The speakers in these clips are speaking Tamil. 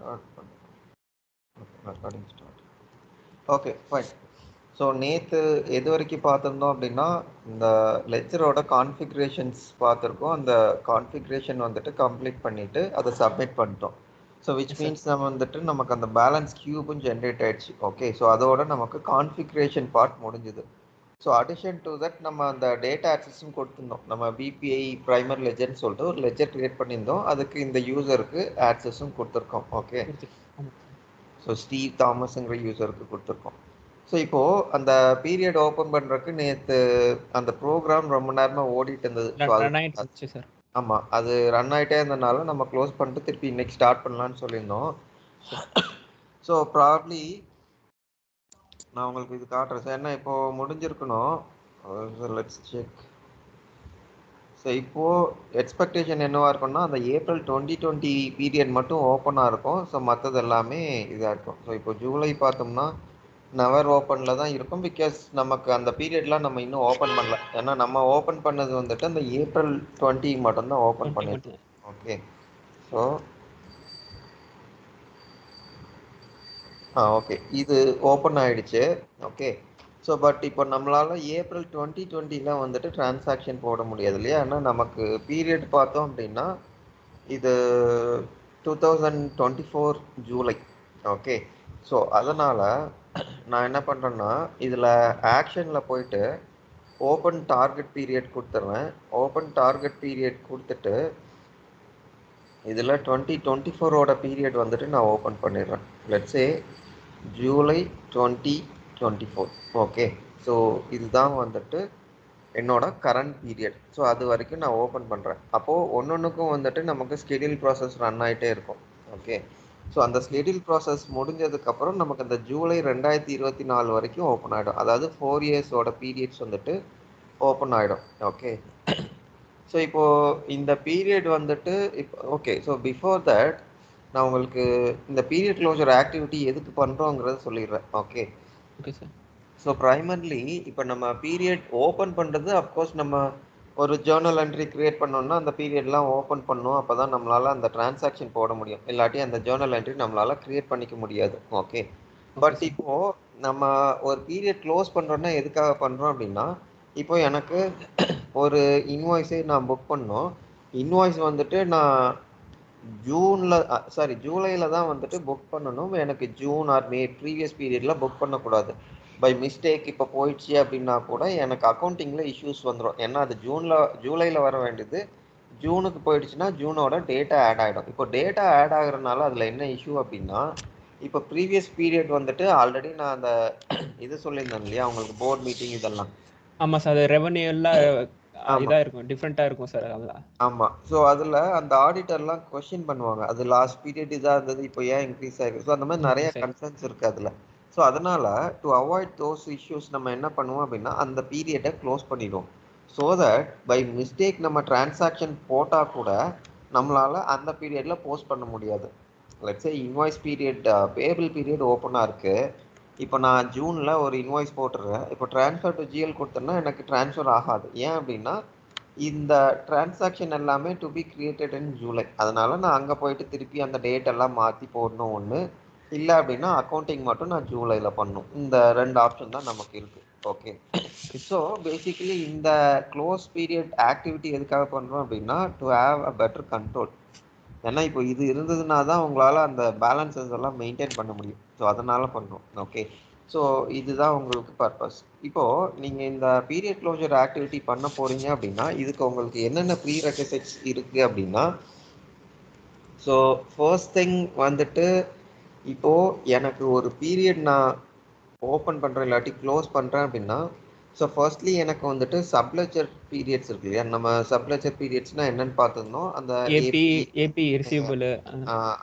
ஸ்டார்ட் பண்ணுறோம். Recording start. Okay fine. So நேற்று எது வரைக்கும் பார்த்துருந்தோம் அப்படின்னா, இந்த லெட்ஜரோட கான்ஃபிகரேஷன்ஸ் பார்த்துருக்கோம். அந்த கான்ஃபிகரேஷன் வந்துட்டு கம்ப்ளீட் பண்ணிவிட்டு அதை சப்மிட் பண்ணிட்டோம். ஸோ விச் மீன்ஸ் நம்ம வந்துட்டு நமக்கு அந்த பேலன்ஸ் கியூபும் ஜென்ரேட் ஆயிடுச்சு. ஓகே, ஸோ அதோட நமக்கு கான்ஃபிகரேஷன் பார்ட் முடிஞ்சுது. ஸோ அடிஷன் டு தட் நம்ம அந்த டேட்டா ஆக்சஸும் கொடுத்துருந்தோம். நம்ம பிபிஐ ப்ரைமர் லெஜர்னு சொல்லிட்டு ஒரு லெஜர் கிரியேட் பண்ணியிருந்தோம். அதுக்கு இந்த யூசருக்கு ஆக்சஸும் கொடுத்துருக்கோம். ஓகே, ஸோ ஸ்டீவ் தாமஸ்ங்கிற யூசருக்கு கொடுத்துருக்கோம். ஸோ இப்போது அந்த பீரியட் ஓப்பன் பண்ணுறதுக்கு நேற்று அந்த ப்ரோக்ராம் ரொம்ப நேரமாக ஓடிட்டு இருந்தது. ஸோ அது ஆமாம், அது ரன் ஆகிட்டே இருந்ததுனால நம்ம க்ளோஸ் பண்ணிட்டு திருப்பி இன்னைக்கு ஸ்டார்ட் பண்ணலான்னு சொல்லியிருந்தோம். ஸோ ப்ராப்ளி நான் உங்களுக்கு இது காட்டுறேன் சார். ஏன்னா இப்போ முடிஞ்சிருக்கணும். Let's check. ஸோ இப்போது எக்ஸ்பெக்டேஷன் என்னவாக இருக்கும்னா, அந்த ஏப்ரல் 2020 பீரியட் மட்டும் ஓப்பனாக இருக்கும். ஸோ மற்றது எல்லாமே இதாக இருக்கும். ஸோ இப்போ ஜூலை பார்த்தோம்னா நெவர் ஓப்பனில் தான் இருக்கும். பிகாஸ் நமக்கு அந்த பீரியட்லாம் நம்ம இன்னும் ஓப்பன் பண்ணல. ஏன்னா நம்ம ஓப்பன் பண்ணது வந்துட்டு அந்த ஏப்ரல் 20 மட்டும்தான் ஓப்பன் பண்ணியிருக்கோம். ஓகே, ஸோ ஓகே, இது ஓப்பன் ஆகிடுச்சு. ஓகே, ஸோ பட் இப்போ நம்மளால் ஏப்ரல் 2020 வந்துட்டு டிரான்சாக்ஷன் போட முடியாது இல்லையா? ஏன்னா நமக்கு பீரியட் பார்த்தோம் அப்படின்னா இது 2024 ஜூலை. ஓகே, ஸோ அதனால் நான் என்ன பண்ணுறேன்னா, இதில் ஆக்ஷனில் போயிட்டு ஓப்பன் டார்கெட் பீரியட் கொடுத்துட்றேன். ஓப்பன் டார்கெட் பீரியட் கொடுத்துட்டு இதில் 2024ஓட பீரியட் வந்துட்டு நான் ஓப்பன் பண்ணிடுறேன். லெட்ஸே ஜூலை 2024. ஓகே, ஸோ இதுதான் வந்துட்டு என்னோட கரண்ட் பீரியட். ஸோ அது வரைக்கும் நான் ஓப்பன் பண்ணுறேன். அப்போது ஒன்னொன்றுக்கும் வந்துட்டு நமக்கு ஸ்கெடியூல் ப்ராசஸ் ரன் ஆகிட்டே இருக்கும். ஓகே, ஸோ அந்த ஸ்கெடியூல் ப்ராசஸ் முடிஞ்சதுக்கப்புறம் நமக்கு அந்த ஜூலை 2024 வரைக்கும் ஓப்பன் ஆகிடும். அதாவது 4 இயர்ஸோட பீரியட்ஸ் வந்துட்டு ஓப்பன் ஆகிடும். ஓகே, ஸோ இப்போது இந்த பீரியட் வந்துட்டு இப்போ ஓகே, ஸோ பிஃபோர் தட் நான் உங்களுக்கு இந்த பீரியட் க்ளோசர் ஆக்டிவிட்டி எதுக்கு பண்ணுறோங்கிறத சொல்லிடுறேன். Okay okay sir. So primarily இப்போ நம்ம பீரியட் ஓப்பன் பண்ணுறது, அஃப்கோர்ஸ் நம்ம ஒரு ஜேர்னல் என்ட்ரி க்ரியேட் பண்ணோம்னா அந்த பீரியட்லாம் ஓப்பன் பண்ணோம். அப்போ தான் நம்மளால் அந்த டிரான்சாக்ஷன் போட முடியும். இல்லாட்டி அந்த ஜேர்னல் என்ட்ரி நம்மளால் க்ரியேட் பண்ணிக்க முடியாது. ஓகே, பட் இப்போது நம்ம ஒரு பீரியட் க்ளோஸ் பண்ணுறோன்னா எதுக்காக பண்ணுறோம் அப்படின்னா, இப்போ எனக்கு ஒரு இன்வாய்ஸை நான் புக் பண்ணோம். இன்வாய்ஸ் வந்துட்டு நான் ஜூலையில் தான் வந்துட்டு புக் பண்ணணும். எனக்கு ஜூன் ஆர் மே ப்ரீவியஸ் பீரியடில் புக் பண்ணக்கூடாது. பை மிஸ்டேக் இப்போ போயிடுச்சு அப்படின்னா கூட எனக்கு அக்கௌண்டிங்கில் இஷ்யூஸ் வந்துடும். ஏன்னா அது ஜூலையில் வர வேண்டியது ஜூனுக்கு போயிடுச்சுன்னா ஜூனோட டேட்டா ஆட் ஆகிடும். இப்போ டேட்டா ஆட் ஆகுறதுனால அதில் என்ன இஷ்யூ அப்படின்னா, இப்போ ப்ரீவியஸ் பீரியட் வந்துட்டு ஆல்ரெடி நான் அந்த இது சொல்லியிருந்தேன் இல்லையா உங்களுக்கு, போர்ட் மீட்டிங் இதெல்லாம். ஆமாம் சார், அது ரெவன்யூ எல்லாம் இதாக இருக்கும், டிஃப்ரெண்ட்டாக இருக்கும் சார் அதெல்லாம். ஆமாம், ஸோ அதில் அந்த ஆடிட்டர்லாம் கொஸ்டின் பண்ணுவாங்க, அது லாஸ்ட் பீரியட் இதாக இருந்தது இப்போ ஏன் இன்க்ரீஸ் ஆகிருக்கு. ஸோ அந்த மாதிரி நிறைய கன்சர்ன்ஸ் இருக்குது அதில். ஸோ அதனால் டு அவாய்ட் தோஸ் இஷ்யூஸ் நம்ம என்ன பண்ணுவோம் அப்படின்னா அந்த பீரியடை க்ளோஸ் பண்ணிடுவோம். ஸோ தட் பை மிஸ்டேக் நம்ம டிரான்சாக்ஷன் போட்டால் கூட நம்மளால் அந்த பீரியடில் போஸ்ட் பண்ண முடியாது. Let's say invoice period payable period ஓப்பனாக இருக்குது. இப்போ நான் ஜூனில் ஒரு இன்வாய்ஸ் போட்டுடுறேன். இப்போ ட்ரான்ஸ்ஃபர் டு ஜிஎல் கொடுத்தேன்னா எனக்கு ட்ரான்ஸ்ஃபர் ஆகாது. ஏன் அப்படின்னா இந்த டிரான்சாக்ஷன் எல்லாமே டு பி கிரியேட்டட் இன் ஜூலை. அதனால் நான் அங்கே போயிட்டு திருப்பி அந்த டேட் எல்லாம் மாற்றி போடணும் ஒன்று. இல்லை அப்படின்னா அக்கௌண்டிங் மட்டும் நான் ஜூலையில் பண்ணணும். இந்த 2 ஆப்ஷன் தான் நமக்கு இருக்குது. ஓகே, ஸோ பேசிக்கலி இந்த க்ளோஸ் பீரியட் ஆக்டிவிட்டி எதுக்காக பண்ணுறோம் அப்படின்னா to have a better control. ஏன்னா இப்போ இது இருந்ததுனா தான் உங்களால் அந்த பேலன்சஸ் எல்லாம் மெயின்டைன் பண்ண முடியும். ஸோ அதனால் பண்ணுறோம். ஓகே, ஸோ இதுதான் உங்களுக்கு பர்பஸ். இப்போது நீங்கள் இந்த பீரியட் க்ளோசர் ஆக்டிவிட்டி பண்ண போகிறீங்க அப்படின்னா இதுக்கு உங்களுக்கு என்னென்ன ப்ரீ ரெக்விசிட்ஸ் இருக்குது அப்படின்னா, ஸோ ஃபர்ஸ்ட் திங் வந்துட்டு இப்போது எனக்கு ஒரு பீரியட் நான் ஓப்பன் பண்ணுறேன் இல்லாட்டி க்ளோஸ் பண்ணுறேன் அப்படின்னா, ஸோ ஃபர்ஸ்ட்லி எனக்கு வந்துட்டு சப்லெஜர் பீரியட்ஸ் இருக்கு இல்லையா? நம்ம சப்லெஜர் பீரியட்ஸ்னால் என்னென்னு பார்த்துருந்தோம். அந்த ஏபி ரிசீவபிள்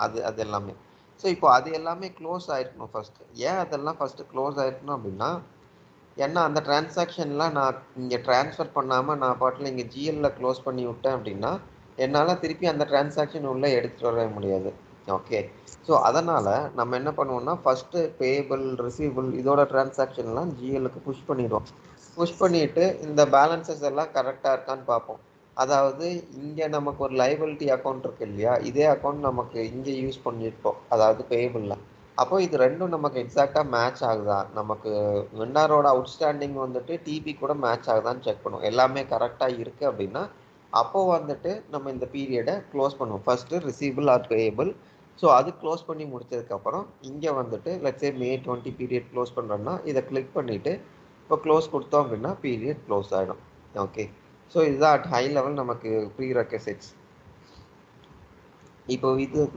அது எல்லாமே. ஸோ இப்போ அது எல்லாமே க்ளோஸ் ஆகிருக்கணும் ஃபஸ்ட்டு. ஏன் அதெல்லாம் ஃபஸ்ட்டு க்ளோஸ் ஆகிருக்கணும் அப்படின்னா, ஏன்னா அந்த டிரான்சாக்ஷன்லாம் நான் இங்கே ட்ரான்ஸ்ஃபர் பண்ணாமல் நான் பாட்டில் இங்கே ஜிஎல்ல க்ளோஸ் பண்ணி விட்டேன் அப்படின்னா என்னால் திருப்பி அந்த டிரான்சாக்ஷன் உள்ளே எடுத்துகிட்டு வரவே முடியாது. ஓகே, ஸோ அதனால் நம்ம என்ன பண்ணுவோம்னா ஃபஸ்ட்டு பேபிள் ரிசீவபிள் இதோட டிரான்சாக்ஷன்லாம் ஜிஎல்லுக்கு புஷ் பண்ணிவிடுவோம். புஷ் பண்ணிவிட்டு இந்த பேலன்சஸ் எல்லாம் கரெக்டாக இருக்கான்னு பார்ப்போம். அதாவது இங்க நமக்கு ஒரு லைபிலிட்டி அக்கௌண்ட் இருக்கு இல்லையா, இதே அக்கௌண்ட் நமக்கு இங்க யூஸ் பண்ணிருப்போம், அதாவது பேபிள்ல. அப்போ இது ரெண்டும் நமக்கு எக்ஸாக்டா மேட்ச் ஆகுதா, நமக்கு வெண்டாரோட அவுட்ஸ்டாண்டிங் வந்துட்டு டிபி கூட மேட்ச் ஆகுதான்னு செக் பண்ணுவோம். எல்லாமே கரெக்டா இருக்கு அப்படின்னா அப்போ வந்துட்டு நம்ம இந்த பீரியடை க்ளோஸ் பண்ணுவோம். First receivable or payable. So அது க்ளோஸ் பண்ணி முடிச்சதுக்கப்புறம் இங்கே வந்துட்டு லெட்ஸே May 20 பீரியட் க்ளோஸ் பண்ணுறோம்னா இதை கிளிக் பண்ணிவிட்டு இப்போ க்ளோஸ் கொடுத்தோம் அப்படின்னா பீரியட் க்ளோஸ் ஆகிடும். ஓகே, ஸோ இதுதான் அட் ஹை லெவல் நமக்கு ப்ரீ ரெக்வசிட்ஸ். இப்போ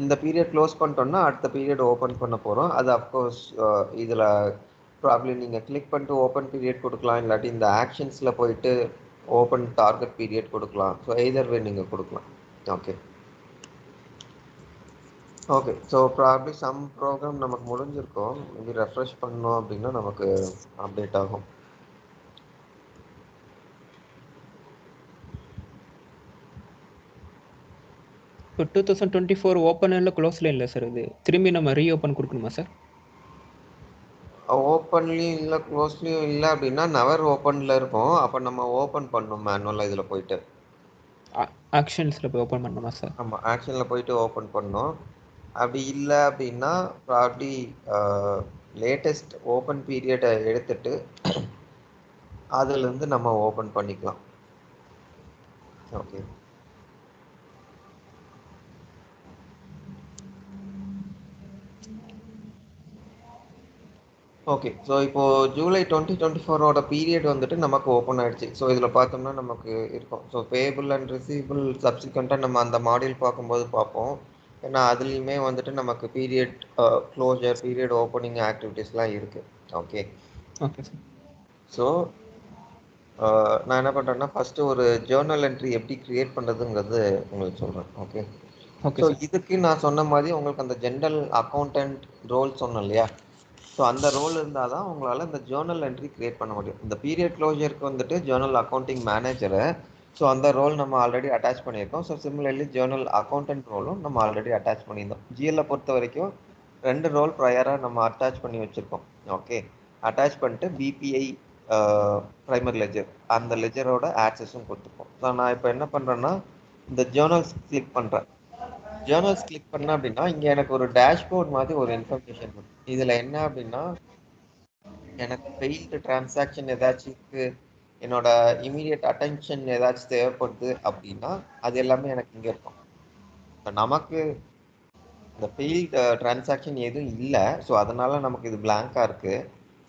இந்த பீரியட் க்ளோஸ் பண்ணிட்டோம்னா அடுத்த பீரியட் ஓப்பன் பண்ண போகிறோம். அது அஃப்கோர்ஸ் இதில் ப்ராப்ளி நீங்கள் கிளிக் பண்ணிட்டு ஓப்பன் பீரியட் கொடுக்கலாம், இல்லாட்டி இந்த ஆக்ஷன்ஸில் போயிட்டு ஓப்பன் டார்கெட் பீரியட் கொடுக்கலாம். ஸோ எய்தர் வே நீங்கள் கொடுக்கலாம். Okay okay, so probably some program நமக்கு முடிஞ்சிருக்கும். இது ரெஃப்ரெஷ் பண்ணோம் அப்படின்னா நமக்கு அப்டேட் ஆகும். இப்போ 2024 ஓப்பன் இல்லை க்ளோஸ்ல இல்லை சார், இது திரும்பி நம்ம ரீஓப்பன் கொடுக்கணுமா சார்? ஓப்பன்லேயும் இல்லை க்ளோஸ்லேயும் இல்லை அப்படின்னா நவர் ஓப்பனில் இருக்கும். அப்போ நம்ம ஓப்பன் பண்ணணும் மேனுவலாக இதில் போயிட்டு. ஆக்ஷன்ஸில் போய் ஓப்பன் பண்ணணுமா சார்? ஆமாம், ஆக்ஷனில் போயிட்டு ஓப்பன் பண்ணணும். அப்படி இல்லை அப்படின்னா ப்ராப்ளி லேட்டஸ்ட் ஓப்பன் பீரியடை எடுத்துட்டு அதுலேருந்து நம்ம ஓப்பன் பண்ணிக்கலாம். ஓகே ஓகே, ஸோ இப்போ ஜூலை 2024 பீரியட் வந்துட்டு நமக்கு ஓப்பன் ஆயிடுச்சு. ஸோ இதில் பார்த்தோம்னா நமக்கு இருக்கும். ஸோ பேபிள் அண்ட் ரிசீவபிள் சப்சிக்வெண்ட்டாக நம்ம அந்த மாடியூல் பார்க்கும்போது பார்ப்போம். ஏன்னா அதுலேயுமே வந்துட்டு நமக்கு பீரியட் க்ளோஜர், பீரியட் ஓப்பனிங் ஆக்டிவிட்டீஸ்லாம் இருக்குது. Okay okay sir. ஸோ நான் என்ன பண்ணுறேன்னா ஃபஸ்ட்டு ஒரு ஜேர்னல் என்ட்ரி எப்படி க்ரியேட் பண்ணுறதுங்கிறது உங்களுக்கு சொல்கிறேன். Okay okay so sir. இதுக்கு நான் சொன்ன மாதிரி உங்களுக்கு அந்த ஜென்ரல் அக்கௌண்டன்ட் ரோல் சொன்னேன் இல்லையா, ஸோ அந்த ரோல் இருந்தால் தான் உங்களால் இந்த ஜேர்னல் என்ட்ரி கிரியேட் பண்ண முடியும். இந்த பீரியட் க்ளோஜருக்கு வந்துட்டு ஜேர்னல் அக்கௌண்டிங் மேனேஜரை, ஸோ அந்த ரோல் நம்ம ஆல்ரெடி அட்டாச் பண்ணியிருக்கோம். ஸோ சிமிலர்லி ஜேர்னல் அக்கௌண்டன்ட் ரோலும் நம்ம ஆல்ரெடி அட்டாச் பண்ணியிருந்தோம். ஜிஎல்லை பொறுத்த வரைக்கும் 2 ரோல் ப்ரையராக நம்ம அட்டாச் பண்ணி வச்சுருக்கோம். ஓகே, அட்டாச் பண்ணிட்டு பிபிஐ ப்ரைமரி லெஜர் அந்த லெஜரோட ஆக்சஸும் கொடுத்துருக்கோம். ஸோ நான் இப்போ என்ன பண்ணுறேன்னா இந்த ஜேர்னல்ஸ் கிளிக் பண்ணுறேன். ஜேர்னல்ஸ் கிளிக் பண்ண அப்படின்னா இங்க எனக்கு ஒரு டேஷ்போர்ட் மாதிரி ஒரு இன்ஃபர்மேஷன் இருக்கு. இதுல என்ன அப்படின்னா எனக்கு ஃபெயில்டு டிரான்சாக்ஷன் ஏதாச்சும் இருக்கு, என்னோட இமீடியட் அட்டென்ஷன் ஏதாச்சும் தேவைப்படுது அப்படின்னா அது எல்லாமே எனக்கு இங்க இருக்கும். நமக்கு இந்த ஃபெயில்டு டிரான்சாக்ஷன் எதுவும் இல்லை, ஸோ அதனால நமக்கு இது பிளாங்கா இருக்கு.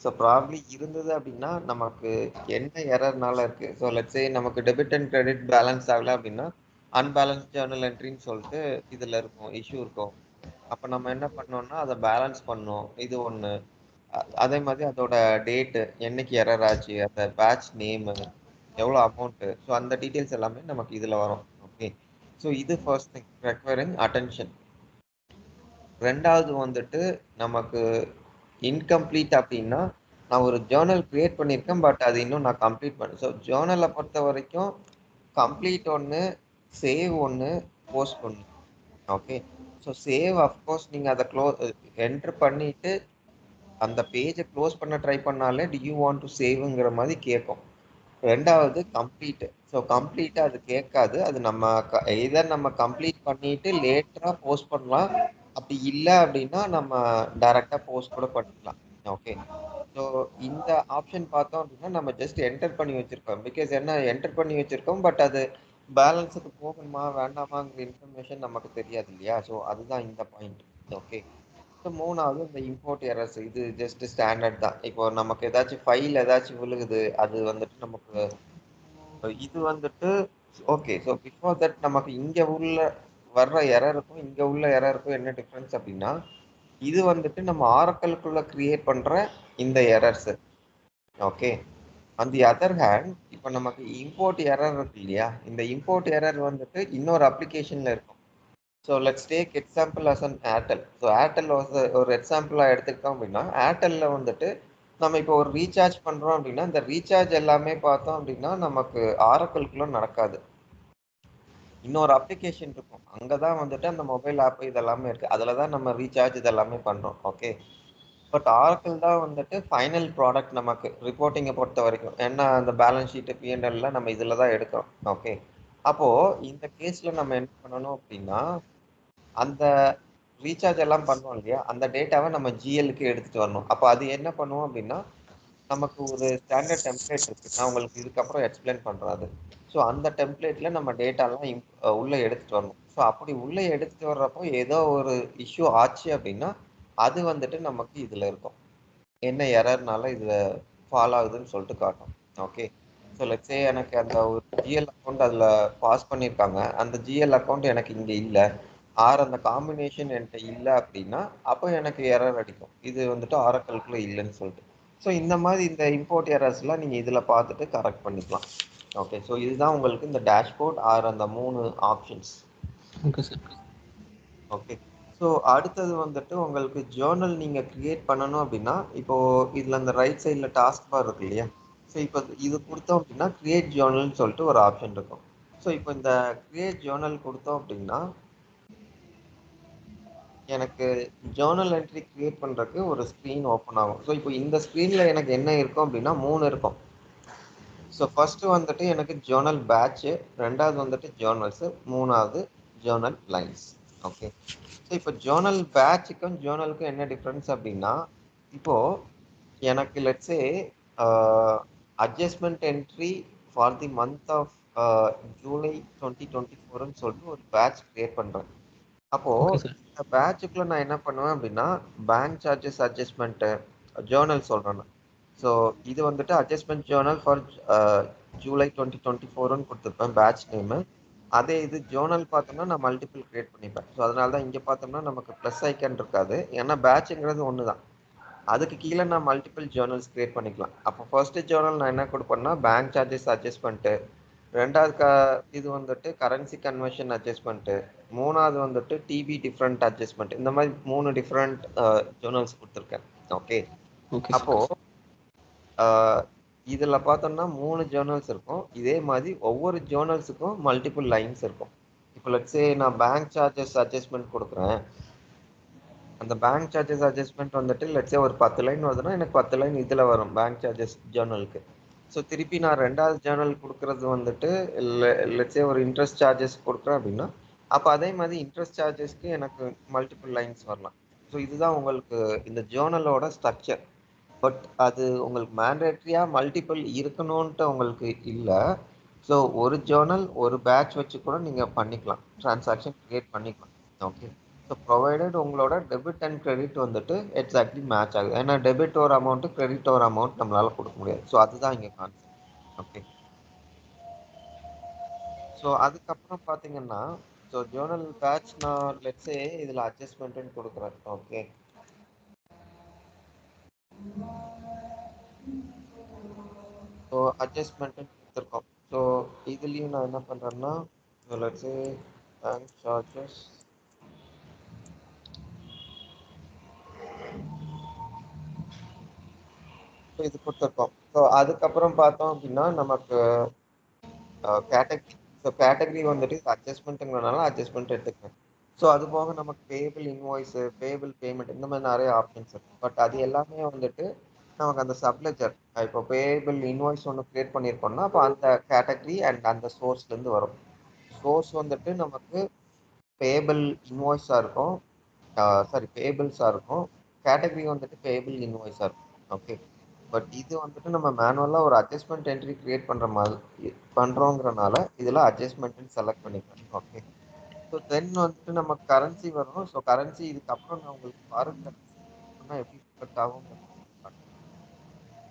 ஸோ ப்ராப்ளி இருந்தது அப்படின்னா நமக்கு என்ன எரர்னால இருக்கு. ஸோ லெட்ஸே நமக்கு டெபிட் அண்ட் கிரெடிட் பேலன்ஸ் ஆகல அப்படின்னா அன்பேலன்ஸ் ஜேர்னல் என்ட்ரின்னு சொல்லிட்டு இதுல இருக்கும், இஷ்யூ இருக்கும். அப்போ நம்ம என்ன பண்ணோம்னா அதை பேலன்ஸ் பண்ணோம். இது ஒன்று. அதே மாதிரி அதோட டேட்டு, என்னைக்கு எரர் ஆச்சு, அந்த பேட்ச் நேமு, எவ்வளோ அமௌண்ட்டு, ஸோ அந்த டீட்டெயில்ஸ் எல்லாமே நமக்கு இதில் வரும். ஓகே, ஸோ இது ஃபர்ஸ்ட் திங் ரெக்வயரிங் அட்டென்ஷன். ரெண்டாவது வந்துட்டு நமக்கு இன்கம்ப்ளீட் அப்படின்னா நான் ஒரு ஜேர்னல் கிரியேட் பண்ணியிருக்கேன், பட் அது இன்னும் நான் கம்ப்ளீட் பண்ணேன். ஸோ ஜேர்னலை பொறுத்த வரைக்கும் கம்ப்ளீட் ஒன்று, சேவ் ஒன்று, போஸ்ட் ஒன்று. ஓகே, ஸோ சேவ் அஃப்கோர்ஸ் நீங்கள் அதை என்ட்ரு பண்ணிட்டு அந்த பேஜை க்ளோஸ் பண்ண ட்ரை பண்ணாலே டு யூ வாண்ட் டு சேவ்ங்கிற மாதிரி கேட்கும். ரெண்டாவது கம்ப்ளீட். ஸோ கம்ப்ளீட் அது கேட்காது. அது நம்ம எதர் நம்ம கம்ப்ளீட் பண்ணிட்டு லேட்டராக போஸ்ட் பண்ணலாம், அப்படி இல்லை அப்படின்னா நம்ம டைரக்டாக போஸ்ட் கூட பண்ணிக்கலாம். ஓகே, ஸோ இந்த ஆப்ஷன் பார்த்தோம் அப்படின்னா நம்ம ஜஸ்ட் என்டர் பண்ணி வச்சிருக்கோம். பிகாஸ் என்ன என்டர் பண்ணி வச்சிருக்கோம், பட் அது பேலன்ஸுக்கு போகணுமா வேண்டாமாங்கிற இன்ஃபர்மேஷன் நமக்கு தெரியாது இல்லையா. ஸோ அதுதான் இந்த பாயிண்ட். ஓகே, ஸோ மூணாவது இந்த இம்போர்ட் எரர்ஸ், இது ஜஸ்ட் ஸ்டாண்டர்ட் தான். இப்போ நமக்கு ஏதாச்சும் ஃபைல் ஏதாச்சும் விழுகுது, அது வந்துட்டு நமக்கு இது வந்துட்டு ஓகே. ஸோ பிஃபோர் தட் நமக்கு இங்கே உள்ள வர்ற எரருக்கும் இங்கே உள்ள எரருக்கும் என்ன டிஃப்ரென்ஸ் அப்படின்னா இது வந்துட்டு நம்ம ஆரக்கலுக்குள்ள கிரியேட் பண்ற இந்த errors. Okay, on the other hand இப்போ நமக்கு இம்போர்ட் எரர் இருக்கு இல்லையா, இந்த இம்போர்ட் எரர் வந்துட்டு இன்னொரு அப்ளிகேஷன்ல இருக்கும். So let's take example as an Airtel. So Airtel ஒரு எக்ஸாம்பிளாக எடுத்துக்கிட்டோம் அப்படின்னா ஏர்டெல்ல வந்துட்டு நம்ம இப்போ ஒரு ரீசார்ஜ் பண்ணுறோம் அப்படின்னா இந்த ரீசார்ஜ் எல்லாமே பார்த்தோம் அப்படின்னா நமக்கு ஆரக்கலுக்குள்ள நடக்காது. இன்னொரு அப்ளிகேஷன் இருக்கும், அங்கே தான் வந்துட்டு அந்த மொபைல் ஆப் இதெல்லாமே இருக்குது, அதில் தான் நம்ம ரீசார்ஜ் இதெல்லாமே பண்ணுறோம். ஓகே, பட் ஆரக்கிள் தான் வந்துட்டு ஃபைனல் ப்ராடக்ட் நமக்கு ரிப்போர்ட்டிங்கை பொறுத்த வரைக்கும். ஏன்னா அந்த பேலன்ஸ் ஷீட்டு பிஎன்எல்லாம் நம்ம இதில் தான் எடுக்கிறோம். ஓகே, அப்போ இந்த கேஸ்ல நம்ம என்ன பண்ணணும் அப்படின்னா அந்த ரீசார்ஜ் எல்லாம் பண்ணுவோம் இல்லையா அந்த டேட்டாவை நம்ம ஜிஎல்க்கு எடுத்துட்டு வரணும். அப்போ அது என்ன பண்ணுவோம் அப்படின்னா நமக்கு ஒரு ஸ்டாண்டர்ட் டெம்ப்ளேட் இருக்கு. நான் உங்களுக்கு இதுக்கப்புறம் எக்ஸ்பிளைன் பண்றேன் அது. ஸோ அந்த டெம்ப்ளேட்ல நம்ம டேட்டாலாம் உள்ள எடுத்துட்டு வரணும். ஸோ அப்படி உள்ள எடுத்துட்டு வர்றப்போ ஏதோ ஒரு இஷ்யூ ஆச்சு அப்படின்னா அது வந்துட்டு நமக்கு இதுல இருக்கும். என்ன எரர்னால இதுல ஃபால் ஆகுதுன்னு சொல்லிட்டு காட்டும். ஓகே. ஸோ லெட்ஸ் சே எனக்கு அந்த ஒரு ஜிஎல் அக்கௌண்ட் அதுல பாஸ் பண்ணியிருக்காங்க. அந்த ஜிஎல் அக்கௌண்ட் எனக்கு இங்க இல்ல. ஆர் அந்த காம்பினேஷன் என்கிட்ட இல்ல அப்படின்னா அப்போ எனக்கு எரர் அடிக்கும். இது வந்துட்டு ஆரக்கிள்குள்ள இல்லைன்னு சொல்லிட்டு. ஸோ இந்த மாதிரி இந்த இம்போர்ட் எரர்ஸ்லாம் நீங்க இதுல பார்த்துட்டு கரெக்ட் பண்ணிக்கலாம். ஓகே. ஸோ இதுதான் உங்களுக்கு இந்த டேஷ்போர்ட் ஆர் அந்த 3 options. Okay sir. Okay. So அடுத்தது வந்துட்டு உங்களுக்கு ஜேர்னல் நீங்க கிரியேட் பண்ணணும் அப்படின்னா இப்போ இதுல அந்த ரைட் சைட்ல டாஸ்க் பார் இருக்கு இல்லையா. ஸோ இப்போ இது கொடுத்தோம் அப்படின்னா கிரியேட் ஜேர்னல்னு சொல்லிட்டு ஒரு ஆப்ஷன் இருக்கும். ஸோ இப்போ இந்த கிரியேட் ஜேர்னல் கொடுத்தோம் அப்படின்னா எனக்கு ஜேர்னல் என்ட்ரி கிரியேட் பண்றதுக்கு ஒரு ஸ்க்ரீன் ஓப்பன் ஆகும். ஸோ இப்போ இந்த ஸ்க்ரீன்ல எனக்கு என்ன இருக்கும் அப்படின்னா 3 இருக்கும். ஸோ ஃபர்ஸ்ட் வந்துட்டு எனக்கு ஜேர்னல் பேட்ச், ரெண்டாவது வந்துட்டு ஜேர்னல்ஸ், மூணாவது ஜேர்னல் லைன்ஸ். ஓகே. ஸோ இப்போ ஜேர்னல் பேட்சுக்கும் ஜேர்னலுக்கும் என்ன டிஃப்ரென்ஸ் அப்படின்னா இப்போ எனக்கு let's say adjustment entry for the month of July 2024ன்னு சொல்லிட்டு ஒரு பேட்ச் கிரியேட் பண்றேன். அப்போ ஓகே சார். இந்த பேட்சுக்குள்ள நான் என்ன பண்ணுவேன் அப்படின்னா பேங்க் சார்ஜஸ் அட்ஜஸ்ட்மெண்ட் ஜேர்னல் சொல்றேன். ஸோ இது வந்துட்டு அட்ஜஸ்ட்மெண்ட் ஜேர்னல் ஃபார் ஜூலை 2024ன்னு கொடுத்துருப்பேன் பேட்ச் நேமு. அதே இது ஜேர்னல் பார்த்தோம்னா நான் மல்டிபிள் கிரியேட் பண்ணிப்பேன். ஸோ அதனால தான் இங்கே பார்த்தோம்னா நமக்கு ப்ளஸ் ஐக்கன் இருக்காது. ஏன்னா பேட்ச்ங்கிறது ஒன்று தான். அதுக்கு கீழே நான் மல்டிபிள் ஜேர்னல்ஸ் கிரியேட் பண்ணிக்கலாம். அப்போ ஃபர்ஸ்ட் ஜேர்னல் நான் என்ன கொடுப்பேன்னா பேங்க் சார்ஜஸ் அட்ஜஸ்ட்மெண்ட்டு, ரெண்டாவது இது வந்துட்டு கரன்சி கன்வர்ஷன் அட்ஜஸ்ட்மெண்ட்டு, மூணாவது வந்துட்டு டிபி டிஃப்ரெண்ட் அட்ஜஸ்ட்மெண்ட். இந்த மாதிரி 3 டிஃப்ரெண்ட் ஜேர்னல்ஸ் கொடுத்துருக்கேன். ஓகே. ஓகே அப்போ சார். இதுல பார்த்தோம்னா 3 ஜேர்னல்ஸ் இருக்கும். இதே மாதிரி ஒவ்வொரு ஜேர்னல்ஸுக்கும் மல்டிபிள் லைன்ஸ் இருக்கும். இப்போ லெட்ஸ் சே நான் பேங்க் சார்ஜஸ் அட்ஜஸ்ட்மெண்ட் கொடுக்குறேன். அந்த பேங்க் சார்ஜஸ் அட்ஜஸ்ட்மெண்ட் வந்துட்டு லெட்ஸ் சே ஒரு 10 லைன் வருதுன்னா எனக்கு 10 லைன் இதுல வரும் பேங்க் சார்ஜஸ் ஜேர்னலுக்கு. ஸோ திருப்பி நான் ரெண்டாவது ஜேர்னல் கொடுக்கறது வந்துட்டு லெட்ஸ் சே ஒரு இன்ட்ரெஸ்ட் சார்ஜஸ் கொடுக்குறேன் அப்படின்னா அப்போ அதே மாதிரி இன்ட்ரெஸ்ட் சார்ஜஸ்க்கு எனக்கு மல்டிபிள் லைன்ஸ் வரலாம். ஸோ இதுதான் உங்களுக்கு இந்த ஜேர்னலோட ஸ்ட்ரக்சர். பட் அது உங்களுக்கு மேண்டேட்ரியா மல்டிபிள் இருக்கணும்ன்ட்டு உங்களுக்கு இல்ல. ஸோ ஒரு ஜேர்னல் ஒரு பேட்ச் வச்சு கூட நீங்க பண்ணிக்கலாம். டிரான்சாக்ஷன் கிரியேட் பண்ணிக்கலாம். ஓகே. ஸோ ப்ரொவைடட் உங்களோட டெபிட் அண்ட் கிரெடிட் வந்துட்டு எக்ஸாக்ட்லி மேட்ச் ஆகுது. ஏன்னா டெபிட் ஒரு அமௌண்ட் கிரெடிட் ஒரு அமௌண்ட் நம்மளால கொடுக்க முடியாது. ஸோ அதுதான் இங்க கான்செப்ட். ஓகே. ஸோ அதுக்கப்புறம் பாத்தீங்கன்னா ஸோ ஜேர்னல் பேட்ச் நான் லெட்ஸே இதுல அட்ஜஸ்ட்மெண்ட்னு கொடுக்குறேன். ஓகே. ஸோ அட்ஜஸ்ட்மெண்ட்டு கொடுத்துருக்கோம். ஸோ இதுலேயும் நான் என்ன பண்ணுறேன்னா let's say bank charges so இது கொடுத்துருக்கோம். ஸோ அதுக்கப்புறம் பார்த்தோம் அப்படின்னா நமக்கு கேட்டகரி. ஸோ கேட்டகரி வந்துட்டு அட்ஜஸ்ட்மெண்ட்டுங்கிறனால அட்ஜஸ்ட்மெண்ட் எடுத்துக்கிறேன். ஸோ அது போக நமக்கு பேபிள் இன்வாய்ஸ், பேபிள் பேமெண்ட் இந்த மாதிரி நிறைய ஆப்ஷன்ஸ் இருக்கு. பட் அது எல்லாமே வந்துட்டு நமக்கு அந்த சப்லெஜர் இப்போ பேபிள் இன்வாய்ஸ் ஒன்று கிரியேட் பண்ணியிருக்கோம்னா அப்போ அந்த கேட்டகரி அண்ட் அந்த சோர்ஸ்லேருந்து வரும். சோர்ஸ் வந்துட்டு நமக்கு பேபிள் இன்வாய்ஸா இருக்கும். சாரி பேபிள்ஸா இருக்கும். கேட்டகரி வந்துட்டு பேபிள் இன்வாய்ஸா இருக்கும். ஓகே. பட் இது வந்துட்டு நம்ம மேனுவலா ஒரு அட்ஜஸ்ட்மெண்ட் என்ட்ரி கிரியேட் பண்ற மாதிரி பண்றோங்கிறனால இதுல அட்ஜஸ்ட்மெண்ட்னு செலக்ட் பண்ணிக்கலாம். ஓகே. ஸோ தென் வந்துட்டு நம்ம கரன்சி வரும். ஸோ கரன்சி இதுக்கப்புறம் நான் உங்களுக்கு ஃபாரின் கரன்சி எப்படி ரிஃப்ளெக்ட் ஆகும்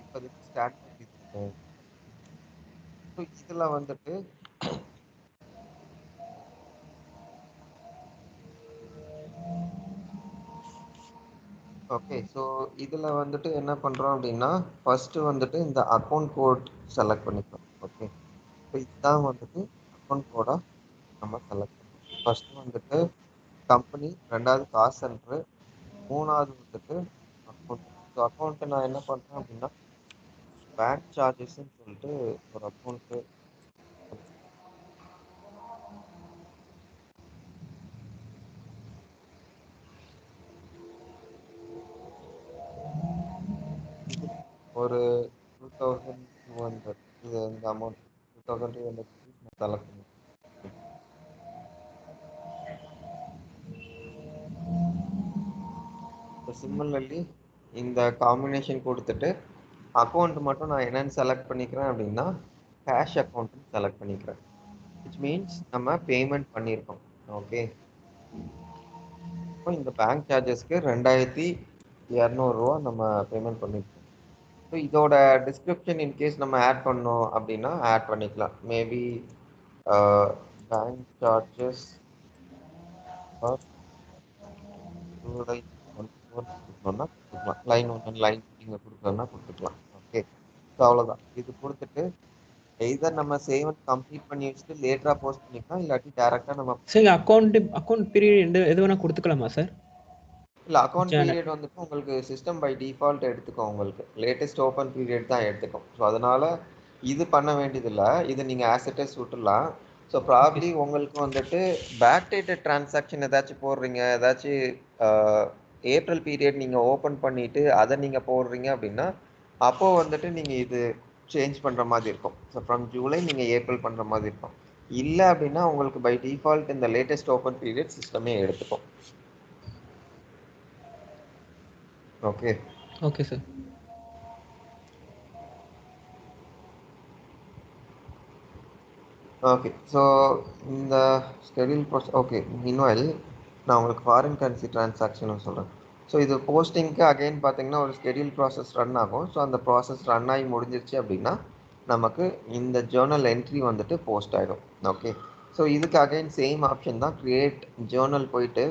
இப்போதைக்கு ஸ்டாண்டர்ட் இது. ஸோ இதுல வந்துட்டு ஓகே. ஸோ இதில் வந்துட்டு என்ன பண்ணுறோம் அப்படின்னா ஃபர்ஸ்ட் வந்துட்டு இந்த அக்கௌண்ட் கோட் செலக்ட் பண்ணிக்கலாம். ஓகே. ஸோ இதுதான் வந்துட்டு அக்கௌண்ட் கோடா நம்ம செலக்ட் பண்ணணும். ஃபர்ஸ்ட் வந்துட்டு கம்பெனி, ரெண்டாவது காஸ்ட் சென்டர், மூணாவது வந்துட்டு அக்கௌண்ட். ஸோ அக்கௌண்ட்டு நான் என்ன பண்ணுறேன் அப்படின்னா பேங்க் சார்ஜஸ்ன்னு சொல்லிட்டு ஒரு அக்கௌண்ட்டு. இது ஒரு 2200 இது இந்த அமௌண்ட் 2200 செலக்ட் பண்ணி சிமிலர்லி இந்த காம்பினேஷன் கொடுத்துட்டு அக்கௌண்ட் மட்டும் நான் என்னன்னு செலக்ட் பண்ணிக்கிறேன் அப்படின்னா கேஷ் அக்கௌண்ட் செலக்ட் பண்ணிக்கிறேன். விச் மீன்ஸ் நம்ம பேமெண்ட் பண்ணியிருக்கோம். ஓகே, இப்போ இந்த பேங்க் சார்ஜஸ்க்கு 2200 நம்ம பேமெண்ட் பண்ணிருக்கோம். ஸோ இதோட டிஸ்கிரிப்ஷன் இன்கேஸ் நம்ம ஆட் பண்ணோம் அப்படின்னா ஆட் பண்ணிக்கலாம். மேபி பேங்க் சார்ஜஸ் கொடுக்கணும்னா கொடுத்துக்கலாம். லைன் 1 லைன் நீங்கள் கொடுக்கணும்னா கொடுத்துக்கலாம். ஓகே, ஸோ அவ்வளோதான். இது கொடுத்துட்டு எய்தர் நம்ம சேவ் கம்ப்ளீட் பண்ணி வச்சுட்டு லேட்டரா போஸ்ட் பண்ணிக்கலாம், இல்லாட்டி டைரக்டா நம்ம சார் அக்கௌண்ட் பீரியட் எது வேணா கொடுத்துக்கலாமா சார்? இல்ல அக்கௌண்ட் பீரியட் வந்துட்டு உங்களுக்கு சிஸ்டம் பை டிஃபால்ட் எடுத்துக்கும். உங்களுக்கு லேட்டஸ்ட் ஓப்பன் பீரியட் தான் எடுத்துக்கும். ஸோ அதனால இது பண்ண வேண்டியதில்லை. இது நீங்க ஆசெட்டஸ் விட்டுடலாம். ஸோ ப்ராப்ளி உங்களுக்கு வந்துட்டு பேக் டேட்டட் டிரான்சாக்ஷன் ஏதாச்சும் போடுறீங்க, ஏதாச்சும் ஏப்ரல் பீரியட் நீங்க ஓப்பன் பண்ணிட்டு அதை நீங்க போடுறீங்க அப்படின்னா அப்போ வந்துட்டு நீங்க இது சேஞ்ச் பண்ற மாதிரி இருக்கும். ஸோ ஃப்ரம் ஜூலை நீங்க ஏப்ரல் பண்ற மாதிரி இருக்கும். இல்லை அப்படின்னா உங்களுக்கு பை டிஃபால்ட் இந்த லேட்டஸ்ட் ஓப்பன் பீரியட் சிஸ்டமே எடுத்துக்கும். Okay okay sir. Okay, so இந்த ஸ்கெடியூல் ப்ராசஸ் ஓகே. மீன்வைல் நான் உங்களுக்கு ஃபாரின் கரன்சி டிரான்சாக்ஷன் சொல்கிறேன். ஸோ இது போஸ்டிங்க்கு அகைன் பார்த்தீங்கன்னா ஒரு ஸ்கெடியூல் ப்ராசஸ் ரன் ஆகும். ஸோ அந்த ப்ராசஸ் ரன் ஆகி முடிஞ்சிருச்சு அப்படின்னா நமக்கு இந்த ஜேர்னல் என்ட்ரி வந்துட்டு போஸ்ட் ஆகிடும். ஓகே, ஸோ இதுக்கு அகைன் சேம் ஆப்ஷன் தான், க்ரியேட் ஜேர்னல் போயிட்டு.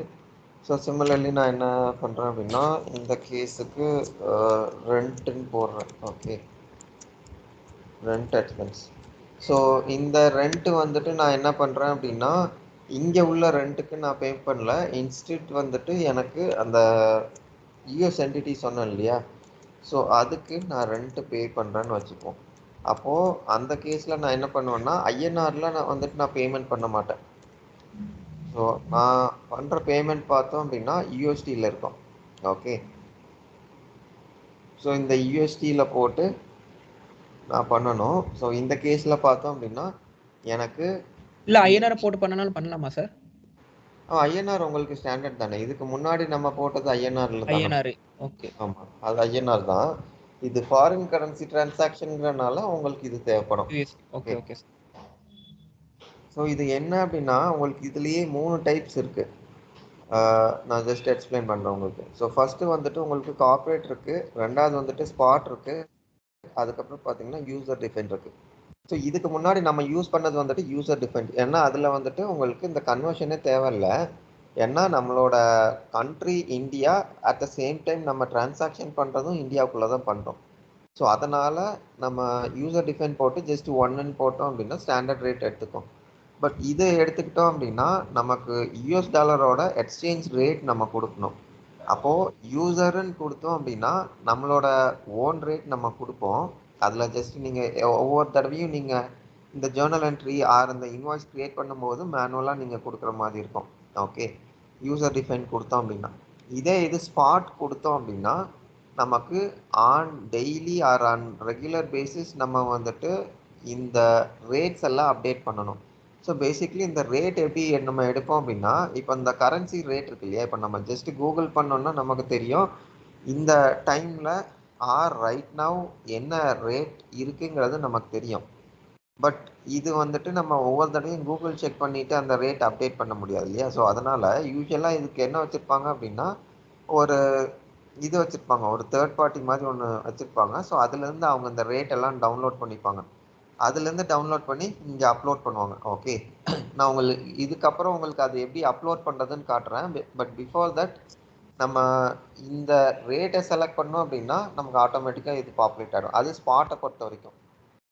ஸோ சிமிலர்லி நான் என்ன பண்ணுறேன் அப்படின்னா இந்த கேஸுக்கு ரெண்ட்டுன்னு போடுறேன். Okay, rent expense. ஸோ இந்த ரெண்ட் வந்துட்டு நான் என்ன பண்ணுறேன் அப்படின்னா இங்கே உள்ள ரெண்ட்டுக்கு நான் பே பண்ணல. இன்ஸ்டிட் வந்துட்டு எனக்கு அந்த யூஎஸ் என்டிட்டி சொன்னேன் இல்லையா, ஸோ அதுக்கு நான் ரெண்ட்டு பே பண்ணுறேன்னு வச்சுப்போம். அப்போது அந்த கேஸில் நான் என்ன பண்ணுவேன்னா ஐஎன்ஆரில் நான் வந்துட்டு நான் பேமெண்ட் பண்ண மாட்டேன். ஸோ நான் பண்ணுற பேமெண்ட் பார்த்தோம் அப்படின்னா யூஎஸ்டியில் இருக்கும். ஓகே, ஸோ இந்த யூஎஸ்டியில் போட்டு நான் பண்ணணும். ஸோ இந்த கேஸில் பார்த்தோம் அப்படின்னா எனக்கு இல்லை ஐஎன்ஆர் போட்டு பண்ணனாலும் பண்ணலாமா சார்? ஐஎன்ஆர் உங்களுக்கு ஸ்டாண்டர்ட் தானே. இதுக்கு முன்னாடி நம்ம போட்டது ஐஎன்ஆர்ல தானே. INR okay. ஆமாம், அது ஐஎன்ஆர் தான். இது ஃபாரின் கரன்சி டிரான்சாக்ஷன்ங்கிறனால உங்களுக்கு இது தேவைப்படும். Okay okay. ஸோ இது என்ன அப்படின்னா உங்களுக்கு இதுலேயே 3 டைப்ஸ் இருக்கு. நான் ஜஸ்ட் எக்ஸ்பிளைன் பண்ணுறேன் உங்களுக்கு. ஸோ ஃபர்ஸ்ட் வந்துட்டு உங்களுக்கு கார்பரேட் இருக்கு, ரெண்டாவது வந்துட்டு ஸ்பாட் இருக்கு, அதுக்கப்புறம் பார்த்தீங்கன்னா யூசர் டிஃபைன் இருக்கு. ஸோ இதுக்கு முன்னாடி நம்ம யூஸ் பண்ணது வந்துட்டு யூசர் டிஃபைன். ஏன்னா அதில் வந்துட்டு உங்களுக்கு இந்த கன்வர்ஷனே தேவையில்லை. ஏன்னா நம்மளோட country India, at the same time நம்ம டிரான்சாக்ஷன் பண்ணுறதும் இந்தியாவுக்குள்ளே தான் பண்ணுறோம். ஸோ அதனால் நம்ம யூசர் டிஃபைன் போட்டு ஜஸ்ட் 1ன்னு போட்டோம் அப்படின்னா ஸ்டாண்டர்ட் ரேட் எடுத்துக்கும். பட் இதை எடுத்துக்கிட்டோம் அப்படின்னா நமக்கு யூஎஸ் டாலரோட எக்ஸ்சேஞ்ச் ரேட் நம்ம கொடுக்கணும். அப்போது யூசருன்னு கொடுத்தோம் அப்படின்னா நம்மளோட ஓன் ரேட் நம்ம கொடுப்போம். அதில் ஜஸ்ட் நீங்கள் ஒவ்வொரு தடவையும் நீங்கள் இந்த ஜேர்னல் என்ட்ரி ஆர் இந்த இன்வாய்ஸ் க்ரியேட் பண்ணும்போது மேனுவலாக நீங்கள் கொடுக்குற மாதிரி இருக்கும். ஓகே, யூசர் டிஃபைன் கொடுத்தோம் அப்படின்னா. இதே இது ஸ்பாட் கொடுத்தோம் அப்படின்னா நமக்கு on daily or on regular basis நம்ம வந்துட்டு இந்த ரேட்ஸ் எல்லாம் அப்டேட் பண்ணணும். ஸோ பேசிக்லி இந்த ரேட் எப்படி நம்ம எடுப்போம் அப்படின்னா இப்போ இந்த கரன்சி ரேட் இருக்கு இல்லையா, இப்போ நம்ம ஜஸ்ட் கூகுள் பண்ணோம்னா நமக்கு தெரியும் இந்த டைமில் ஆர் ரைட் நவ் என்ன ரேட் இருக்குங்கிறது நமக்கு தெரியும். பட் இது வந்துட்டு நம்ம ஒவ்வொரு தடவையும் கூகுள் செக் பண்ணிட்டு அந்த ரேட் அப்டேட் பண்ண முடியாது இல்லையா. ஸோ அதனால யூஸ்வலாக இதுக்கு என்ன வச்சுருப்பாங்க அப்படின்னா ஒரு இது வச்சுருப்பாங்க, ஒரு தேர்ட் பார்ட்டி மாதிரி ஒன்று வச்சுருப்பாங்க. ஸோ அதுலேருந்து அவங்க இந்த ரேட் எல்லாம் டவுன்லோட் பண்ணிப்பாங்க. அதுலேருந்து டவுன்லோட் பண்ணி இங்கே அப்லோட் பண்ணுவாங்க. ஓகே, நான் உங்களுக்கு இதுக்கப்புறம் உங்களுக்கு அது எப்படி அப்லோட் பண்ணுறதுன்னு காட்டுறேன். பட் பிஃபோர் தட் நம்ம இந்த ரேட்டை செலக்ட் பண்ணோம் அப்படின்னா நமக்கு ஆட்டோமேட்டிக்காக இது பாப்புலேட் ஆகிடும். அது ஸ்பாட்டை பொறுத்த வரைக்கும்.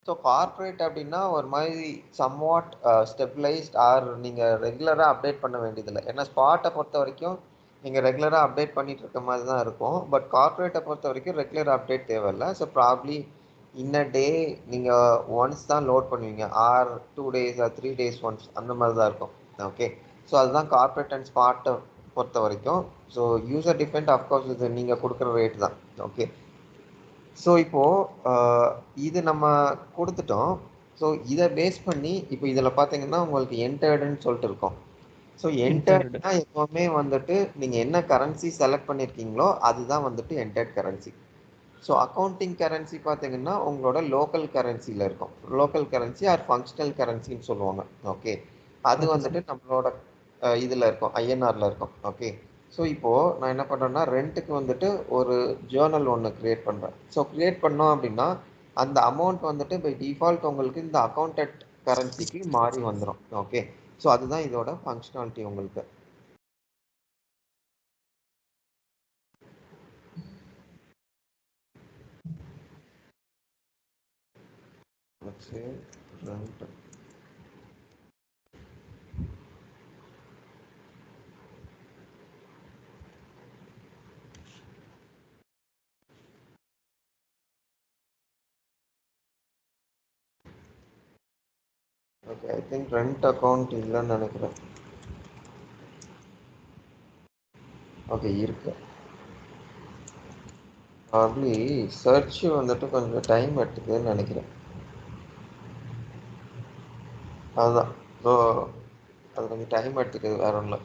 ஸோ கார்ப்பரேட் அப்படின்னா ஒரு மாதிரி சம்வாட் ஸ்டெபிளைஸ்ட் ஆர் நீங்கள் ரெகுலராக அப்டேட் பண்ண வேண்டியதில்லை. ஏன்னா ஸ்பாட்டை பொறுத்த வரைக்கும் நீங்கள் ரெகுலராக அப்டேட் பண்ணிட்டு இருக்க மாதிரி தான் இருக்கும். பட் கார்ப்பரேட்டை பொறுத்த வரைக்கும் ரெகுலர் அப்டேட் தேவையில்லை. ஸோ ப்ராப்ளி இன்ன டே நீங்கள் ஒன்ஸ் தான் லோட் பண்ணுவீங்க, or 2 days or 3 days once, அந்த மாதிரி தான் இருக்கும். ஓகே, ஸோ அதுதான் கார்ப்பரேட் அண்ட் ஸ்பாட்டை பொறுத்த வரைக்கும். ஸோ யூசர் டிஃபெண்ட் அஃப்கோர்ஸ் இது நீங்கள் கொடுக்குற ரேட் தான். ஓகே, ஸோ இப்போது இது நம்ம கொடுத்துட்டோம். ஸோ இதை பேஸ் பண்ணி இப்போ இதில் பார்த்தீங்கன்னா உங்களுக்கு என்டர்டுன்னு சொல்லிட்டு இருக்கோம். ஸோ என்டர்ட்னா எப்பவுமே வந்துட்டு நீங்க என்ன கரன்சி செலக்ட் பண்ணிருக்கீங்களோ அதுதான் வந்துட்டு entered currency. So accounting currency பார்த்தீங்கன்னா உங்களோட லோக்கல் கரன்சியில் இருக்கும். லோக்கல் கரன்சி ஆர் ஃபங்க்ஷனல் கரன்சின்னு சொல்லுவாங்க. ஓகே, அது வந்துட்டு நம்மளோட இதில் இருக்கும், ஐஎன்ஆரில் இருக்கும். ஓகே, ஸோ இப்போது நான் என்ன பண்ணுறேன்னா ரெண்ட்டுக்கு வந்துட்டு ஒரு ஜேர்னல் ஒன்று க்ரியேட் பண்ணுறேன். ஸோ க்ரியேட் பண்ணோம் அப்படின்னா அந்த அமௌண்ட் வந்துட்டு பை டிஃபால்ட் உங்களுக்கு இந்த அக்கௌண்டட் கரன்சிக்கு மாறி வந்துடும். ஓகே, ஸோ அதுதான் இதோட ஃபங்க்ஷனாலிட்டி உங்களுக்கு. Rent okay, I think rent account இல்லைன்னு நினைக்கிறேன். ஓகே, இருக்கு. ப்ராப்ளி சர்ச் வந்துட்டு கொஞ்சம் டைம் எடுத்துக்குதுன்னு நினைக்கிறேன். அதுதான். ஸோ அது கொஞ்சம் டைம் எடுத்துக்குது, வேற ஒன்றும்.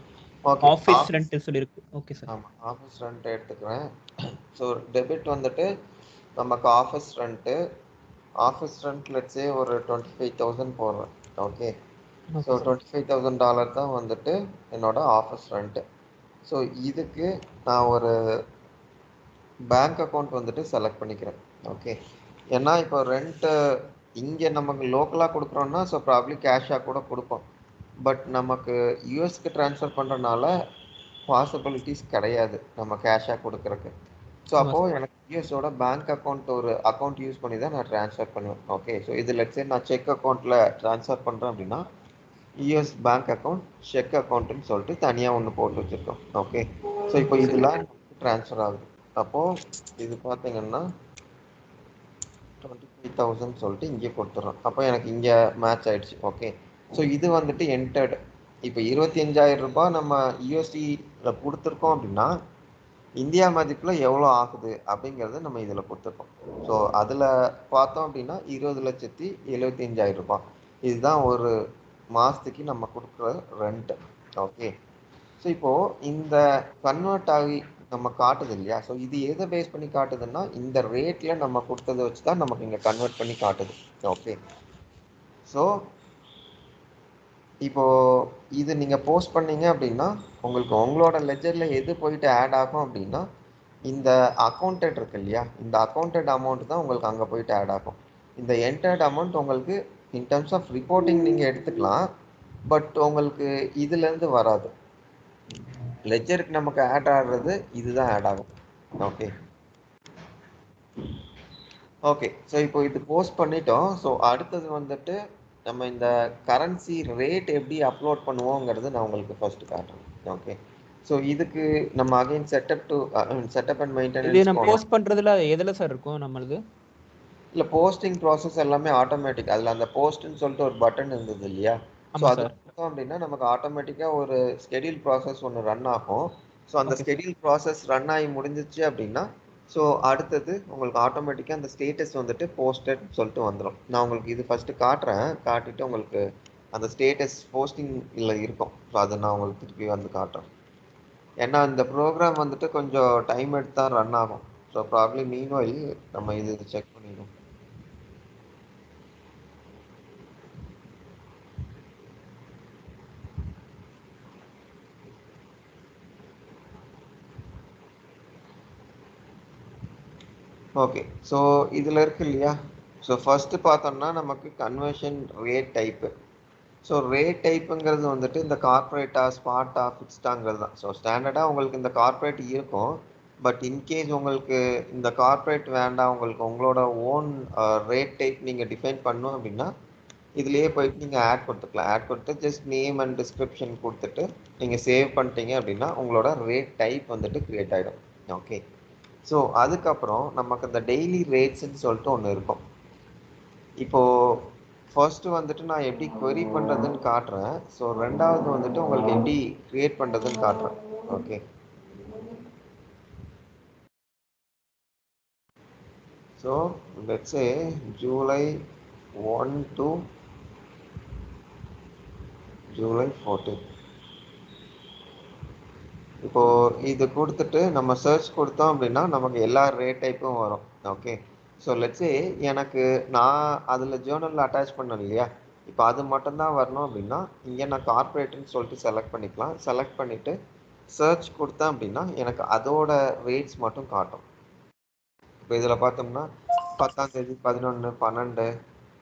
ஓகே, ஆஃபீஸ் ரெண்ட் சொல்லியிருக்கு. Okay sir. ஆமாம், ஆஃபீஸ் ரெண்ட் எடுத்துக்கிறேன். ஸோ டெபிட் வந்துட்டு நமக்கு ஆஃபீஸ் ரெண்ட் லெட்ஸே ஒரு 25,000 போடுறேன். ஓகே, ஸோ $25,000 தான் வந்துட்டு என்னோட ஆஃபீஸ் ரெண்ட்டு. ஸோ இதுக்கு நான் ஒரு பேங்க் அக்கௌண்ட் வந்துட்டு செலக்ட் பண்ணிக்கிறேன். ஓகே, ஏன்னா இப்போ ரெண்ட்டு இங்கே நமக்கு லோக்கலாக கொடுக்குறோன்னா ஸோ ப்ராப்ளி கேஷாக கூட கொடுப்போம். பட் நமக்கு யூஎஸ்க்கு ட்ரான்ஸ்ஃபர் பண்ணுறனால பாசிபிலிட்டிஸ் கிடையாது நம்ம கேஷாக கொடுக்குறக்கு. ஸோ அப்போது எனக்கு யூஎஸோட பேங்க் அக்கௌண்ட் ஒரு அக்கௌண்ட் யூஸ் பண்ணி தான் நான் ட்ரான்ஸ்ஃபர் பண்ணுவேன். ஓகே, ஸோ இது லெட்ஸே நான் செக் அக்கௌண்ட்டில் ட்ரான்ஸ்ஃபர் பண்ணுறேன் அப்படின்னா யூஎஸ் பேங்க் அக்கௌண்ட் செக் அக்கௌண்ட்டுன்னு சொல்லிட்டு தனியாக ஒன்று போட்டு வச்சுருக்கோம். ஓகே, ஸோ இப்போ இதெல்லாம் ட்ரான்ஸ்ஃபர் ஆகுது. அப்போது இது பார்த்தீங்கன்னா 25,000 சொல்லிட்டு இங்கே கொடுத்துட்றோம். அப்போ எனக்கு இங்கே மேட்ச் ஆயிடுச்சு. ஓகே, ஸோ இது வந்துட்டு என்டர்டு. இப்போ 25,000 ரூபாய் நம்ம யூஎஸ்டியில் கொடுத்துருக்கோம் அப்படின்னா இந்தியா மதிப்பில் எவ்வளோ ஆகுது அப்படிங்கிறத நம்ம இதில் கொடுத்துருக்கோம். ஸோ அதில் பார்த்தோம் அப்படின்னா 20,75,000 ரூபாய். இதுதான் ஒரு மாதத்துக்கு நம்ம கொடுக்குற ரெண்ட். ஓகே, ஸோ இப்போது இந்த கன்வெர்ட் ஆகி நம்ம காட்டுது இல்லையா, ஸோ இது எதை பேஸ் பண்ணி காட்டுதுன்னா இந்த ரேட்டில் நம்ம கொடுத்ததை வச்சு தான் நமக்கு இங்கே கன்வெர்ட் பண்ணி காட்டுது. ஓகே, ஸோ இப்போது இது நீங்கள் போஸ்ட் பண்ணீங்க அப்படின்னா உங்களுக்கு உங்களோட லெஜரில் எது போயிட்டு ஆட் ஆகும் அப்படின்னா இந்த அக்கௌண்டட் இருக்கு இல்லையா, இந்த அக்கௌண்டட் அமௌண்ட் தான் உங்களுக்கு அங்கே போயிட்டு ஆட் ஆகும். இந்த என்டர்ட் அமௌண்ட் உங்களுக்கு இன் டர்ம்ஸ் ஆஃப் ரிப்போர்ட்டிங் நீங்கள் எடுத்துக்கலாம், பட் உங்களுக்கு இதுலேருந்து வராது. லெஜருக்கு நமக்கு ஆட் ஆடுறது இதுதான் ஆட் ஆகும். ஓகே ஓகே, ஸோ இப்போ இது போஸ்ட் பண்ணிட்டோம். ஸோ அடுத்தது வந்துட்டு நம்ம இந்த கரன்சி ரேட் எப்படி அப்லோட் பண்ணுவோங்கிறது நான் உங்களுக்கு ஃபர்ஸ்ட் காட்டுறேன். ஓகே, ஸோ இதுக்கு நம்ம அகைன் செட்டப் அண்ட் மெயின்டெனன்ஸ் நம்ம போஸ்ட் பண்றதுல எதுல சார் இருக்கும் நம்மளுது? இல்லை, போஸ்டிங் ப்ராசஸ் எல்லாமே ஆட்டோமேட்டிக். அதில் அந்த போஸ்ட்னு சொல்லிட்டு ஒரு பட்டன் இருந்தது இல்லையா, ஸோ அது பார்த்தோம் அப்படின்னா நமக்கு ஆட்டோமேட்டிக்காக ஒரு ஸ்கெடியூல் ப்ராசஸ் ஒன்று ரன் ஆகும். ஸோ அந்த ஸ்கெடியூல் ப்ராசஸ் ரன் ஆகி முடிஞ்சிச்சு அப்படின்னா ஸோ அடுத்தது உங்களுக்கு ஆட்டோமேட்டிக்காக அந்த ஸ்டேட்டஸ் வந்துட்டு போஸ்டட் சொல்லிட்டு வந்துடும். நான் உங்களுக்கு இது ஃபஸ்ட்டு காட்டுறேன், காட்டிட்டு உங்களுக்கு அந்த ஸ்டேட்டஸ் போஸ்டிங் இல்லை இருக்கும். ஸோ அதை நான் உங்களுக்கு திருப்பி வந்து காட்டுறேன். ஏன்னா இந்த ப்ரோக்ராம் வந்துட்டு கொஞ்சம் டைம் எடுத்து தான் ரன் ஆகும். ஸோ ப்ராப்ளி மீன்வைல் நம்ம இது செக் பண்ணிடுவோம். ஓகே, ஸோ இதில் இருக்கு இல்லையா, ஸோ ஃபஸ்ட்டு பார்த்தோம்னா நமக்கு conversion rate type. So rate டைப்புங்கிறது வந்துட்டு இந்த கார்ப்பரேட்டா ஸ்பாட்டா ஃபிக்ஸ்டாங்கிறது தான். ஸோ ஸ்டாண்டர்டாக உங்களுக்கு இந்த கார்ப்பரேட் இருக்கும். பட் இன்கேஸ் உங்களுக்கு இந்த கார்ப்பரேட் வேண்டாம், உங்களுக்கு உங்களோட ஓன் ரேட் டைப் நீங்கள் டிஃபைன் பண்ணணும் அப்படின்னா இதுலேயே போயிட்டு நீங்கள் ஆட் கொடுத்துக்கலாம். ஆட் கொடுத்து ஜஸ்ட் நேம் அண்ட் டிஸ்கிரிப்ஷன் கொடுத்துட்டு நீங்கள் சேவ் பண்ணிட்டீங்க அப்படின்னா உங்களோட ரேட் டைப் வந்துட்டு க்ரியேட் ஆகிடும். ஓகே, ஸோ அதுக்கப்புறம் நமக்கு இந்த டெய்லி ரேட்ஸ்ன்னு சொல்லிட்டு ஒன்று இருக்கும். இப்போது ஃபர்ஸ்ட்டு வந்துட்டு நான் எப்படி query பண்ணுறதுன்னு காட்டுறேன். ஸோ ரெண்டாவது வந்துட்டு உங்களுக்கு எப்படி க்ரியேட் பண்ணுறதுன்னு காட்டுறேன். Okay, so let's say July 1 to July 14. இப்போ இது கொடுத்துட்டு நம்ம சர்ச் கொடுத்தோம் அப்படின்னா நமக்கு எல்லா ரேட் டைப்பும் வரும். ஓகே. ஸோ லெட்ஸே எனக்கு நான் அதில் ஜேர்னலில் அட்டாச் பண்ணேன் இல்லையா, இப்போ அது மட்டும்தான் வரணும் அப்படின்னா இங்கே நான் கார்பரேட்னு சொல்லிட்டு செலக்ட் பண்ணிக்கலாம். செலக்ட் பண்ணிவிட்டு சர்ச் கொடுத்தேன் அப்படின்னா எனக்கு அதோட ரேட்ஸ் மட்டும் காட்டும். இப்போ இதில் பார்த்தோம்னா 10ஆம் தேதி 11 12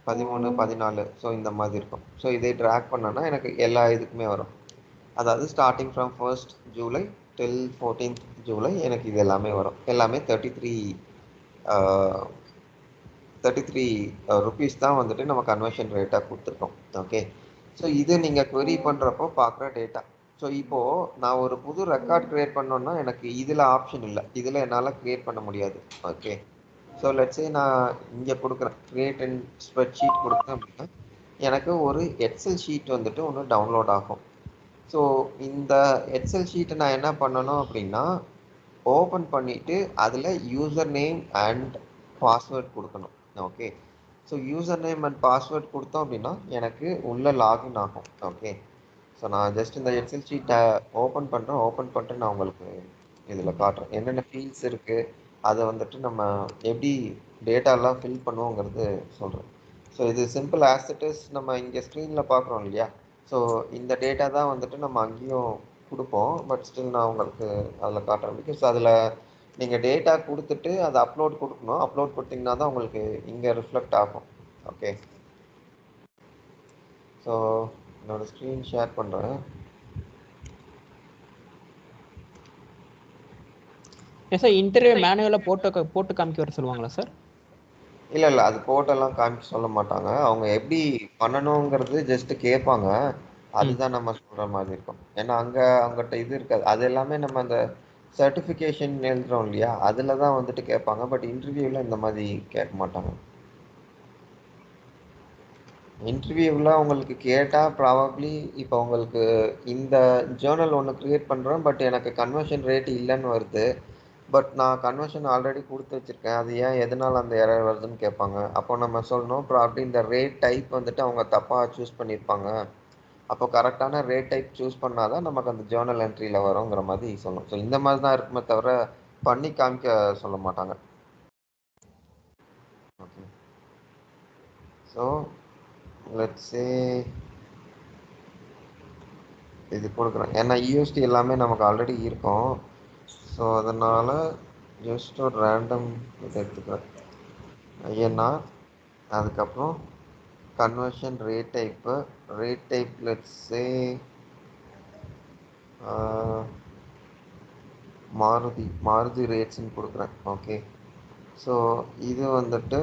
13 14 ஸோ இந்த மாதிரி இருக்கும். ஸோ இதை ட்ராக் பண்ணோன்னா எனக்கு எல்லா இதுக்குமே வரும். அதாவது starting from 1st July till 14th July எனக்கு இது எல்லாமே வரும். எல்லாமே 33 ருபீஸ் தான் வந்துட்டு நம்ம கன்வர்ஷன் ரேட்டாக கொடுத்துருக்கோம். ஓகே. ஸோ இது நீங்கள் query பண்ணுறப்போ பார்க்குற டேட்டா. ஸோ இப்போது நான் ஒரு புது ரெக்கார்ட் க்ரியேட் பண்ணோன்னா எனக்கு இதில் ஆப்ஷன் இல்லை, இதில் என்னால் க்ரியேட் பண்ண முடியாது. ஓகே. ஸோ லெட்ஸே நான் இங்கே கொடுக்குறேன் க்ரியேட் அண்ட் ஸ்ப்ரெட்ஷீட் கொடுக்குறேன் அப்படின்னா எனக்கு ஒரு எக்ஸல் ஷீட் வந்துட்டு ஒன்று டவுன்லோட் ஆகும். ஸோ இந்த எக்ஸல் ஷீட்டை நான் என்ன பண்ணணும் அப்படின்னா ஓப்பன் பண்ணிவிட்டு அதில் யூசர் நேம் அண்ட் பாஸ்வேர்ட் கொடுக்கணும். Okay. So user name and password கொடுத்தோம் அப்படின்னா எனக்கு உள்ளே லாகின் ஆகும். ஓகே. ஸோ நான் ஜஸ்ட் இந்த எக்ஸல் ஷீட்டை ஓப்பன் பண்ணுறேன். ஓப்பன் பண்ணிட்டு நான் உங்களுக்கு இதில் காட்டுறேன் என்னென்ன ஃபீல்ட்ஸ் இருக்குது, அதை வந்துட்டு நம்ம எப்படி டேட்டாலாம் ஃபில் பண்ணுவோங்கிறது சொல்கிறேன். ஸோ இது சிம்பிள் ஆஸ்டஸ் நம்ம இங்கே ஸ்க்ரீனில் பார்க்குறோம் இல்லையா, ஸோ இந்த டேட்டா தான் வந்துட்டு நம்ம அங்கேயும் கொடுப்போம். பட் ஸ்டில் நான் உங்களுக்கு அதில் காட்டுறேன். பிகாஸ் அதில் நீங்கள் டேட்டா கொடுத்துட்டு அதை அப்லோட் கொடுக்கணும். அப்லோட் கொடுத்தீங்கன்னா தான் உங்களுக்கு இங்கே ரிஃப்ளெக்ட் ஆகும். ஓகே. ஸோ என்னோட ஸ்க்ரீன் ஷேர் பண்ணுறேன். சார் இன்டர்வியூ மேனுவலாக போட்டு காமிக்க வர சொல்லுவாங்களா சார்? இல்லை அது போட்டெல்லாம் காமிக்க சொல்ல மாட்டாங்க. அவங்க எப்படி பண்ணணுங்கிறது ஜஸ்ட் கேட்பாங்க. அதுதான் நம்ம சொல்கிற மாதிரி இருக்கும். ஏன்னா அங்கே அவங்ககிட்ட இது இருக்காது. அது எல்லாமே நம்ம அந்த சர்டிஃபிகேஷன் எழுதுறோம் இல்லையா, அதில் தான் வந்துட்டு கேட்பாங்க. பட் இன்டர்வியூவில் இந்த மாதிரி கேட்க மாட்டாங்க. இன்டர்வியூவில் உங்களுக்கு கேட்டால் ப்ராபப்ளி இப்போ உங்களுக்கு இந்த ஜேர்னல் ஒன்று க்ரியேட் பண்ணுறேன், பட் எனக்கு கன்வர்ஷன் ரேட் இல்லைன்னு வருது. பட் நான் கன்வர்ஷன் ஆல்ரெடி கொடுத்து வச்சுருக்கேன், அது ஏன் எதனால் அந்த எரர் வருதுன்னு கேட்பாங்க. அப்போ நம்ம சொல்லணும் ப்ராபப்ளி இந்த ரேட் டைப் வந்துட்டு அவங்க தப்பாக சூஸ் பண்ணியிருப்பாங்க. அப்போ கரெக்டான ரேட் டைப் சூஸ் பண்ணால் தான் நமக்கு அந்த ஜேர்னல் என்ட்ரியில் வருங்கிற மாதிரி சொல்லணும். ஸோ இந்த மாதிரி தான் இருக்குமே தவிர பண்ணி காமிக்க சொல்ல மாட்டாங்க. ஓகே. ஸோ லெட்ஸ் சே இது கொடுக்குறேன். ஏன்னா யூஎஸ்டி எல்லாமே நமக்கு ஆல்ரெடி இருக்கும். ஸோ அதனால் ஜஸ்ட் ஒரு ரேண்டம் இதை எடுத்துக்கிறேன். ஐஎன்ஆர், அதுக்கப்புறம் conversion rate type let's say Maruti ரேட்ஸ்ன்னு கொடுக்குறேன். ஓகே. ஸோ இது வந்துட்டு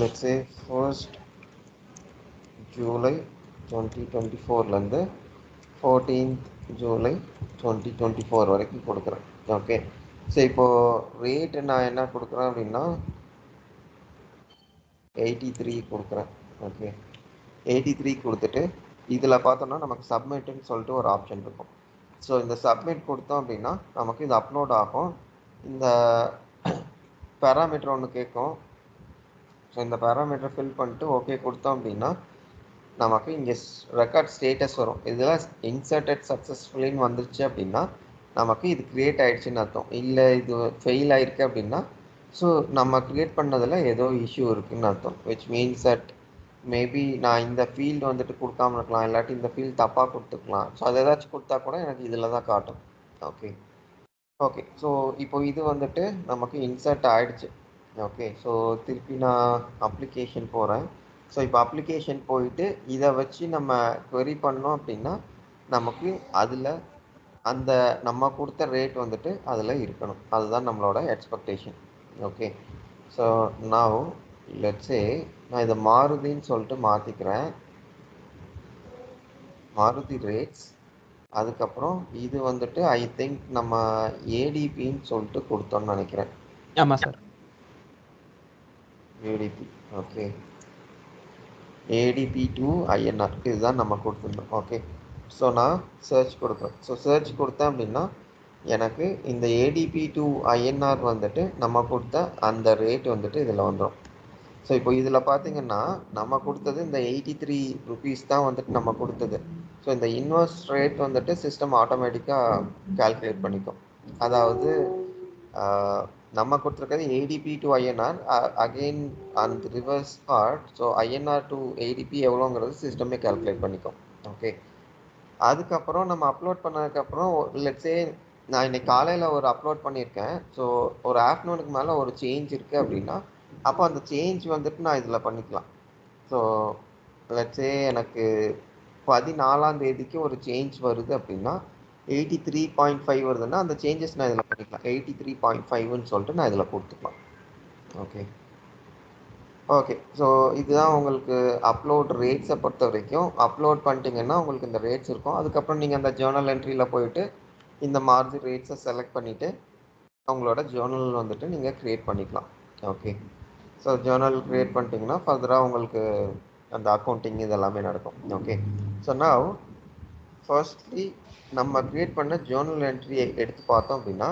லெட்ஸ் சே 1st ஜூலை 2024லேருந்து 14th ஜூலை 2024 வரைக்கும் கொடுக்குறேன். ஓகே. ஸோ இப்போது ரேட்டு நான் என்ன கொடுக்குறேன் அப்படின்னா 83 கொடுக்குறேன். ஓகே. 83 கொடுத்துட்டு இதில் பார்த்தோம்னா நமக்கு சப்மிட்னு சொல்லிட்டு ஒரு ஆப்ஷன் இருக்கும். ஸோ இந்த சப்மிட் கொடுத்தோம் அப்படின்னா நமக்கு இது அப்லோட் ஆகும். இந்த பேராமீட்டர் ஒன்று கேட்கும். ஸோ இந்த பேராமீட்டர் ஃபில் பண்ணிட்டு ஓகே கொடுத்தோம் அப்படின்னா நமக்கு இங்கே ரெக்கார்ட் ஸ்டேட்டஸ் வரும். இதில் இன்சர்டட் சக்ஸஸ்ஃபுல்லின்னு வந்துருச்சு அப்படின்னா நமக்கு இது க்ரியேட் ஆகிடுச்சின்னு அர்த்தம். இல்லை இது ஃபெயில் ஆகிருக்கு அப்படின்னா ஸோ நம்ம க்ரியேட் பண்ணதில் ஏதோ இஷ்யூ இருக்குதுன்னு அர்த்தம். விச் மீன்ஸ் தட் மேபி நான் இந்த ஃபீல்டு வந்துட்டு கொடுக்காம இருக்கலாம், இல்லாட்டி இந்த ஃபீல்டு தப்பாக கொடுத்துக்கலாம். ஸோ அது ஏதாச்சும் கொடுத்தா கூட எனக்கு இதில் தான் காட்டும். ஓகே. ஸோ இப்போ இது வந்துட்டு நமக்கு இன்சர்ட் ஆகிடுச்சு. ஓகே. ஸோ திருப்பி நான் அப்ளிகேஷன் போகிறேன். ஸோ இப்போ அப்ளிகேஷன் போயிட்டு இதை வச்சு நம்ம query பண்ணோம் அப்படின்னா நமக்கு அதில் அந்த நம்ம கொடுத்த ரேட் வந்துட்டு அதில் இருக்கணும். அதுதான் நம்மளோட expectation. Okay. So now let's say நான் இதை மாருதின்னு சொல்லிட்டு மாற்றிக்கிறேன். மாருதி ரேட்ஸ். அதுக்கப்புறம் இது வந்துட்டு ஐ திங்க் நம்ம ஏடிபின்னு சொல்லிட்டு கொடுத்தோம்னு நினைக்கிறேன். ஆமாம் sir, ATP. Okay. ATP to INR இதுதான் நம்ம கொடுத்துருந்தோம். ஓகே. ஸோ நான் சர்ச் கொடுக்குறேன். ஸோ சர்ச் கொடுத்தேன் அப்படின்னா எனக்கு இந்த ஏடிபி டு ஐஎன்ஆர் வந்துட்டு நம்ம கொடுத்த அந்த ரேட் வந்துட்டு இதில் வந்துடும். ஸோ இப்போ இதில் பார்த்தீங்கன்னா நம்ம கொடுத்தது இந்த 83 ருபீஸ் தான் வந்துட்டு நம்ம கொடுத்தது. ஸோ இந்த இன்வெர்ஸ் ரேட் வந்துட்டு சிஸ்டம் ஆட்டோமேட்டிக்காக கால்குலேட் பண்ணிக்கும். அதாவது நம்ம கொடுத்துருக்கிறது ஏடிபி டு ஐஎன்ஆர், அகெயின் அந்த reverse part. So INR to ADB எவ்வளோங்கிறது சிஸ்டமே கால்குலேட் பண்ணிக்கும். ஓகே, அதுக்கப்புறம் நம்ம அப்லோட் பண்ணதுக்கப்புறம் லெட்ஸே நான் இன்னைக்கு காலையில் ஒரு அப்லோட் பண்ணியிருக்கேன். ஸோ ஒரு ஆஃப்டர்நூனுக்கு மேலே ஒரு சேஞ்ச் இருக்குது அப்படின்னா அப்போ அந்த சேஞ்ச் வந்துட்டு நான் இதில் பண்ணிக்கலாம். ஸோ லெட்ஸே எனக்கு 14ஆம் தேதிக்கு ஒரு சேஞ்ச் வருது அப்படின்னா 83.5 வருதுன்னா அந்த சேஞ்சஸ் நான் இதில் பண்ணிக்கலாம். 83.5ன்னு சொல்லிட்டு நான் இதில் கொடுத்துக்கலாம். ஓகே ஓகே ஸோ இதுதான் உங்களுக்கு அப்லோட் ரேட்ஸை பொறுத்த வரைக்கும். அப்லோட் பண்ணிட்டீங்கன்னா உங்களுக்கு இந்த ரேட்ஸ் இருக்கும். அதுக்கப்புறம் நீங்கள் அந்த ஜேர்னல் என்ட்ரியில் போயிட்டு இந்த மார்ஜின் ரேட்ஸை செலக்ட் பண்ணிவிட்டு உங்களோட ஜேர்னல் வந்துட்டு நீங்கள் க்ரியேட் பண்ணிக்கலாம். ஓகே, ஸோ ஜேர்னல் க்ரியேட் பண்ணிட்டீங்கன்னா ஃபர்தராக உங்களுக்கு அந்த அக்கௌண்டிங் இதெல்லாமே நடக்கும். ஓகே, ஸோ நான் ஃபர்ஸ்ட்லி நம்ம க்ரியேட் பண்ண ஜேர்னல் என்ட்ரியை எடுத்து பார்த்தோம் அப்படின்னா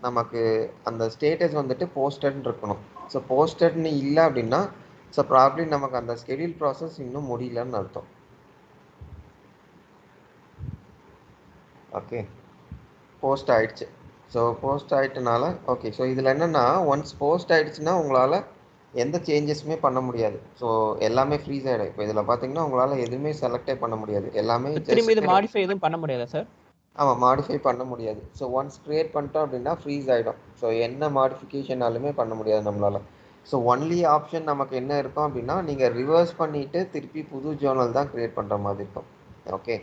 நமக்கு அந்த ஸ்டேட்டஸ் வந்துட்டு போஸ்டட்னு இருக்கணும். ஸோ போஸ்டட்னு இல்லை அப்படின்னா ஸோ ப்ராப்ளி நமக்கு அந்த ஸ்கெடியூல் ப்ராசஸ் இன்னும் முடியலன்னு அர்த்தம். ஓகே, போஸ்ட் ஆயிடுச்சு. ஸோ போஸ்ட் ஆகிட்டனால ஓகே, ஸோ இதில் என்னென்னா ஒன்ஸ் போஸ்ட் ஆகிடுச்சுன்னா உங்களால் எந்த சேஞ்சஸுமே பண்ண முடியாது. ஸோ எல்லாமே ஃப்ரீஸ் ஆகிடும். இப்போ இதில் பார்த்தீங்கன்னா உங்களால் எதுவுமே செலக்டே பண்ண முடியாது. எல்லாமே திரும்பி இது மாடிஃபை எதுவும் பண்ண முடியாதா சார்? ஆமாம், மாடிஃபை பண்ண முடியாது. ஸோ ஒன்ஸ் க்ரியேட் பண்ணிட்டோம் அப்படின்னா ஃப்ரீஸ் ஆகிடும். ஸோ என்ன மாடிஃபிகேஷனாலுமே பண்ண முடியாது நம்மளால். ஸோ ஒன்லி ஆப்ஷன் நமக்கு என்ன இருக்கும் அப்படின்னா நீங்கள் ரிவர்ஸ் பண்ணிவிட்டு திருப்பி புது ஜேர்னல் தான் க்ரியேட் பண்ணுற மாதிரி இருக்கும். ஓகே,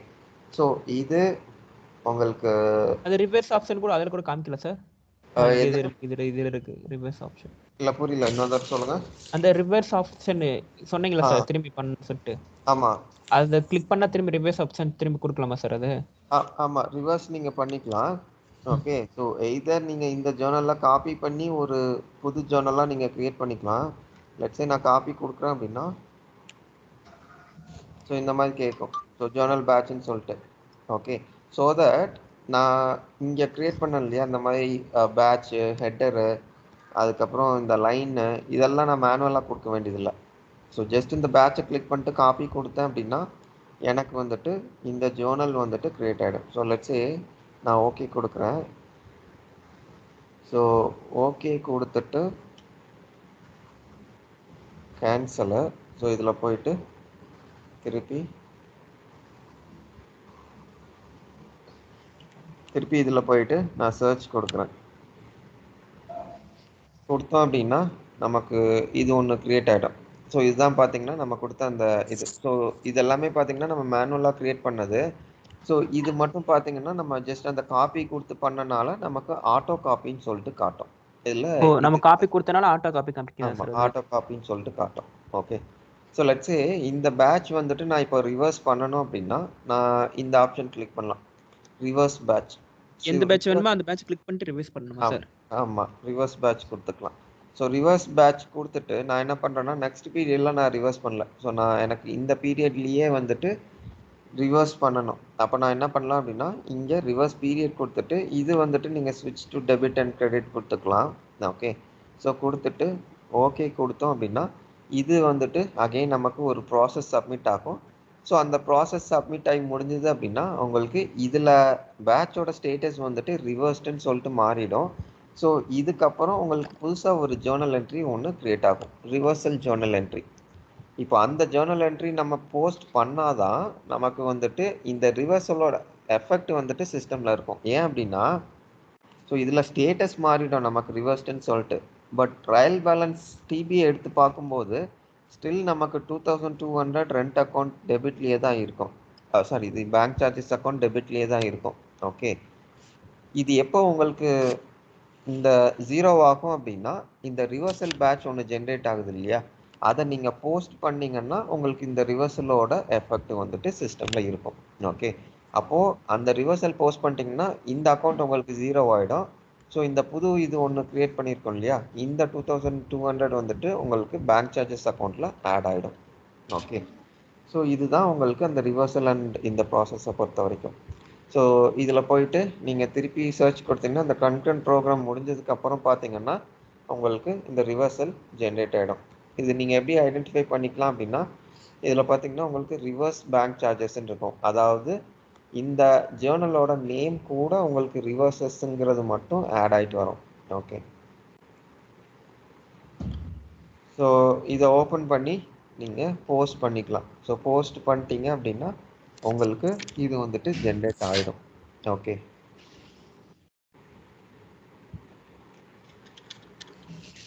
ஸோ இது உங்களுக்கு அது ரிவர்ஸ் ஆப்ஷன் கூட அதில் கூட காமிக்கல சார். இது இருக்கு ரிவர்ஸ் ஆப்ஷன். இல்லை புரியல, இன்னொரு சொல்லுங்க. அந்த ரிவர்ஸ் ஆப்ஷன் சொன்னீங்களா சார் திரும்பி பண்ண சொல்லிட்டு? ஆமாம், அதை கிளிக் பண்ணால் திரும்பி ரிவர்ஸ் ஆப்ஷன் திரும்பி கொடுக்கலாமா சார்? அது ஆமாம், ரிவர்ஸ் நீங்கள் பண்ணிக்கலாம். ஓகே, ஸோ எய்தர் நீங்கள் இந்த ஜேர்னலில் காப்பி பண்ணி ஒரு புது ஜேர்னலாக நீங்கள் க்ரியேட் பண்ணிக்கலாம். லெட்ஸே நான் காப்பி கொடுக்குறேன் அப்படின்னா ஸோ இந்த மாதிரி கேட்கும். ஸோ ஜேர்னல் பேட்ச்னு சொல்லிட்டு. ஓகே, ஸோ தட் நான் இங்கே க்ரியேட் பண்ணேன் இல்லையா அந்த மாதிரி பேட்ச்சு, ஹெட்டரு, அதுக்கப்புறம் இந்த லைனு இதெல்லாம் நான் மேனுவலாக கொடுக்க வேண்டியதில்லை. ஸோ ஜஸ்ட் இந்த பேட்சை கிளிக் பண்ணிட்டு காப்பி கொடுத்தேன் அப்படின்னா எனக்கு வந்துட்டு இந்த ஜேர்னல் வந்துட்டு க்ரியேட் ஆகிடும். ஸோ லெட்ஸே நான் ஓகே கொடுக்குறேன். ஸோ ஓகே கொடுத்துட்டு கேன்சலு. ஸோ இதில் போயிட்டு திருப்பி இதில் போயிட்டு நான் சர்ச் கொடுக்குறேன். கொடுத்தோம் அப்படின்னா நமக்கு இது ஒன்று க்ரியேட் ஆகிடும். ஸோ இதுதான் பார்த்தீங்கன்னா நம்ம கொடுத்த அந்த இது. ஸோ இதெல்லாமே பார்த்தீங்கன்னா நம்ம மேனுவலாக க்ரியேட் பண்ணது. ஸோ இது மட்டும் பார்த்தீங்கன்னா நம்ம ஜஸ்ட் அந்த காப்பி கொடுத்து பண்ணனால நமக்கு ஆட்டோ காப்பின்னு சொல்லிட்டு காட்டும். இதில் நம்ம காப்பி கொடுத்தனால ஆட்டோ காப்பி காமிக்குதா சார்? ஆட்டோ காப்பின்னு சொல்லிட்டு காட்டும். ஓகே, ஸோ லெட்ஸே இந்த பேட்ச் வந்துட்டு நான் இப்போ ரிவர்ஸ் பண்ணணும் அப்படின்னா நான் இந்த ஆப்ஷன் கிளிக் பண்ணலாம், ரிவர்ஸ் பேட்ச். எந்த பேட்ச் வேணுமோ அந்த பேட்ச் கிளிக் பண்ணிட்டு ரிவர்ஸ் பண்ணணுமா சார்? ஆமாம், ரிவர்ஸ் பேட்ச் கொடுத்துக்கலாம். ஸோ ரிவர்ஸ் பேட்ச் கொடுத்துட்டு நான் என்ன பண்ணுறேன்னா நெக்ஸ்ட் பீரியட்லாம் நான் ரிவர்ஸ் பண்ணல. ஸோ நான் எனக்கு இந்த பீரியட்லேயே வந்துட்டு ரிவர்ஸ் பண்ணணும். அப்போ நான் என்ன பண்ணலாம் அப்படின்னா இங்கே ரிவர்ஸ் பீரியட் கொடுத்துட்டு இது வந்துட்டு நீங்கள் ஸ்விட்ச் டு டெபிட் அண்ட் கிரெடிட் கொடுத்துக்கலாம். ஓகே, ஸோ கொடுத்துட்டு ஓகே கொடுத்தோம் அப்படின்னா இது வந்துட்டு அகெயின் நமக்கு ஒரு ப்ராசஸ் சப்மிட் ஆகும். ஸோ அந்த ப்ராசஸ் சப்மிட் ஆகி முடிஞ்சது அப்படின்னா உங்களுக்கு இதில் பேட்சோட ஸ்டேட்டஸ் வந்துட்டு ரிவர்ஸ்டுன்னு சொல்லிட்டு மாறிடும். ஸோ இதுக்கப்புறம் உங்களுக்கு புதுசாக ஒரு ஜேர்னல் என்ட்ரி ஒன்று க்ரியேட் ஆகும், ரிவர்சல் ஜேர்னல் என்ட்ரி. இப்போ அந்த ஜேர்னல் என்ட்ரி நம்ம போஸ்ட் பண்ணாதான் நமக்கு வந்துட்டு இந்த ரிவர்சலோட எஃபெக்ட் வந்துட்டு சிஸ்டமில் இருக்கும். ஏன் அப்படின்னா ஸோ இதில் ஸ்டேட்டஸ் மாறிடும் நமக்கு ரிவர்ஸ்டுன்னு சொல்லிட்டு. பட் ட்ரையல் பேலன்ஸ் டிபியை எடுத்து பார்க்கும்போது ஸ்டில் நமக்கு 2200 ரெண்ட் அக்கௌண்ட் டெபிட்லேயே தான் இருக்கும். சாரி, இது பேங்க் சார்ஜஸ் அக்கௌண்ட் டெபிட்லேயே தான் இருக்கும். ஓகே, இது எப்போ உங்களுக்கு இந்த 0 ஆகும் அப்படின்னா இந்த ரிவர்சல் பேட்ச் ஒன்று ஜென்ரேட் ஆகுது இல்லையா, அதை நீங்கள் போஸ்ட் பண்ணிங்கன்னா உங்களுக்கு இந்த ரிவர்சலோட எஃபெக்ட் வந்துட்டு சிஸ்டமில் இருக்கும். ஓகே, அப்போது அந்த ரிவர்சல் போஸ்ட் பண்ணிட்டீங்கன்னா இந்த அக்கௌண்ட் உங்களுக்கு 0 ஆகிடும். ஸோ இந்த புது இது ஒன்று க்ரியேட் பண்ணியிருக்கோம் இல்லையா, இந்த 2200 வந்துட்டு உங்களுக்கு பேங்க் சார்ஜஸ் அக்கௌண்ட்டில் ஆட் ஆகிடும். ஓகே, ஸோ இதுதான் உங்களுக்கு அந்த ரிவர்சல் அண்ட் இந்த ப்ராசஸை பொறுத்த வரைக்கும். ஸோ இதில் போயிட்டு நீங்கள் திருப்பி சர்ச் கொடுத்தீங்கன்னா அந்த கன்டென்ட் ப்ரோக்ராம் முடிஞ்சதுக்கப்புறம் பார்த்தீங்கன்னா உங்களுக்கு இந்த ரிவர்சல் ஜென்ரேட் ஆகிடும். இது நீங்கள் எப்படி ஐடென்டிஃபை பண்ணிக்கலாம் அப்படின்னா இதில் பார்த்தீங்கன்னா உங்களுக்கு ரிவர்ஸ் பேங்க் சார்ஜஸ்ன்னு இருக்கும். அதாவது இந்த ஜேர்னலோட நேம் கூட உங்களுக்கு ரிவர்சஸ்ங்கிறது மட்டும் ஆட் ஆகிட்டு வரும். ஓகே, ஸோ இதை ஓப்பன் பண்ணி நீங்கள் போஸ்ட் பண்ணிக்கலாம். ஸோ போஸ்ட் பண்ணிட்டீங்க அப்படின்னா உங்களுக்கு இது வந்துட்டு ஜென்ரேட் ஆகிடும். Okay,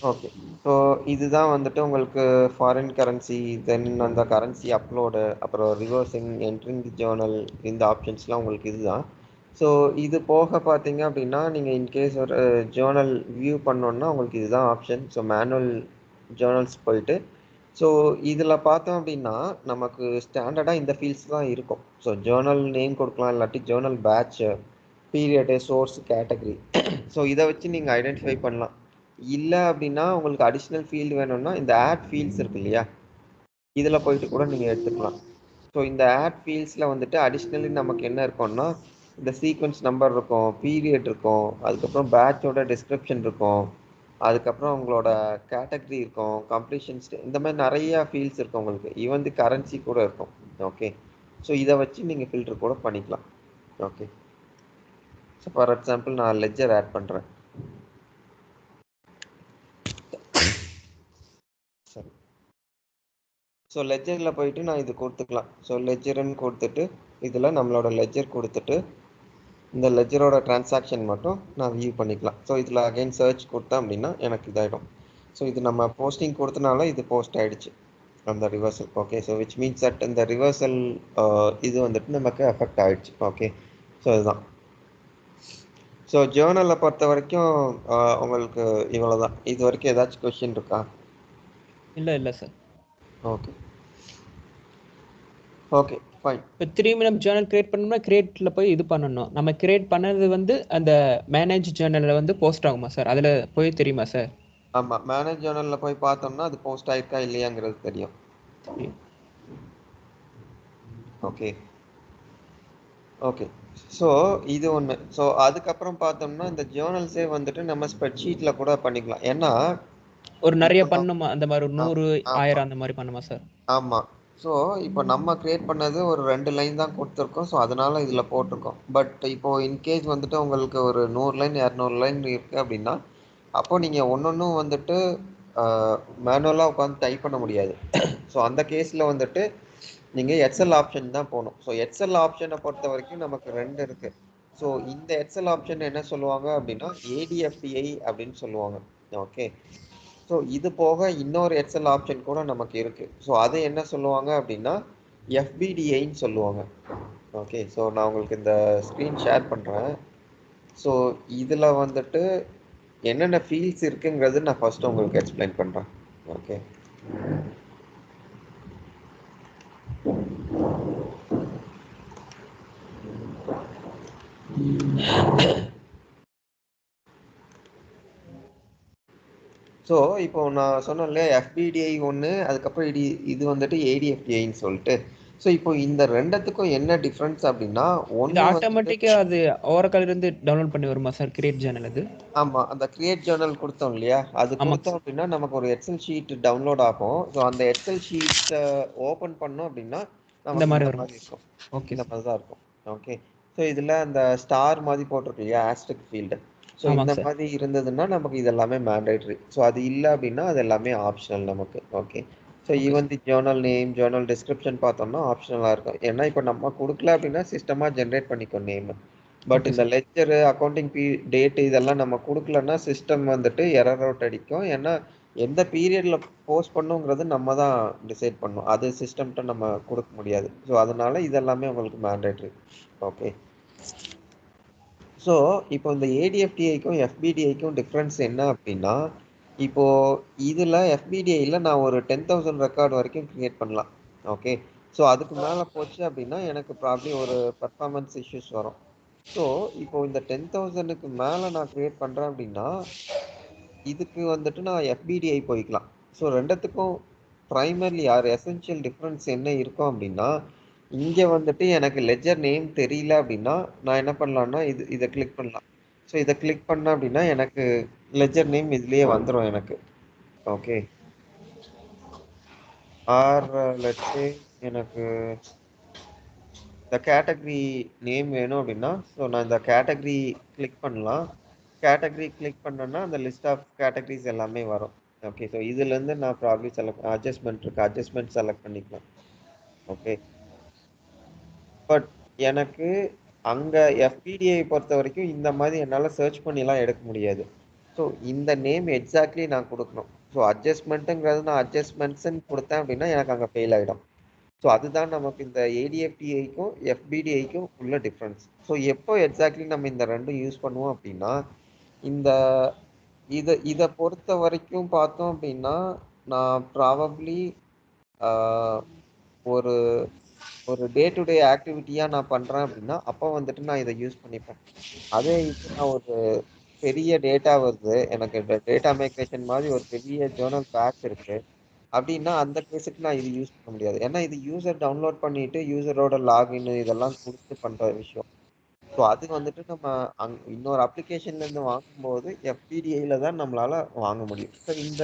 okay. ஸோ இதுதான் வந்துட்டு உங்களுக்கு ஃபாரின் கரன்சி, தென் அந்த கரன்சி அப்லோடு, அப்புறம் ரிவர்சிங், என்ட்ரிங் தி ஜேர்னல், இந்த ஆப்ஷன்ஸ்லாம் உங்களுக்கு இதுதான். ஸோ இது போக பார்த்தீங்க அப்படின்னா நீங்கள் இன்கேஸ் ஒரு ஜேர்னல் வியூ பண்ணோன்னா உங்களுக்கு இதுதான் ஆப்ஷன். ஸோ மேனுவல் ஜேர்னல்ஸ் போயிட்டு, ஸோ இதில் பார்த்தோம் அப்படின்னா நமக்கு ஸ்டாண்டர்டாக இந்த ஃபீல்ட்ஸ் தான் இருக்கும். ஸோ ஜேர்னல் நேம் கொடுக்கலாம், இல்லாட்டி journal batch, period, source, category. So இதை வச்சு நீங்கள் ஐடென்டிஃபை பண்ணலாம். இல்லை அப்படின்னா உங்களுக்கு அடிஷ்னல் ஃபீல்டு வேணும்னா இந்த ஆட் ஃபீல்ட்ஸ் இருக்கு இல்லையா, இதில் போயிட்டு கூட நீங்கள் எடுத்துக்கலாம். ஸோ இந்த ஆட் ஃபீல்ட்ஸில் வந்துட்டு அடிஷ்னலி நமக்கு என்ன இருக்கும்னா இந்த சீக்வன்ஸ் நம்பர் இருக்கும், பீரியட் இருக்கும், அதுக்கப்புறம் பேட்சோட டிஸ்கிரிப்ஷன் இருக்கும், அதுக்கப்புறம் உங்களோட கேட்டகரி இருக்கும், கம்ப்ளீஷன்ஸ், இந்த மாதிரி நிறைய ஃபீல்ட்ஸ் இருக்கும் உங்களுக்கு. ஈவன் தி கரன்சி கூட இருக்கும். ஓகே, ஸோ இதை வச்சு நீங்கள் ஃபில்டர் கூட பண்ணிக்கலாம். ஓகே, ஸோ ஃபார் எக்ஸாம்பிள் நான் லெட்ஜர் ஆட் பண்ணுறேன். சரி, ஸோ லெஜரில் போயிட்டு நான் இது கொடுத்துக்கலாம். ஸோ லெஜருன்னு கொடுத்துட்டு இதில் நம்மளோட லெஜர் கொடுத்துட்டு இந்த லெஜரோட டிரான்சாக்ஷன் மட்டும் நான் வியூ பண்ணிக்கலாம். ஸோ இதில் அகைன் சர்ச் கொடுத்தேன் அப்படின்னா எனக்கு இதாகிடும். ஸோ இது நம்ம போஸ்டிங் கொடுத்தனால இது போஸ்ட் ஆகிடுச்சு அந்த reversal. Okay, so which means that இந்த ரிவர்சல் இது வந்துட்டு நமக்கு எஃபெக்ட் ஆகிடுச்சு. ஓகே, ஸோ இதுதான். ஸோ ஜேர்னலை பொறுத்த வரைக்கும் உங்களுக்கு இவ்வளோ தான். இது வரைக்கும் ஏதாச்சும் கொஷின் இருக்கா? இல்லை சார். Okay, okay, fine. இப்போ திரும்பி நம்ம ஜேர்னல் கிரியேட் பண்ணோம்னா கிரியேட்டில் போய் இது பண்ணணும். நம்ம கிரியேட் பண்ணது வந்து அந்த மேனேஜ் ஜேர்னலில் வந்து போஸ்ட் ஆகுமா சார்? அதில் போய் தெரியுமா சார்? ஆமாம், மேனேஜ் ஜேர்னலில் போய் பார்த்தோம்னா அது போஸ்ட் ஆயிருக்கா இல்லையாங்கிறது தெரியும். Okay, okay. ஸோ இது ஒன்று. ஸோ அதுக்கப்புறம் பார்த்தோம்னா இந்த ஜேர்னல்ஸே வந்துட்டு நம்ம ஸ்ப்ரெட்ஷீட்டில் கூட பண்ணிக்கலாம். ஏன்னா ஒரு நிறைய இப்போ பண்ணுமா அந்த மாதிரி ஒரு 100, ஆமாம் 1000 அந்த மாதிரி பண்ணுமா சார்? ஆமாம். ஸோ இப்போ நம்ம கிரியேட் பண்ணது ஒரு 2 லைன் தான் கொடுத்துருக்கோம். ஸோ அதனால இதில் போட்டிருக்கோம். பட் இப்போ இன்கேஸ் வந்துட்டு உங்களுக்கு ஒரு 100 லைன் 200 லைன் இருக்குது அப்படின்னா அப்போ நீங்கள் ஒன்னொன்றும் வந்துட்டு மேனுவலாக உட்காந்து டைப் பண்ண முடியாது. ஸோ அந்த கேஸில் வந்துட்டு நீங்கள் எக்ஸல் ஆப்ஷன் தான் போகணும். ஸோ எக்ஸல் ஆப்ஷனை பொறுத்த வரைக்கும் நமக்கு 2 இருக்குது. ஸோ இந்த எக்ஸல் ஆப்ஷன் என்ன சொல்லுவாங்க அப்படின்னா ADFDI அப்படின்னு சொல்லுவாங்க. ஓகே, ஸோ இது போக இன்னொரு எக்ஸல் ஆப்ஷன் கூட நமக்கு இருக்குது. ஸோ அது என்ன சொல்லுவாங்க அப்படின்னா FBDIன்னு சொல்லுவாங்க. ஓகே, ஸோ நான் உங்களுக்கு இந்த ஸ்க்ரீன் ஷேர் பண்ணுறேன். ஸோ இதில் வந்துட்டு என்னென்ன ஃபீல்ட்ஸ் இருக்குங்கிறது நான் ஃபர்ஸ்ட் உங்களுக்கு எக்ஸ்பிளைன் பண்ணுறேன். ஓகே, ஸோ இப்போ நான் சொன்னேன்ல FBDI ஒன்று, அதுக்கப்புறம் இது வந்துட்டு ADFDIன்னு சொல்லிட்டு. ஸோ இப்போ இந்த ரெண்டுத்துக்கும் என்ன டிஃப்ரென்ஸ் அப்படின்னா இது ஒன்று வந்துட்டு ஆட்டோமேட்டிக்காக அது Oracle இருந்து டவுன்லோட் பண்ணி வருமா சார் கிரியேட் ஜேர்னல் அது? ஆமாம், அந்த கிரியேட் ஜேர்னல் கொடுத்தோம் இல்லையா, அது ஆமாங்க கொடுத்தோம் சார். அப்படின்னா நமக்கு ஒரு எக்ஸல் ஷீட் டவுன்லோட் ஆகும். ஸோ அந்த எக்ஸல் ஷீட்டை ஓப்பன் பண்ணோம் அப்படின்னா இந்த நமக்கு மாதிரி இந்த வரும். மாதிரி இருக்கும். ஓகே இந்த சார். மாதிரி தான் இருக்கும். ஓகே, ஸோ இதில் அந்த ஸ்டார் மாதிரி போட்டிருக்கு இல்லையா, ஆஸ்ட்ரிக் ஃபீல்டு. ஸோ இந்த ஆமாங்க சார். மாதிரி இருந்ததுன்னா நமக்கு இது எல்லாமே மேண்டேட்ரி. ஸோ அது இல்லை அப்படின்னா அது எல்லாமே ஆப்ஷனல் நமக்கு. Okay, so okay even sir. தி ஜேர்னல் நேம், ஜேர்னல் டிஸ்கிரிப்ஷன் பார்த்தோம்னா ஆப்ஷனலாக இருக்கும். ஏன்னா இப்போ நம்ம கொடுக்கல அப்படின்னா சிஸ்டமாக ஜென்ரேட் பண்ணிக்கும் நேம். பட் ஓகே இந்த சார். லெட்ஜரு, அக்கௌண்டிங் டேட் இதெல்லாம் நம்ம கொடுக்கலன்னா சிஸ்டம் வந்துட்டு எரர் அவுட் அடிக்கும். ஏன்னா எந்த பீரியட்ல போஸ்ட் பண்ணுங்கிறது நம்ம தான் டிசைட் பண்ணணும். அது சிஸ்டம்கிட்ட நம்ம கொடுக்க முடியாது. ஸோ அதனால இதெல்லாமே உங்களுக்கு மேண்டேட்ரி. ஓகே, ஸோ இப்போ இந்த ADFDIக்கும் FBDIக்கும் டிஃப்ரென்ஸ் என்ன அப்படின்னா இப்போ இதில் FBDIயில் நான் ஒரு 10,000 ரெக்கார்டு வரைக்கும் கிரியேட் பண்ணலாம். ஓகே, ஸோ அதுக்கு மேலே போச்சு அப்படின்னா எனக்கு ப்ராப்ளி ஒரு பர்ஃபார்மன்ஸ் இஷ்யூஸ் வரும். ஸோ இப்போ இந்த 10,000க்கு மேலே நான் கிரியேட் பண்ணுறேன் அப்படின்னா இதுக்கு வந்துட்டு நான் FBDI போய்க்கலாம். ஸோ ரெண்டுத்துக்கும் ப்ரைமர்லி எசென்ஷியல் டிஃப்ரென்ஸ் என்ன இருக்கும் அப்படின்னா இங்கே வந்துட்டு எனக்கு லெஜர் நேம் தெரியல அப்படின்னா நான் என்ன பண்ணலான்னா இதை கிளிக் பண்ணலாம். ஸோ இதை கிளிக் பண்ணேன் அப்படின்னா எனக்கு லெஜர் நேம் இதுலேயே வந்துடும் எனக்கு. ஓகே, ஆர் லெட்ஸ் சே எனக்கு இந்த கேட்டகரி நேம் வேணும் அப்படின்னா ஸோ நான் இந்த கேட்டகரி கிளிக் பண்ணலாம். கேட்டகரி கிளிக் பண்ணேன்னா அந்த லிஸ்ட் ஆஃப் கேட்டகரிஸ் எல்லாமே வரும். ஓகே, ஸோ இதுலேருந்து நான் ப்ராப்ளி செலக்ட் அட்ஜஸ்ட்மெண்ட் இருக்கு, அட்ஜஸ்ட்மெண்ட் செலக்ட் பண்ணிக்கலாம். ஓகே, பட் எனக்கு அங்கே எஃபிடிஐ பொறுத்த வரைக்கும் இந்த மாதிரி என்னால் சர்ச் பண்ணிலாம் எடுக்க முடியாது. ஸோ இந்த நேம் எக்ஸாக்ட்லி நான் கொடுக்கணும். ஸோ அட்ஜஸ்ட்மெண்ட்டுங்கிறது நான் அட்ஜஸ்ட்மெண்ட்ஸ்ன்னு கொடுத்தேன் அப்படின்னா எனக்கு அங்கே ஃபெயில் ஆகிடும். ஸோ அதுதான் நமக்கு இந்த ஏடிஎஃப்டிஐக்கும் எஃபிடிஐக்கும் உள்ள டிஃப்ரென்ஸ். ஸோ எப்போ எக்ஸாக்ட்லி நம்ம இந்த ரெண்டும் யூஸ் பண்ணுவோம் அப்படின்னா இந்த இதை பொறுத்த வரைக்கும் பார்த்தோம் அப்படின்னா நான் ப்ராபப்ளி ஒரு ஒரு டே டு டே ஆக்டிவிட்டியாக நான் பண்ணுறேன் அப்படின்னா அப்போ வந்துட்டு நான் இதை யூஸ் பண்ணிப்பேன். அதே இப்போ நான் ஒரு பெரிய டேட்டா வருது, எனக்கு டேட்டா மைக்ரேஷன் மாதிரி ஒரு பெரிய ஜேர்னல் பேட்ச் இருக்கு அப்படின்னா அந்த கேஸுக்கு நான் இது யூஸ் பண்ண முடியாது. ஏன்னா இது யூசர் டவுன்லோட் பண்ணிட்டு யூசரோட லாகின் இதெல்லாம் கொடுத்து பண்ணுற விஷயம். ஸோ அது வந்துட்டு நம்ம இன்னொரு அப்ளிகேஷன்லேருந்து வாங்கும்போது எஃபிடிஐல தான் நம்மளால வாங்க முடியும். ஸோ இந்த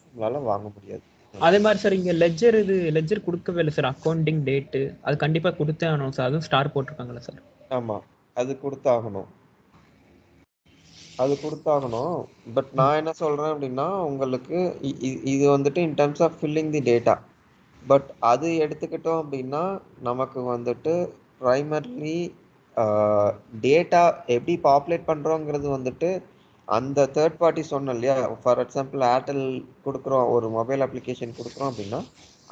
நம்மளால வாங்க முடியாது. அதே மாதிரி சார் இங்கே லெஜர் கொடுக்கவே இல்லை சார். அக்கௌண்டிங் டேட்டு அது கண்டிப்பாக கொடுத்தே ஆகணும் சார். அதுவும் ஸ்டார் போட்டிருக்காங்களா சார்? ஆமாம், அது கொடுத்தாகணும். பட் நான் என்ன சொல்கிறேன் அப்படின்னா உங்களுக்கு இது வந்துட்டு in terms of filling the data. But அது எடுத்துக்கிட்டோம் அப்படின்னா நமக்கு வந்துட்டு ப்ரைமர்லி டேட்டா எப்படி பாப்புலேட் பண்ணுறோங்கிறது வந்துட்டு அந்த தேர்ட் பார்ட்டி சொன்னோம் இல்லையா. ஃபார் எக்ஸாம்பிள் ஏர்டெல் கொடுக்குறோம், ஒரு மொபைல் அப்ளிகேஷன் கொடுக்குறோம் அப்படின்னா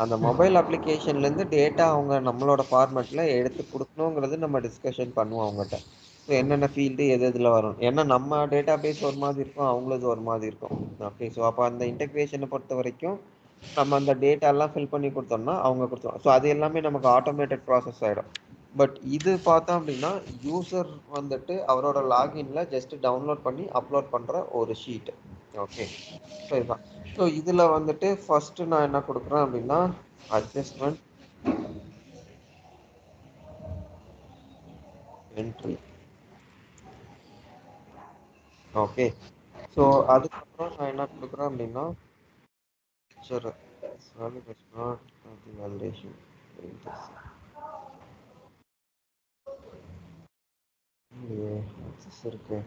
அந்த மொபைல் அப்ளிகேஷன்லேருந்து டேட்டா அவங்க நம்மளோட ஃபார்மேட்டில் எடுத்து கொடுக்கணுங்கிறது நம்ம டிஸ்கஷன் பண்ணுவோம் அவங்ககிட்ட. ஸோ என்னென்ன ஃபீல்டு எது எதில் வரும், ஏன்னா நம்ம டேட்டா பேஸ் ஒரு மாதிரி இருக்கும், அவங்களது ஒரு மாதிரி இருக்கும். ஓகே, ஸோ அப்போ அந்த இன்டெகிரேஷனை பொறுத்த வரைக்கும் நம்ம அந்த டேட்டாலாம் ஃபில் பண்ணி கொடுத்தோம்னா அவங்க கொடுத்துருவோம். ஸோ அது எல்லாமே நமக்கு ஆட்டோமேட்டட் ப்ராசஸ் ஆகிடும். பட் இது பார்த்தோம் அப்படின்னா யூசர் வந்துட்டு அவரோட லாகின்ல ஜஸ்ட் டவுன்லோட் பண்ணி அப்லோட் பண்ணுற ஒரு ஷீட். ஓகே, ஸோ இதுதான். ஸோ இதில் வந்துட்டு ஃபர்ஸ்ட் நான் என்ன கொடுக்குறேன் அப்படின்னா அட்ஜஸ்ட்மெண்ட் என்ட்ரி. ஓகே, ஸோ அதுக்கப்புறம் நான் என்ன கொடுக்குறேன் அப்படின்னா சரி வேலிடேஷன் இருக்கு.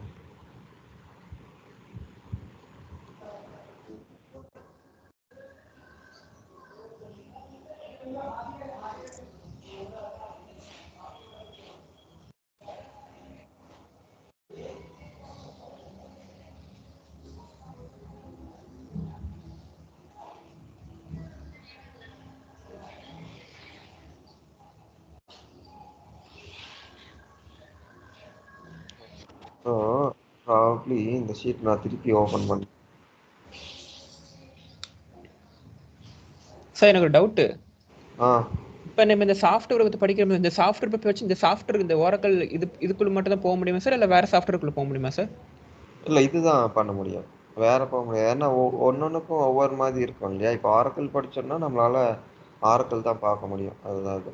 ஸோ ப்ராபப்ளி இந்த ஷீட் நான் திருப்பி ஓப்பன் பண்ணேன். சார் எனக்கு ஒரு டவுட்டு. ஆ இப்போ நம்ம இந்த சாஃப்ட்வேர் பற்றி படிக்கிற இந்த சாஃப்ட்வேர் பற்றி வச்சு இந்த சாஃப்ட்வேர் இந்த ஓரக்கல் இதுக்குள்ள மட்டும் தான் போக முடியுமா சார், இல்லை வேறு சாஃப்ட்வேருக்குள்ளே போக முடியுமா சார்? இல்லை, இதுதான் பண்ண முடியும், வேற போக முடியாது. ஏன்னா ஒன்னொன்றுக்கும் ஒவ்வொரு மாதிரி இருக்கும் இல்லையா. இப்போ ஆரக்கிள் படிச்சோம்னா நம்மளால ஆரக்கிள் தான் பார்க்க முடியும், அதுதான் அது.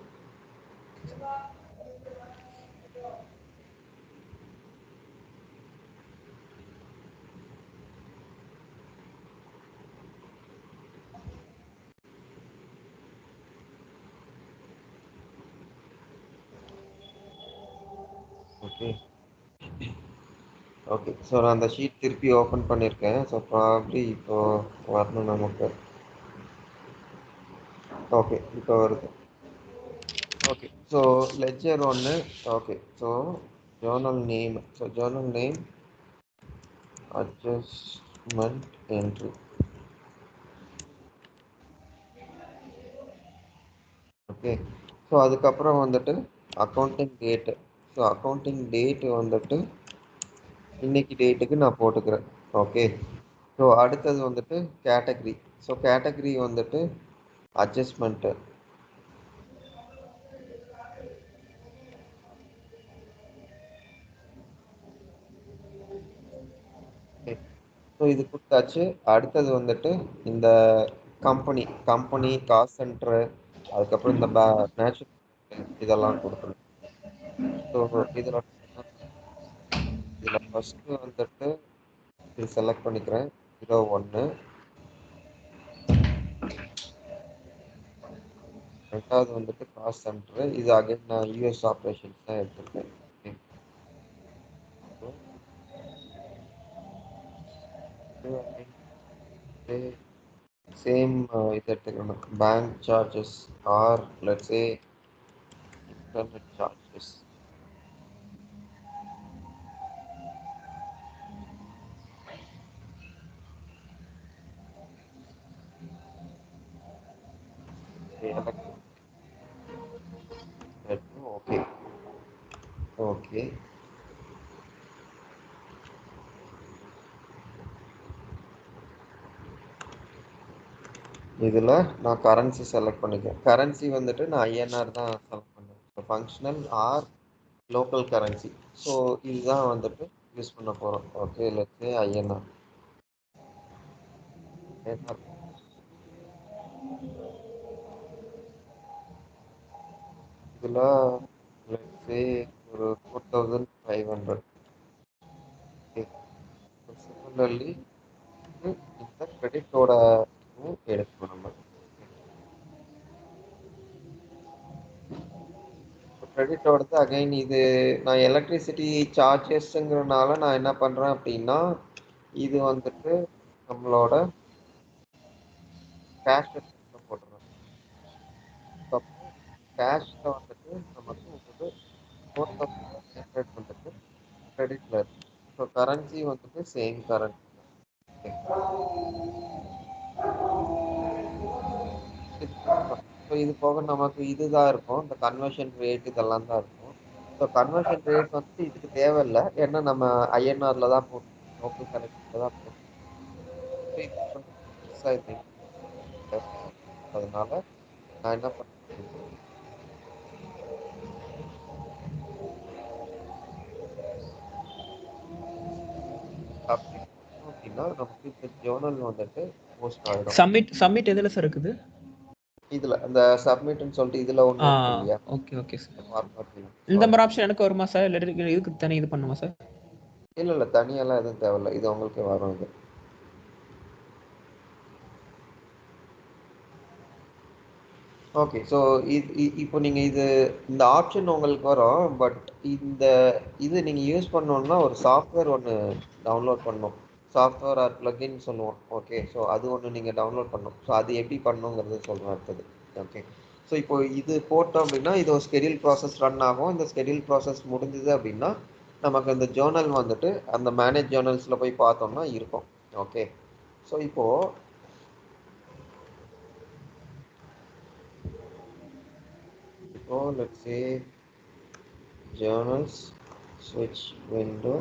ஓகே ஓகே, ஸோ நான் அந்த ஷீட் திருப்பி ஓப்பன் பண்ணியிருக்கேன். ஸோ ப்ராபப்ளி இப்போ வரணும் நமக்கு. ஓகே, இப்போ வருது. ஓகே, ஸோ லெட்ஜர் ஒன்று. Okay, so Journal name. So Journal name adjustment entry. Okay, so அதுக்கப்புறம் வந்துட்டு accounting date. So accounting date வந்துட்டு இன்னைக்கு டேட்டுக்கு நான் போட்டுக்கிறேன். ஓகே, ஸோ அடுத்தது வந்துட்டு கேட்டகரி. ஸோ கேட்டகரி வந்துட்டு அட்ஜஸ்ட்மெண்ட்டு. ஓகே, ஸோ இது கொடுத்தாச்சு. அடுத்தது வந்துட்டு இந்த கம்பெனி காஸ்ட் சென்டரு, அதுக்கப்புறம் இந்த நேச்சுரல் இதெல்லாம் கொடுக்கணும். ஸோ இதில் ஃபஸ்ட்டு வந்துட்டு இது செலக்ட் பண்ணிக்கிறேன் 01. ரெண்டாவது வந்துட்டு காஸ்ட் சென்டர். இது அகைன் நான் யூஎஸ் ஆப்ரேஷன்ஸ் தான் எடுத்திருக்கேன். சேம் இது எடுத்துக்கணும். Bank charges or let's say internet charges. Okay okay. இதில் நான் கரன்சி செலக்ட் பண்ணிக்கிறேன். கரன்சி வந்துட்டு நான் ஐஎன்ஆர் தான் செலக்ட் பண்ணுவேன். So functional R local currency. So இதுதான் வந்துட்டு யூஸ் பண்ண போகிறோம். Okay let's say INR. இதில் லெட்ஸ் சே ஒரு 4500. ஓகே. சிமிலர்லி இந்த கிரெடிட்டோட எடுக்கணும் நம்ம. கிரெடிட்டோடது அகைன் இது நான் எலக்ட்ரிசிட்டி சார்ஜஸ்ங்கிறதுனால நான் என்ன பண்ணுறேன் அப்படின்னா இது வந்துட்டு நம்மளோட கேஷ் போட்டுறேன். கேஷ்ல வந்துட்டு நமக்கு ஒரு 4800 வந்துட்டு கிரெடிட்ல இருக்கு. ஸோ கரன்சி வந்துட்டு சேம் கரன்சி. ஸோ இது போக நமக்கு இதுதான் இருக்கும், இந்த கன்வர்ஷன் ரேட் இதெல்லாம் தான் இருக்கும். ஸோ கன்வர்ஷன் ரேட் வந்துட்டு இதுக்கு தேவையில்லை, ஏன்னா நம்ம ஐஎன்ஆர்ல தான் போட்டு லோக்கல் கரன்சில தான் போட்டு. அதனால நான் என்ன பண்ணேன் அப்படின்னா நமக்கு இந்த ஜேர்னல் வந்துட்டு போஸ்ட் ஆயிடும். சப்மிட் எதுல சார் இருக்குது? இதுல அந்த சப்மிட்னு சொல்லிட்டு இதுல ஒண்ணு இருக்கு இல்லையா? Okay okay sir. இந்த மாதிரி ஆப்ஷன் எனக்கு வருமா சார், இல்லை இதுக்கு தனி இது பண்ணுமா சார்? இல்ல தனியெல்லாம் எதுவும் தேவையில்ல, இது உங்களுக்கு வரும். இது ஓகே. ஸோ இப்போ நீங்கள் இந்த ஆப்ஷன் உங்களுக்கு வரும். பட் இது நீங்கள் யூஸ் பண்ணணுன்னா ஒரு சாஃப்ட்வேர் ஒன்று டவுன்லோட் பண்ணணும். சாஃப்ட்வேர் ஆர் பிளக்இன் சொல்லுவோம். ஓகே. ஸோ அது ஒன்று நீங்கள் டவுன்லோட் பண்ணணும். ஸோ அது எப்படி பண்ணணுங்கிறது சொல்கிறேன் அடுத்தது. ஓகே. ஸோ இப்போ இது போட்டோம் அப்படின்னா இது ஒரு ஸ்கெடியூல் ப்ராசஸ் ரன் ஆகும். இந்த ஸ்கெடியூல் ப்ராசஸ் முடிஞ்சுது அப்படின்னா நமக்கு அந்த ஜேர்னல் வந்துட்டு அந்த மேனேஜ் ஜேர்னல்ஸில் போய் பார்த்தோம்னா இருக்கும். ஓகே. ஸோ இப்போது let's say journals, switch window.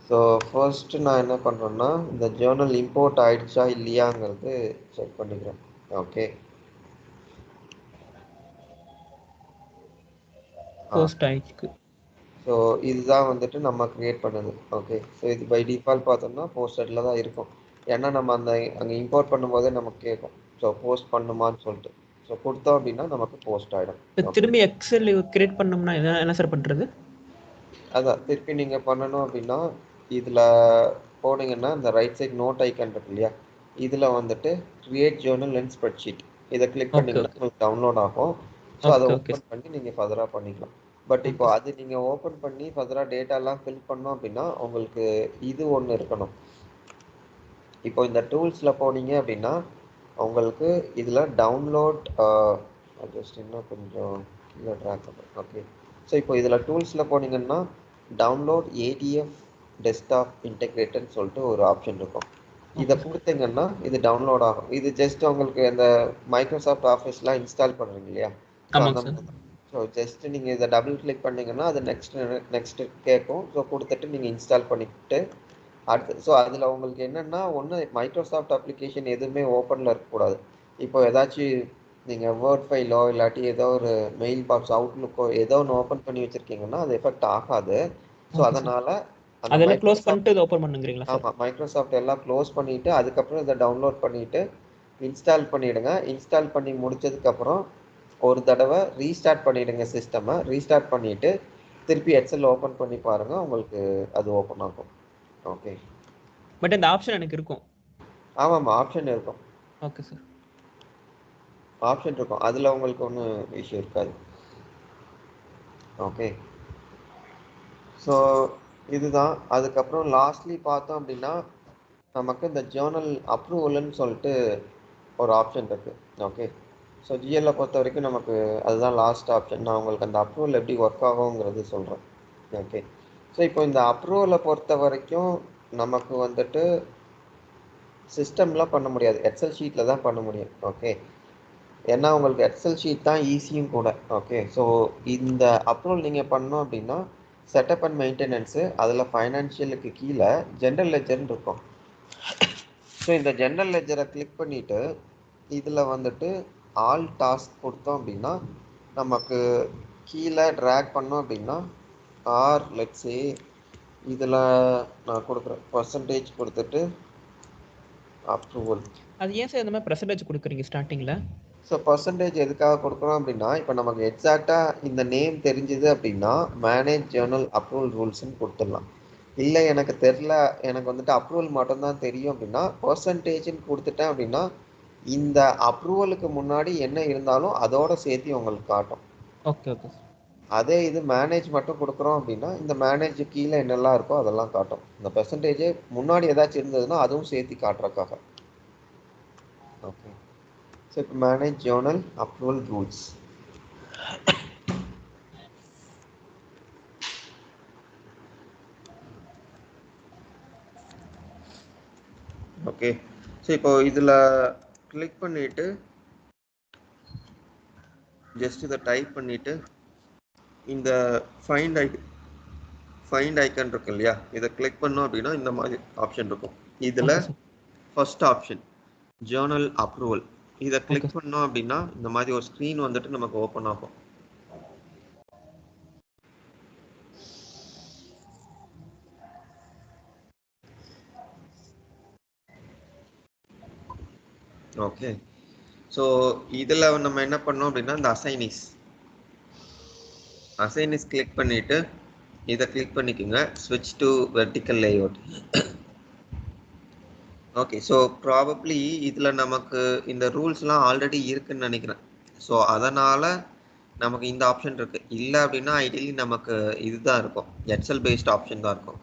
So first நான் என்ன பண்ணுறேன்னா இந்த ஜேர்னல் இம்போர்ட் ஆயிடுச்சா இல்லையாங்கிறது செக் பண்ணிக்கிறேன். ஓகே. போஸ்ட் ஆயிடுச்சு. ஸோ இதுதான் வந்துட்டு நம்ம கிரியேட் பண்ணது. ஓகே. ஸோ இது பை டிஃபால்ட் பார்த்தோம்னா போஸ்டடில் தான் இருக்கும். ஏன்னா நம்ம அங்கே இம்போர்ட் பண்ணும்போதே நமக்கு கேட்கும், ஸோ போஸ்ட் பண்ணுமான்னு சொல்லிட்டு. ஸோ கொடுத்தோம் அப்படின்னா நமக்கு போஸ்ட் ஆகிடும். திரும்பி எக்ஸல் கிரியேட் பண்ணோம்னா என்ன சார் பண்ணுறது? அதான் திருப்பி நீங்கள் பண்ணணும் அப்படின்னா இதில் போனீங்கன்னா இந்த ரைட் சைட் நோட் ஐக்கன் இருக்கு இல்லையா, இதில் வந்துட்டு கிரியேட் ஜேர்னல் அண்ட் ஸ்ப்ரெட்ஷீட் இதை கிளிக் பண்ணிங்கன்னா உங்களுக்கு டவுன்லோட் ஆகும். ஸோ அதை ஓப்பன் பண்ணி நீங்கள் ஃபர்தராக பண்ணிக்கலாம். பட் இப்போ அது நீங்கள் ஓப்பன் பண்ணி ஃபர்தராக டேட்டாலாம் ஃபில் பண்ணோம் அப்படின்னா உங்களுக்கு இது ஒன்று இருக்கணும். இப்போ இந்த டூல்ஸில் போனீங்க அப்படின்னா உங்களுக்கு இதில் டவுன்லோட் ஜஸ்ட் இன்னும் கொஞ்சம் கீழே ட்ராக் பண்ணுறேன். ஓகே. ஸோ இப்போ இதில் டூல்ஸில் போனீங்கன்னா டவுன்லோட் ஏடிஎஃப் டெஸ்க்டாப் இன்டெகிரேட்டர்னு சொல்லிட்டு ஒரு ஆப்ஷன் இருக்கும். இதை கொடுத்தீங்கன்னா இது டவுன்லோட் ஆகும். இது ஜஸ்ட் உங்களுக்கு இந்த மைக்ரோசாஃப்ட் ஆஃபீஸ்லாம் இன்ஸ்டால் பண்ணுறீங்க இல்லையா, ஸோ அந்த மாதிரி. ஸோ ஜஸ்ட் நீங்கள் இதை டபுள் கிளிக் பண்ணிங்கன்னா அது நெக்ஸ்ட்டு கேட்கும். ஸோ கொடுத்துட்டு நீங்கள் இன்ஸ்டால் பண்ணிவிட்டு அடுத்து ஸோ அதில் உங்களுக்கு என்னென்னா ஒன்று மைக்ரோசாஃப்ட் அப்ளிகேஷன் எதுவுமே ஓப்பனில் இருக்கக்கூடாது. இப்போ ஏதாச்சும் நீங்கள் வேர்ட் ஃபைலோ இல்லாட்டி ஏதோ ஒரு மெயில் பாக்ஸ் அவுட்லுக்கோ ஏதோ ஒன்று ஓப்பன் பண்ணி வச்சுருக்கீங்கன்னா அது எஃபெக்ட் ஆகாது. ஸோ அதனால் அதெல்லாம் க்ளோஸ் பண்ணிட்டு இதை ஓப்பன் பண்ணுங்கிறீங்களா? ஆமாம், மைக்ரோசாஃப்ட் எல்லாம் க்ளோஸ் பண்ணிவிட்டு அதுக்கப்புறம் இதை டவுன்லோட் பண்ணிவிட்டு இன்ஸ்டால் பண்ணிவிடுங்க. இன்ஸ்டால் பண்ணி முடிச்சதுக்கப்புறம் ஒரு தடவை ரீஸ்டார்ட் பண்ணிவிடுங்க சிஸ்டமை. ரீஸ்டார்ட் பண்ணிவிட்டு திருப்பி எக்ஸல் ஓப்பன் பண்ணி பாருங்க, உங்களுக்கு அது ஓப்பன் ஆகும். ஓகே. பட் இந்த ஆப்ஷன் எனக்கு இருக்கும். ஆமாம்மா, ஆப்ஷன் இருக்கும். Okay sir. ஆப்ஷன் இருக்கும், அதில் உங்களுக்கு ஒன்றும் இஷ்யூ இருக்காது. ஓகே. ஸோ இதுதான். அதுக்கப்புறம் லாஸ்ட்லி பார்த்தோம் அப்படின்னா நமக்கு இந்த ஜேர்னல் அப்ரூவல்னு சொல்லிட்டு ஒரு ஆப்ஷன் இருக்குது. ஓகே. ஸோ ஜிஎல்லை பொறுத்த வரைக்கும் நமக்கு அதுதான் லாஸ்ட் ஆப்ஷன். நான் உங்களுக்கு அந்த அப்ரூவல் எப்படி ஒர்க் ஆகுங்கிறது சொல்கிறேன். ஓகே. ஸோ இப்போ இந்த அப்ரூவலை பொறுத்த வரைக்கும் நமக்கு வந்துட்டு சிஸ்டம்லாம் பண்ண முடியாது, எக்ஸல் ஷீட்டில் தான் பண்ண முடியும். ஓகே. ஏன்னா உங்களுக்கு எக்ஸல் ஷீட் தான் ஈஸியும் கூட. ஓகே. ஸோ இந்த அப்ரூவல் நீங்கள் பண்ணோம் அப்படின்னா செட்டப் அண்ட் மெயின்டெனன்ஸு, அதில் ஃபைனான்ஷியலுக்கு கீழே ஜென்ரல் லெஜர்னு இருக்கும். ஸோ இந்த ஜென்ரல் லெஜரை கிளிக் பண்ணிவிட்டு இதில் வந்துட்டு ஆல் டாஸ்க் கொடுத்தோம் அப்படின்னா நமக்கு கீழே ட்ராக் பண்ணோம் அப்படின்னா ஆர் லெட்ஸே இதில் நான் கொடுக்குறேன் பர்சன்டேஜ் கொடுத்துட்டு அப்ரூவல். அது ஏன் சார் இந்த மாதிரி பர்சன்டேஜ் கொடுக்குறீங்க ஸ்டார்டிங்கில்? ஸோ பர்சன்டேஜ் எதுக்காக கொடுக்குறோம் அப்படின்னா இப்போ நமக்கு எக்ஸாக்டாக இந்த நேம் தெரிஞ்சுது அப்படின்னா மேனேஜ் ஜேர்னல் அப்ரூவல் ரூல்ஸ்ன்னு கொடுத்துடலாம். இல்லை எனக்கு தெரில, எனக்கு வந்துட்டு அப்ரூவல் மட்டும்தான் தெரியும் அப்படின்னா பர்சன்டேஜ்னு கொடுத்துட்டேன் அப்படின்னா இந்த அப்ரூவலுக்கு முன்னாடி என்ன இருந்தாலும் அதோட சேர்த்து உங்களுக்கு காட்டும். Okay okay sir. அதே இது மேனேஜ் மட்டும் கொடுக்குறோம் அப்படின்னா இந்த மேனேஜ் கீழே என்னெல்லாம் இருக்கோ அதெல்லாம் காட்டும். இந்த பெர்சன்டேஜே முன்னாடி ஏதாச்சும் இருந்ததுன்னா அதுவும் சேர்த்து காட்டுறதுக்காக. ஓகே. ஸோ இப்போ manage Journal approval rules. Okay. So இப்போ இதில் கிளிக் பண்ணிவிட்டு ஜஸ்ட் இதை டைப் பண்ணிவிட்டு இந்த ஃபைண்ட் ஐக்கன் இருக்கு இல்லையா, இதை கிளிக் பண்ணோம் அப்படின்னா இந்த மாதிரி ஆப்ஷன் இருக்கும். இதில் ஃபர்ஸ்ட் ஆப்ஷன் ஜேர்னல் அப்ரூவல், இதை கிளிக் பண்ணோம் அப்படின்னா இந்த மாதிரி ஒரு ஸ்க்ரீன் வந்துட்டு நமக்கு ஓப்பன் ஆகும். ஓகே. ஸோ இதில் நம்ம என்ன பண்ணோம் அப்படின்னா இந்த அசைனிஸ் கிளிக் பண்ணிவிட்டு இதை கிளிக் பண்ணிக்கோங்க, ஸ்விட்ச் to vertical layout. Okay. So probably இதில் நமக்கு இந்த ரூல்ஸ்லாம் ஆல்ரெடி இருக்குன்னு நினைக்கிறேன். ஸோ அதனால் நமக்கு இந்த ஆப்ஷன் இருக்குது. இல்லை அப்படின்னா ஐடியலி நமக்கு இதுதான் இருக்கும், எக்ஸல் பேஸ்ட் ஆப்ஷன் தான் இருக்கும்.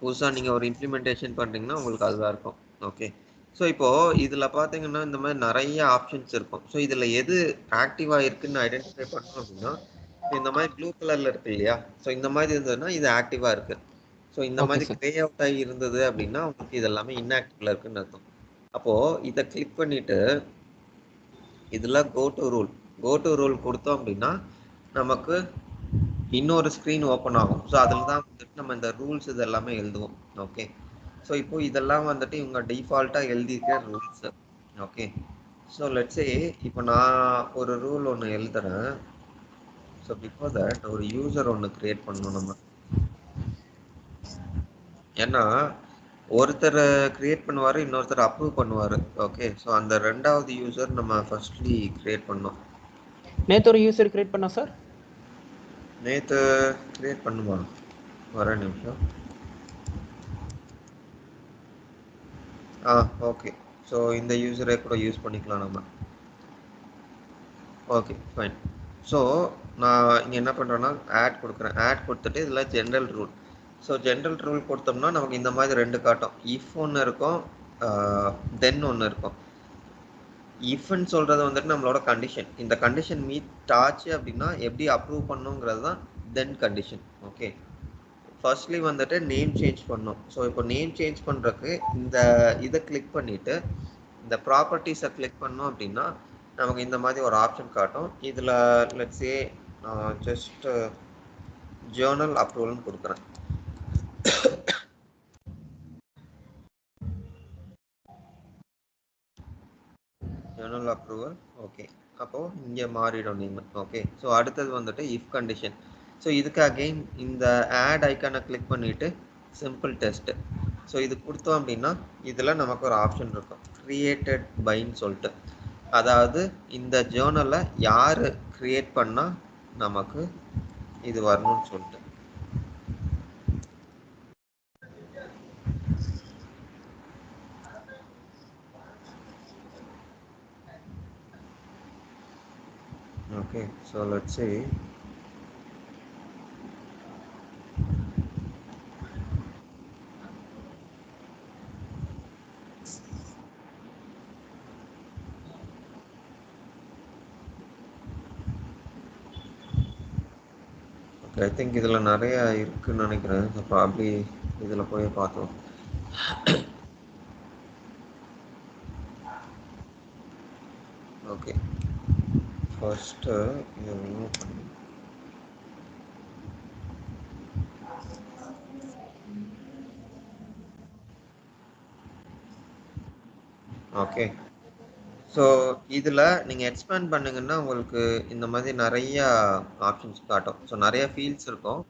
புதுசாக நீங்கள் ஒரு இம்ப்ளிமெண்டேஷன் பண்ணுறீங்கன்னா உங்களுக்கு அதுதான் இருக்கும். ஓகே. ஸோ இப்போது இதில் பார்த்தீங்கன்னா இந்த மாதிரி நிறைய ஆப்ஷன்ஸ் இருக்கும். ஸோ இதில் எது ஆக்டிவாக இருக்குன்னு ஐடென்டிஃபை பண்ணோம் அப்படின்னா இந்த மாதிரி ப்ளூ கலரில் இருக்கு இல்லையா, ஸோ இந்த மாதிரி இருந்ததுன்னா இது ஆக்டிவாக இருக்குது. ஸோ இந்த மாதிரி கிரே அவுட் ஆகி இருந்தது அப்படின்னா உங்களுக்கு இது எல்லாமே இன்ஆக்டிவ்ல இருக்குன்னு அர்த்தம். அப்போது இதை கிளிக் பண்ணிவிட்டு இதில் கோ டு ரூல் கொடுத்தோம் அப்படின்னா நமக்கு இன்னொரு ஸ்க்ரீன் ஓப்பன் ஆகும். ஸோ அதில் தான் வந்துட்டு நம்ம இந்த ரூல்ஸ் இது எல்லாமே எழுதுவோம். ஓகே. ஸோ இப்போ இதெல்லாம் வந்துட்டு இவங்க டிஃபால்ட்டாக எழுதியிருக்கிற ரூல்ஸு. ஓகே. ஸோ லெட்ஸே இப்போ நான் ஒரு ரூல் ஒன்று எழுதுறேன். ஸோ பிஃபோர் தட் ஒரு யூசர் ஒன்று கிரியேட் பண்ணணும் நம்ம. ஏன்னா ஒருத்தர் கிரியேட் பண்ணுவார், இன்னொருத்தர் அப்ரூவ் பண்ணுவார். ஓகே. ஸோ அந்த ரெண்டாவது யூசர் நம்ம ஃபர்ஸ்ட்லி கிரியேட் பண்ணோம். நேற்று ஒரு யூசர் கிரியேட் பண்ணோம் சார். நேற்று கிரியேட் பண்ணுமா? வர நிமிஷம். ஓகே. ஸோ இந்த யூசரை கூட யூஸ் பண்ணிக்கலாம் நம்ம. Okay fine. ஸோ நான் இங்கே என்ன பண்ணுறேன்னா ஆட் கொடுக்குறேன். ஆட் கொடுத்துட்டு இதில் general rule. So general rule கொடுத்தோம்னா நமக்கு இந்த மாதிரி ரெண்டு காட்டும். இஃப் ஒன்று இருக்கும், தென் ஒன்று இருக்கும். இஃப்னு சொல்கிறது வந்துட்டு நம்மளோட கண்டிஷன். இந்த கண்டிஷன் மீட் ஆச்சு அப்படின்னா எப்படி அப்ரூவ் பண்ணுங்கிறது தான் தென் கண்டிஷன். ஓகே. ஃபர்ஸ்ட்லி வந்துட்டு நேம் சேஞ்ச் பண்ணோம். ஸோ இப்போ நேம் சேஞ்ச் பண்ணுறதுக்கு இந்த இதை கிளிக் பண்ணிவிட்டு இந்த ப்ராப்பர்ட்டிஸை கிளிக் பண்ணோம் அப்படின்னா நமக்கு இந்த மாதிரி ஒரு ஆப்ஷன் காட்டும். இதில் லெட்ஸே ஜஸ்ட் ஜேர்னல் அப்ரூவல்னு கொடுக்குறேன். Journal approval. ஓகே. அப்போது இங்கே மாறிடும் நீங்கள். ஓகே. ஸோ அடுத்தது வந்துட்டு இஃப் கண்டிஷன். ஸோ இதுக்கு அகெயின் இந்த ஆட் ஐக்கானை கிளிக் பண்ணிவிட்டு சிம்பிள் டெஸ்ட்டு. ஸோ இது கொடுத்தோம் அப்படின்னா இதில் நமக்கு ஒரு ஆப்ஷன் இருக்கும், கிரியேட்டட் பைன்னு சொல்லிட்டு. அதாவது இந்த ஜேர்னலை யார் கிரியேட் பண்ணால் நமக்கு இது வரணும்னு சொல்லிட்டு. Okay, so let's see. Okay, I think இதுல நிறைய இருக்குன்னு நினைக்கிறேன். So probably இதுல போய் பார்த்தோம். Okay, first இதை remove பண்ணி. ஓகே, ஸோ இதில் நீங்கள் எக்ஸ்பேண்ட் பண்ணுங்கன்னா உங்களுக்கு இந்த மாதிரி நிறைய ஆப்ஷன்ஸ் காட்டும். ஸோ நிறைய ஃபீல்ட்ஸ் இருக்கும்.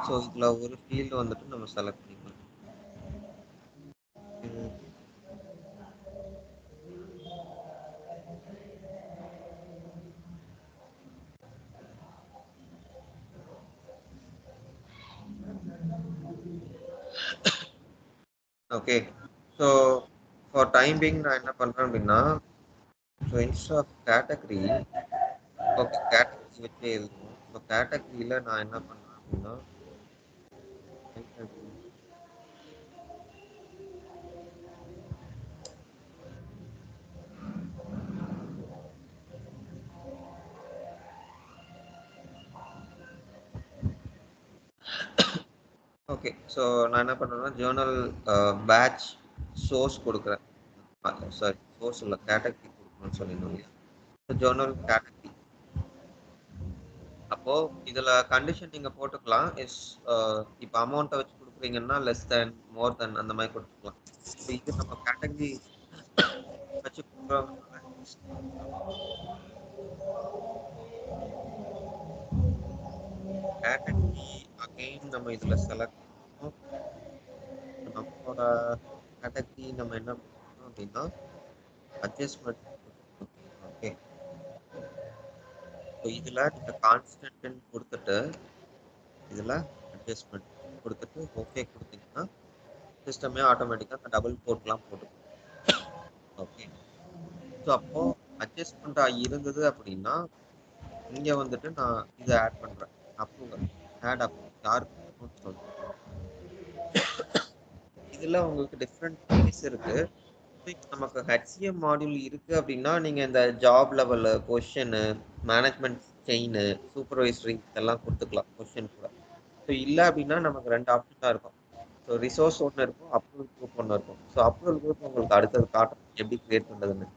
ஸோ இதில் ஒரு ஃபீல்டு வந்துட்டு நம்ம செலக்ட் பண்ணிக்கலாம். Okay, so for time being நான் என்ன பண்ணுறேன் அப்படின்னா, so instead of category, okay category வச்சே இருக்கும். ஸோ கேட்டகரியில் நான் என்ன பண்ணுறேன் அப்படின்னா, ஓகே, ஸோ நான் என்ன பண்ணுறேன்னா ஜேர்னல் பேட்ச் சோர்ஸ் கொடுக்குறேன். சாரி, சோர்ஸ் இல்லை, கேட்டகரி கொடுக்கணும்னு சொல்லிடணும் இல்லையா. ஜேர்னல் கேட்டகரி, அப்போ இதுல கண்டிஷன் நீங்க போட்டுக்கலாம். இஸ் இப்போ அமௌண்ட்டை வச்சு கொடுக்குறீங்கன்னா லெஸ் தேன், மோர் தென் அந்த மாதிரி கொடுத்துக்கலாம். இப்போ இது நம்ம கேட்டகரி வச்சு கொடுக்குறோம்னால கேட்டகரி அகைன் நம்ம இதுல செலக்ட் பண்ணணும். நம்மளோட கேட்டகரி நம்ம என்ன பண்ணணும் அப்படின்னா அட்ஜஸ்ட்மெண்ட். ஓகே, ஸோ இதுல நீங்க கான்ஸ்டன்ட் கொடுத்துட்டு இதுல அட்ஜஸ்ட்மெண்ட் கொடுத்துட்டு ஓகே கொடுத்தீங்கன்னா சிஸ்டமே ஆட்டோமேட்டிக்காக அந்த டபுள் கோட்லாம் போட்டுக்கும். ஓகே, ஸோ அப்போ அட்ஜஸ்ட்மெண்ட் இருந்தது அப்படின்னா இங்க வந்துட்டு நான் இதை ஆட் பண்றேன். அப்ரூவல், ஆட் அப்ரூவல் யாருக்கு சொல்றேன். இதுல உங்களுக்கு டிஃப்ரெண்ட் கேஸ் இருக்கு. நமக்கு ஹெச்சிஎம் மாடியூல் இருக்கு அப்படின்னா நீங்க இந்த job level position, management chain, supervisory இதெல்லாம் கொடுத்துக்கலாம் பொசிஷன் கூட. ஸோ இல்லை அப்படின்னா நமக்கு ரெண்டு ஆப்ஷன் தான் இருக்கும். ஸோ ரிசோர்ஸ் ஒன்று இருக்கும், அப்ரூவல் குரூப் ஒன்று இருக்கும். ஸோ அப்ரூவல் குரூப் உங்களுக்கு அடுத்தது காட்டும் எப்படி கிரியேட் பண்றதுன்னு.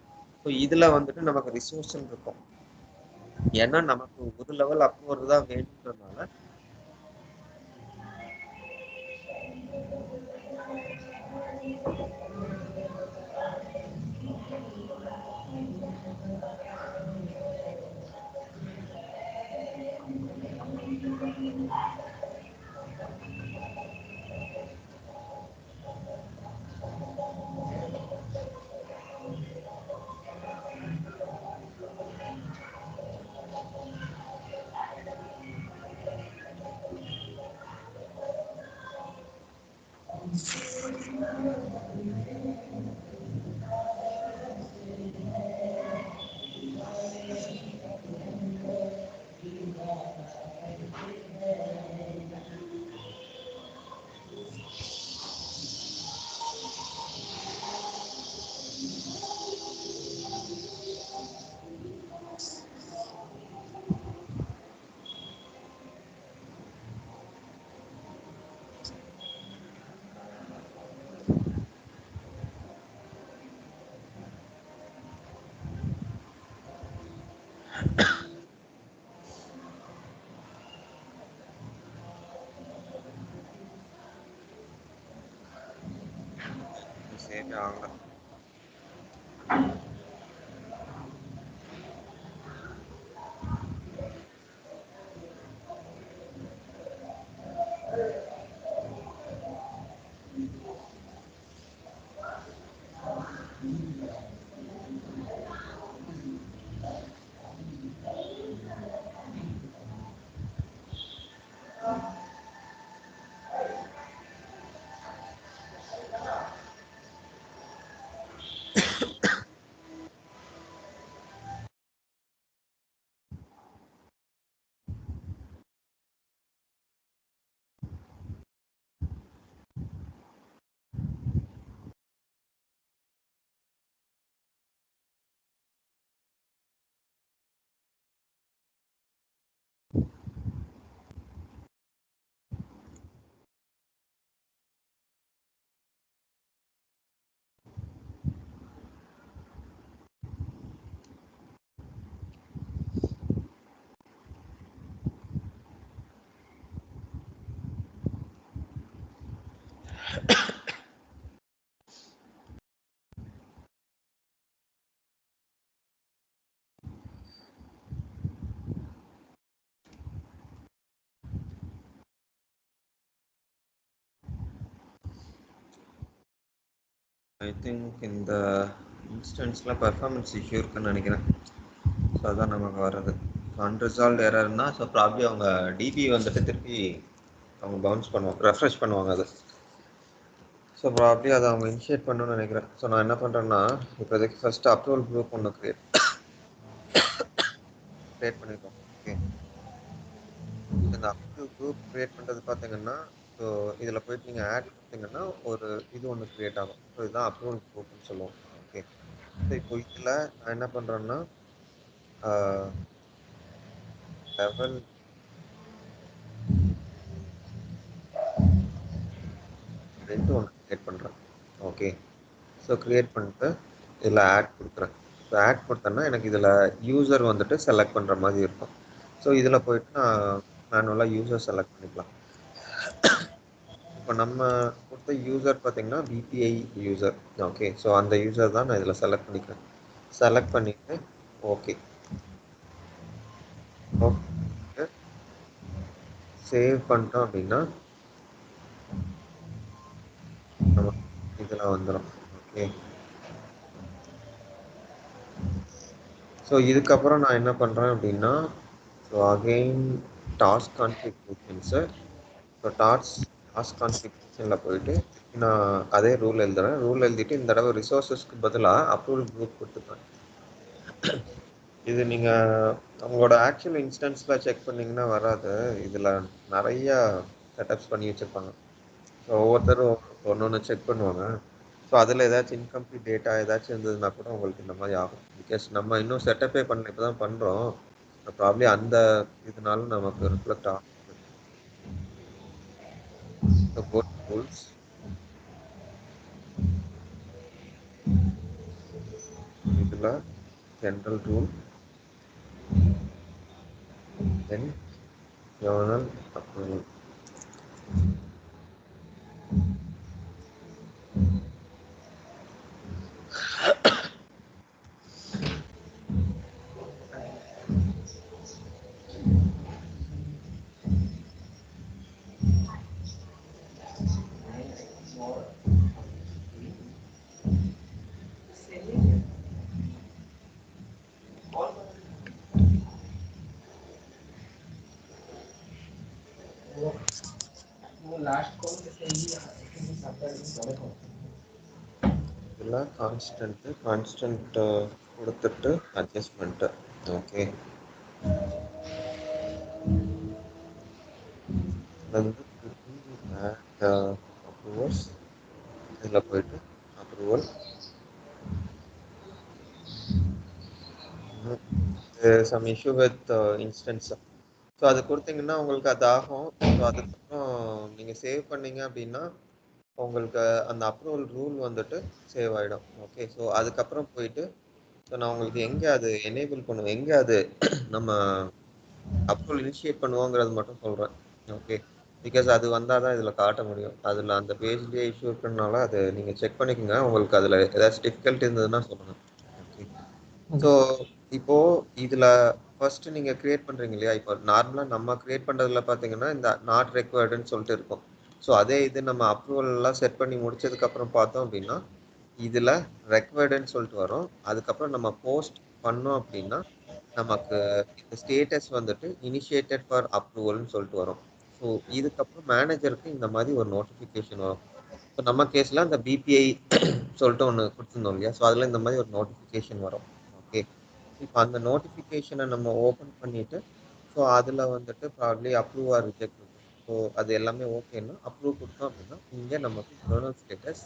ஸோ இதுல வந்துட்டு நமக்கு ரிசோர்ஸ் இருக்கும். ஏன்னா நமக்கு ஒரு லெவல் அப்ரூவல் தான் வேணுன்றதுனால சேவே ஆகல. ஐ திங்க் இந்த இன்ஸ்டன்ஸ்ல பெர்ஃபார்மன்ஸ் இஷ்யூ இருக்குன்னு நினைக்கிறேன். ஸோ அதான் நமக்கு வர்றது அன்ரிசால்வ் எரர்னா. ஸோ ப்ராப்ளி அவங்க டிபி வந்துட்டு திருப்பி அவங்க பவுன்ஸ் பண்ணுவாங்க, ரெஃப்ரெஷ் பண்ணுவாங்க அது. ஸோ ப்ராப்ளி அதை அவங்க இனிஷியேட் பண்ணணும்னு நினைக்கிறேன். ஸோ நான் என்ன பண்ணுறேன்னா இப்போதைக்கு ஃபர்ஸ்ட் அப்ரூவல் குரூப் ஒன்று கிரியேட் பண்ணியிருக்கோம். ஓகே, இந்த அப்ரூவல் குரூப் கிரியேட் பண்ணுறது பார்த்தீங்கன்னா, ஸோ இதில் போயிட்டு நீங்கள் ஆட் கொடுத்தீங்கன்னா ஒரு இது ஒன்று கிரியேட் ஆகும். ஸோ இதுதான் அப்ரூவல் குரூப்னு சொல்லுவோம். ஓகே, ஸோ இப்போ இதில் நான் என்ன பண்ணுறேன்னா லெவல் ரெண்டு ஒன்று கிரியேட் பண்ணுறேன். ஓகே, ஸோ கிரியேட் பண்ணிட்டு இதில் ஆட் கொடுக்குறேன். ஸோ ஆட் கொடுத்தேன்னா எனக்கு இதில் யூசர் வந்துட்டு செலக்ட் பண்ணுற மாதிரி இருக்கும். ஸோ இதில் போயிட்டு நான் மேனுவலாக யூசர் செலக்ட் பண்ணிக்கலாம். இப்போ நம்ம கொடுத்த யூசர் பார்த்தீங்கன்னா பிபிஐ யூசர். ஓகே, ஸோ அந்த யூசர் தான் நான் இதில் செலக்ட் பண்ணிக்கிறேன். செலக்ட் பண்ணிட்டு ஓகே ஓகே சேவ் பண்ணிட்டோம் அப்படின்னா நம்ம இதில் வந்துடும். ஓகே, ஸோ இதுக்கப்புறம் நான் என்ன பண்ணுறேன் அப்படின்னா, so again task configurations. So task கான்ஃபிகரேஷனில் போயிட்டு நான் அதே ரூல் எழுதுறேன். ரூல் எழுதிட்டு இந்த தடவை ரிசோர்ஸஸ்க்கு பதிலாக அப்ரூவல் குரூப் கொடுத்துப்பேன். இது நீங்கள் உங்களோட ஆக்சுவல் இன்ஸ்டன்ஸில் செக் பண்ணிங்கன்னா வராது. இதில் நிறைய செட்டப்ஸ் பண்ணி வச்சுருப்பாங்க. ஸோ ஒவ்வொருத்தரும் ஒன்று செக் பண்ணுவாங்க. ஸோ அதில் ஏதாச்சும் இன்கம்ப்ளீட் டேட்டா ஏதாச்சும் இருந்ததுன்னா கூட உங்களுக்கு இந்த மாதிரி ஆகும். பிகாஸ் நம்ம இன்னும் செட்டப்பே பண்ணல, இப்போ தான் பண்ணுறோம். ப்ராப்ளி அந்த இதனால நமக்கு ரிஃப்ளெக்ட் ஆகும். ரூல்ஸ் இதில் general rule then journal approval. இதில் கான்ஸ்டன்ட் கொடுத்துட்டு அட்ஜஸ்ட்மெண்ட்டு. ஓகே, வந்து அப்ரூவல்ஸ் இதில் போயிட்டு approval some issue with instance. So அது கொடுத்தீங்கன்னா உங்களுக்கு அது ஆகும். ஸோ அதுக்கப்புறம் நீங்கள் சேவ் பண்ணீங்க அப்படின்னா உங்களுக்கு அந்த அப்ரூவல் ரூல் வந்துட்டு சேவ் ஆகிடும். ஓகே, ஸோ அதுக்கப்புறம் போயிட்டு ஸோ நான் உங்களுக்கு எங்கே அது எனேபிள் பண்ணுவேன், எங்கே அது நம்ம அப்ரூவல் இனிஷியேட் பண்ணுவோங்கிறது மட்டும் சொல்கிறேன். ஓகே, பிகாஸ் அது வந்தால் தான் இதில் காட்ட முடியும். அதில் அந்த பேஜ்லேயே இஷ்யூ இருக்கிறதுனால அது நீங்கள் செக் பண்ணிக்கோங்க. உங்களுக்கு அதில் ஏதாச்சும் டிஃபிகல்ட்டி இருந்ததுன்னா சொல்லுங்கள். ஓகே, ஸோ இப்போது இதில் ஃபர்ஸ்ட் நீங்கள் கிரியேட் பண்ணுறீங்க இல்லையா? இப்போ நார்மலாக நம்ம கிரியேட் பண்ணுறதுல பார்த்தீங்கன்னா இந்த நாட் ரெக்வயர்டுன்னு சொல்லிட்டு இருக்கும். ஸோ அதே இது நம்ம அப்ரூவல் எல்லாம் செட் பண்ணி முடிச்சதுக்கப்புறம் பார்த்தோம் அப்படின்னா இதில் ரெக்வயர்டுன்னு சொல்லிட்டு வரும். அதுக்கப்புறம் நம்ம போஸ்ட் பண்ணோம் அப்படின்னா நமக்கு இந்த ஸ்டேட்டஸ் வந்துட்டு இனிஷியேட்டட் ஃபார் அப்ரூவல்னு சொல்லிட்டு வரும். ஸோ இதுக்கப்புறம் மேனேஜருக்கு இந்த மாதிரி ஒரு நோட்டிஃபிகேஷன் வரும். ஸோ நம்ம கேஸில் அந்த பிபிஐ சொல்லிட்டு ஒன்று கொடுத்துருந்தோம் இல்லையா? ஸோ அதில் இந்த மாதிரி ஒரு நோட்டிஃபிகேஷன் வரும். ஓகே, இப்போ அந்த நோட்டிஃபிகேஷனை நம்ம ஓப்பன் பண்ணிட்டு ஸோ அதில் வந்துட்டு ப்ராப்ளி அப்ரூவ் ஆர் ரிஜெக்ட் இருக்கும். ஸோ அது எல்லாமே ஓகேன்னா அப்ரூவ் கொடுத்தோம் அப்படின்னா இங்கே நமக்கு ஜேர்னல் ஸ்டேட்டஸ்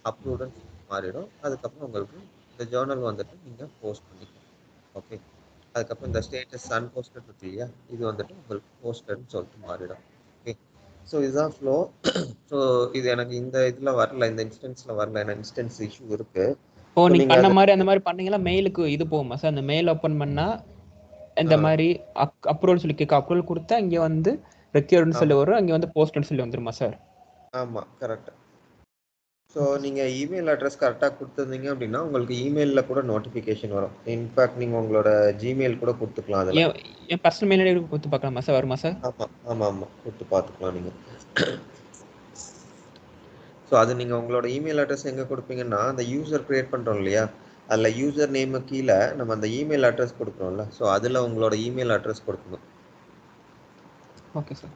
அப்ரூவ்டுன்னு மாறிடும். அதுக்கப்புறம் உங்களுக்கு இந்த ஜேர்னல் வந்துட்டு நீங்கள் போஸ்ட் பண்ணிக்கலாம். ஓகே, அதுக்கப்புறம் இந்த ஸ்டேட்டஸ் அன்போஸ்டட் இருக்கு இல்லையா? இது வந்துட்டு உங்களுக்கு போஸ்டட்னு சொல்லிட்டு மாறிடும். ஓகே, ஸோ இதுதான் ஃப்ளோ. ஸோ இது எனக்கு இந்த இதில் வரல, இந்த இன்ஸ்டன்ஸில் வரல, ஏன்னா இன்ஸ்டன்ஸ் இஷ்யூ இருக்கு. ஓ, ஸோ நீங்க நீங்கள் பண்ண அதை மாதிரி அந்த மாதிரி பண்ணீங்கன்னா மெயிலுக்கு இது போகுமா சார்? அந்த மெயில் ஓப்பன் பண்ணா இந்த மாதிரி அப்ரூவல் சொல்லி கேட்க அப்ரூவல் கொடுத்தா இங்கே வந்து ரெக்யூர்டுன்னு சொல்லி வரும், அங்கே வந்து போஸ்ட்னு சொல்லி வந்துருமா சார்? ஆமாம், கரெக்ட். ஸோ நீங்கள் இமெயில் அட்ரஸ் கரெக்டாக கொடுத்துருந்தீங்க அப்படின்னா உங்களுக்கு இமெயிலில் கூட நோட்டிஃபிகேஷன் வரும். இன்ஃபேக்ட் நீங்கள் உங்களோட ஜிமெயில் கூட கொடுத்துக்கலாம் அதில். என் பர்சனல் மெயில் ஐடி கொடுத்து பார்க்கலாமா சார்? வருமா சார்? ஆமாம் ஆமாம் ஆமாம், கொடுத்து பார்த்துக்கலாம் நீங்கள். ஸோ அது நீங்கள் உங்களோட இமெயில் அட்ரஸ் எங்கே கொடுப்பீங்கன்னா அந்த யூசர் க்ரியேட் பண்ணுறோம் இல்லையா, அதில் யூசர் நேமு கீழே நம்ம அந்த இமெயில் அட்ரஸ் கொடுக்குறோம்ல, ஸோ அதில் உங்களோட இமெயில் அட்ரஸ் கொடுக்கணும். Okay sir.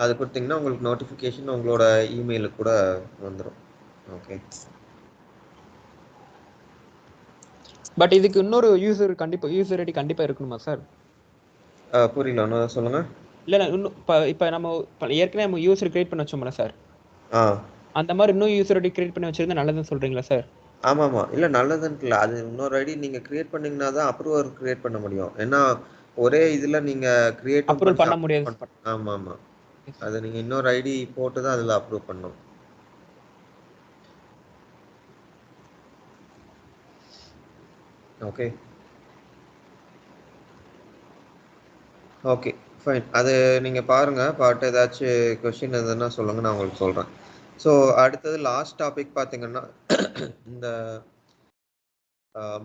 அது கொடுத்தீங்கன்னா உங்களுக்கு நோட்டிஃபிகேஷன் உங்களோட இமெயிலுக்கு கூட வந்துடும். ஓகே. பட் இதுக்கு இன்னொரு யூசர் ஐடி கண்டிப்பாக இருக்கணுமா சார்? புரியல, இன்னும் சொல்லுங்கள். இல்லை இன்னும் இப்போ நம்ம ஏற்கனவே நம்ம யூசர் கிரியேட் பண்ண வச்சோம்ல சார், ஆ அந்த மாதிரி இன்னும் யூசர் ஐடி கிரியேட் பண்ணி வச்சிருந்தா நல்லதுன்னு சொல்கிறீங்களா சார்? ஆமாம், இல்லை நல்லதுன்ட்டு இல்லை, அது இன்னொரு ஐடி நீங்கள் க்ரியேட் பண்ணிங்கன்னா தான் அப்ரூவர் க்ரியேட் பண்ண முடியும். ஏன்னா ஒரே இதில் நீங்கள் க்ரியேட்டும் அப்ரூவல் பண்ண முடியாது. ஆமாம் ஆமாம், அது நீங்கள் இன்னொரு ஐடி போட்டு தான் அதில் அப்ரூவ் பண்ணணும். ஓகே ஓகே ஃபைன், அது நீங்கள் பாருங்கள், பார்த்து ஏதாச்சும் கொஷின் எதுன்னா சொல்லுங்கள், நான் உங்களுக்கு சொல்கிறேன். ஸோ அடுத்தது லாஸ்ட் டாபிக் பார்த்தீங்கன்னா இந்த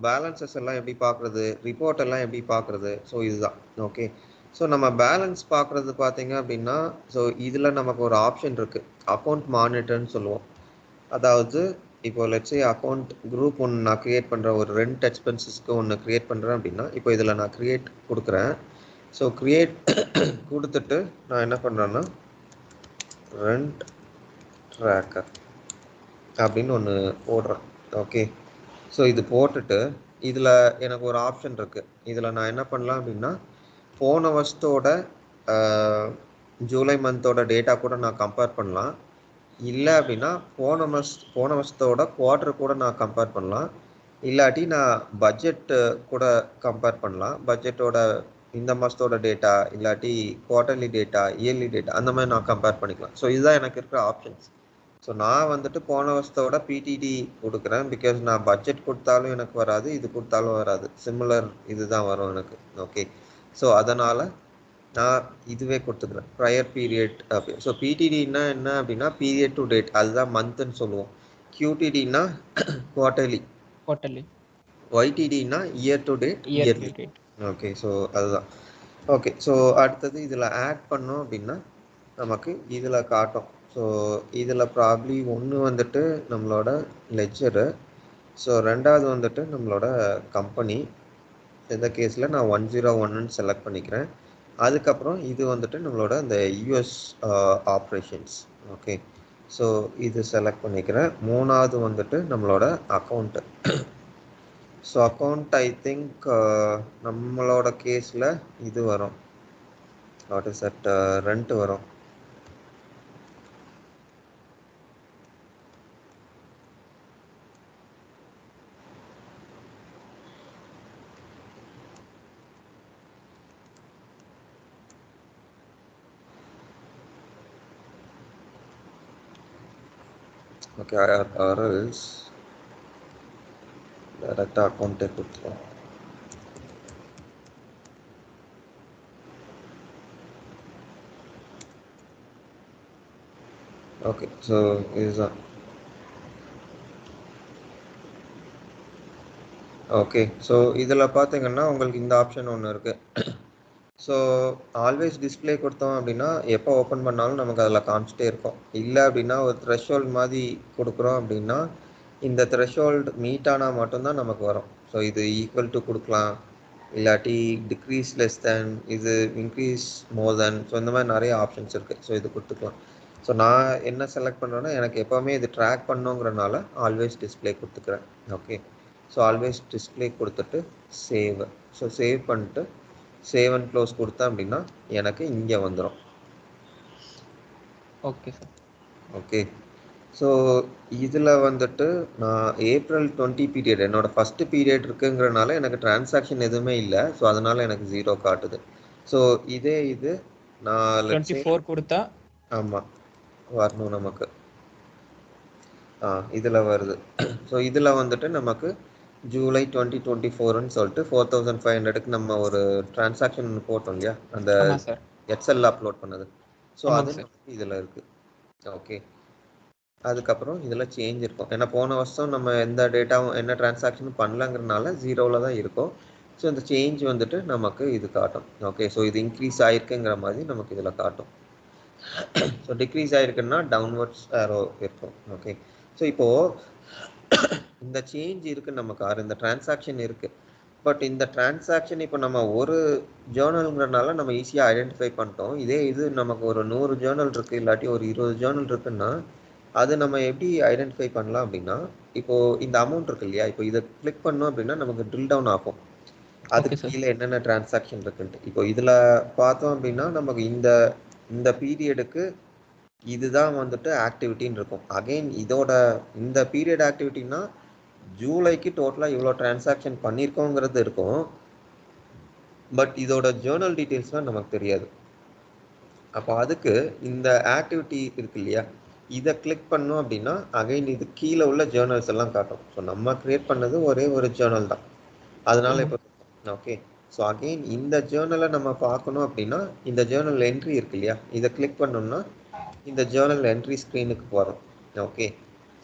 பேலன்சஸ் எல்லாம் எப்படி பார்க்குறது, ரிப்போர்ட் எல்லாம் எப்படி பார்க்குறது, ஸோ இதுதான். ஓகே, ஸோ நம்ம பேலன்ஸ் பார்க்குறது பார்த்தீங்க அப்படின்னா, ஸோ இதில் நமக்கு ஒரு ஆப்ஷன் இருக்குது, அக்கௌண்ட் மானிட்டர்னு சொல்லுவோம். அதாவது இப்போ லெட்ஸே அக்கௌண்ட் குரூப் ஒன்று நான் க்ரியேட் பண்ணுறேன், ஒரு ரெண்ட் எக்ஸ்பென்சஸ்க்கு ஒன்று க்ரியேட் பண்ணுறேன் அப்படின்னா, இப்போ இதில் நான் க்ரியேட் கொடுக்குறேன். ஸோ க்ரியேட் கொடுத்துட்டு நான் என்ன பண்ணுறேன்னா ரெண்ட் ட்ராக்கர் அப்படின்னு ஒன்று போடுறேன். ஓகே, ஸோ இது போட்டுட்டு இதில் எனக்கு ஒரு ஆப்ஷன் இருக்குது. இதில் நான் என்ன பண்ணலாம் அப்படின்னா போன வருஷத்தோட ஜூலை மந்தோட டேட்டா கூட நான் கம்பேர் பண்ணலாம். இல்லை அப்படின்னா போன வருஷத்தோட குவார்ட்டர் கூட நான் கம்பேர் பண்ணலாம். இல்லாட்டி நான் பட்ஜெட்டு கூட கம்பேர் பண்ணலாம். பட்ஜெட்டோட இந்த மாதத்தோட டேட்டா, இல்லாட்டி குவார்ட்டர்லி டேட்டா, இயர்லி டேட்டா, அந்த மாதிரி நான் கம்பேர் பண்ணிக்கலாம். ஸோ இதுதான் எனக்கு இருக்கிற ஆப்ஷன்ஸ். ஸோ நான் வந்துட்டு போன வருஷத்தோட பிடிடி கொடுக்குறேன். பிகாஸ் நான் பட்ஜெட் கொடுத்தாலும் எனக்கு வராது, இது கொடுத்தாலும் வராது, சிமிலர் இதுதான் வரும் எனக்கு. ஓகே, ஸோ அதனால் நான் இதுவே கொடுத்துக்கிறேன், ப்ரையர் பீரியட் அப்படி. ஸோ பிடிடின்னா என்ன அப்படின்னா பீரியட் டு டேட், அதுதான் மந்த்ன்னு சொல்லுவோம். கியூடிடினா குவார்ட்டர்லி, ஒய்டிடினா year to date, yearly. Okay, so அதுதான். ஓகே, ஸோ அடுத்தது இதில் ஆட் பண்ணோம் அப்படின்னா நமக்கு இதில் காட்டும். ஸோ இதில் ப்ராப்ளி ஒன்று வந்துட்டு நம்மளோட லெட்ஜரு, ஸோ ரெண்டாவது வந்துட்டு நம்மளோட கம்பெனி. இந்த கேஸில் நான் 101ன்னு செலக்ட் பண்ணிக்கிறேன். அதுக்கப்புறம் இது வந்துட்டு நம்மளோட இந்த யூஎஸ் ஆப்ரேஷன்ஸ். ஓகே, ஸோ இது செலக்ட் பண்ணிக்கிறேன். மூணாவது வந்துட்டு நம்மளோட account. So account I think நம்மளோட கேஸில் இது வரும், வாட் இஸ் தட், ரெண்ட் வரும். ஓகே, or else டேரெக்டாக அக்கௌண்ட்டே கொடுத்துருவோம். ஓகே, ஸோ இதுதான். ஓகே, ஸோ இதில் பார்த்தீங்கன்னா உங்களுக்கு இந்த ஆப்ஷன் ஒன்று இருக்குது. ஸோ ஆல்வேஸ் டிஸ்பிளே கொடுத்தோம் அப்படின்னா எப்போ ஓப்பன் பண்ணாலும் நமக்கு அதில் காமிச்சிட்டே இருக்கும். இல்லை அப்படின்னா ஒரு த்ரெஷ்ஹோல்ட் மாதிரி கொடுக்குறோம் அப்படின்னா இந்த த்ரெஷ்ஹோல்டு மீட் ஆனால் மட்டும்தான் நமக்கு வரும். ஸோ இது ஈக்குவல் டு கொடுக்கலாம், இல்லாட்டி டிக்ரீஸ் லெஸ் தேன், இது இன்க்ரீஸ் மோர் தேன். ஸோ இந்த மாதிரி நிறைய ஆப்ஷன்ஸ் இருக்குது. ஸோ இது கொடுத்துக்கலாம். ஸோ நான் என்ன செலக்ட் பண்ணுறேன்னா எனக்கு எப்போவுமே இது ட்ராக் பண்ணுங்கிறனால ஆல்வேஸ் டிஸ்பிளே கொடுத்துக்கிறேன். ஓகே, ஸோ ஆல்வேஸ் டிஸ்பிளே கொடுத்துட்டு சேவ். ஸோ சேவ் பண்ணிட்டு சேவ் அண்ட் க்ளோஸ் கொடுத்தேன் அப்படின்னா எனக்கு இங்கே வந்துடும். Okay sir. ஓகே, ஸோ இதில் வந்துட்டு நான் April 20 பீரியட் என்னோட ஃபஸ்ட்டு பீரியட் இருக்குங்கிறனால எனக்கு டிரான்சாக்ஷன் எதுவுமே இல்லை. ஸோ அதனால் எனக்கு 0 காட்டுது. ஸோ இதே இது நான் 24 கொடுத்தா ஆமாம் வரணும் நமக்கு. இதில் வருது. ஸோ இதில் வந்துட்டு நமக்கு ஜூலை 2024ன்னு சொல்லிட்டு 4500க்கு நம்ம ஒரு டிரான்சாக்ஷன் போட்டோம் இல்லையா, அந்த எக்ஸல் அப்லோட் பண்ணது. ஸோ அது நமக்கு இதில் இருக்குது. ஓகே, அதுக்கப்புறம் இதில் சேஞ்ச் இருக்கும். ஏன்னா போன வருஷம் நம்ம எந்த டேட்டாவும் என்ன டிரான்சாக்ஷனும் பண்ணலங்கிறனால 0ல் தான் இருக்கும். ஸோ இந்த சேஞ்ச் வந்துட்டு நமக்கு இது காட்டும். ஓகே, ஸோ இது இன்க்ரீஸ் ஆகிருக்குங்கிற மாதிரி நமக்கு இதில் காட்டும். ஸோ டிக்ரீஸ் ஆகிருக்குன்னா டவுன்வர்ட்ஸ் ஏரோ இருக்கும். ஓகே, ஸோ இப்போது இந்த சேஞ்ச் இருக்குது நமக்கு, இந்த டிரான்சாக்ஷன் இருக்குது. பட் இந்த டிரான்சாக்ஷன் இப்போ நம்ம ஒரு ஜேர்னல்ங்கிறனால நம்ம ஈஸியாக ஐடென்டிஃபை பண்ணிட்டோம். இதே இது நமக்கு ஒரு 100 ஜேர்னல் இருக்குது, இல்லாட்டி ஒரு 20 ஜேர்னல் இருக்குன்னா அது நம்ம எப்படி ஐடென்டிஃபை பண்ணலாம் அப்படின்னா, இப்போது இந்த அமௌண்ட் இருக்கு இல்லையா, இப்போ இதை கிளிக் பண்ணோம் அப்படின்னா நமக்கு ட்ரில் டவுன் ஆகும் அதுக்கு கீழே என்னென்ன டிரான்சாக்ஷன் இருக்குன்ட்டு. இப்போ இதில் பார்த்தோம் அப்படின்னா நமக்கு இந்த பீரியடுக்கு இதுதான் வந்துட்டு ஆக்டிவிட்டின்னு இருக்கும். அகெயின் இதோட இந்த பீரியட் ஆக்டிவிட்டின்னா ஜூலைக்கு டோட்டலாக இவ்வளோ டிரான்சாக்ஷன் பண்ணியிருக்கோங்கிறது இருக்கும். பட் இதோட ஜேர்னல் டீட்டெயில்ஸ்லாம் நமக்கு தெரியாது. அப்போ அதுக்கு இந்த ஆக்டிவிட்டி இருக்கு இல்லையா, இதை கிளிக் பண்ணோம் அப்படின்னா அகைன் இது கீழே உள்ள ஜேர்னல்ஸ் எல்லாம் காட்டும். ஸோ நம்ம கிரியேட் பண்ணது ஒரே ஒரு ஜேர்னல் தான், அதனால இப்போ ஓகே. ஸோ அகெயின் இந்த ஜேர்னலை நம்ம பார்க்கணும் அப்படின்னா இந்த ஜேர்னல் என்ட்ரி இருக்கு இல்லையா, இதை கிளிக் பண்ணோம்னா இந்த ஜேர்னல் என்ட்ரி ஸ்க்ரீனுக்கு வரும். ஓகே,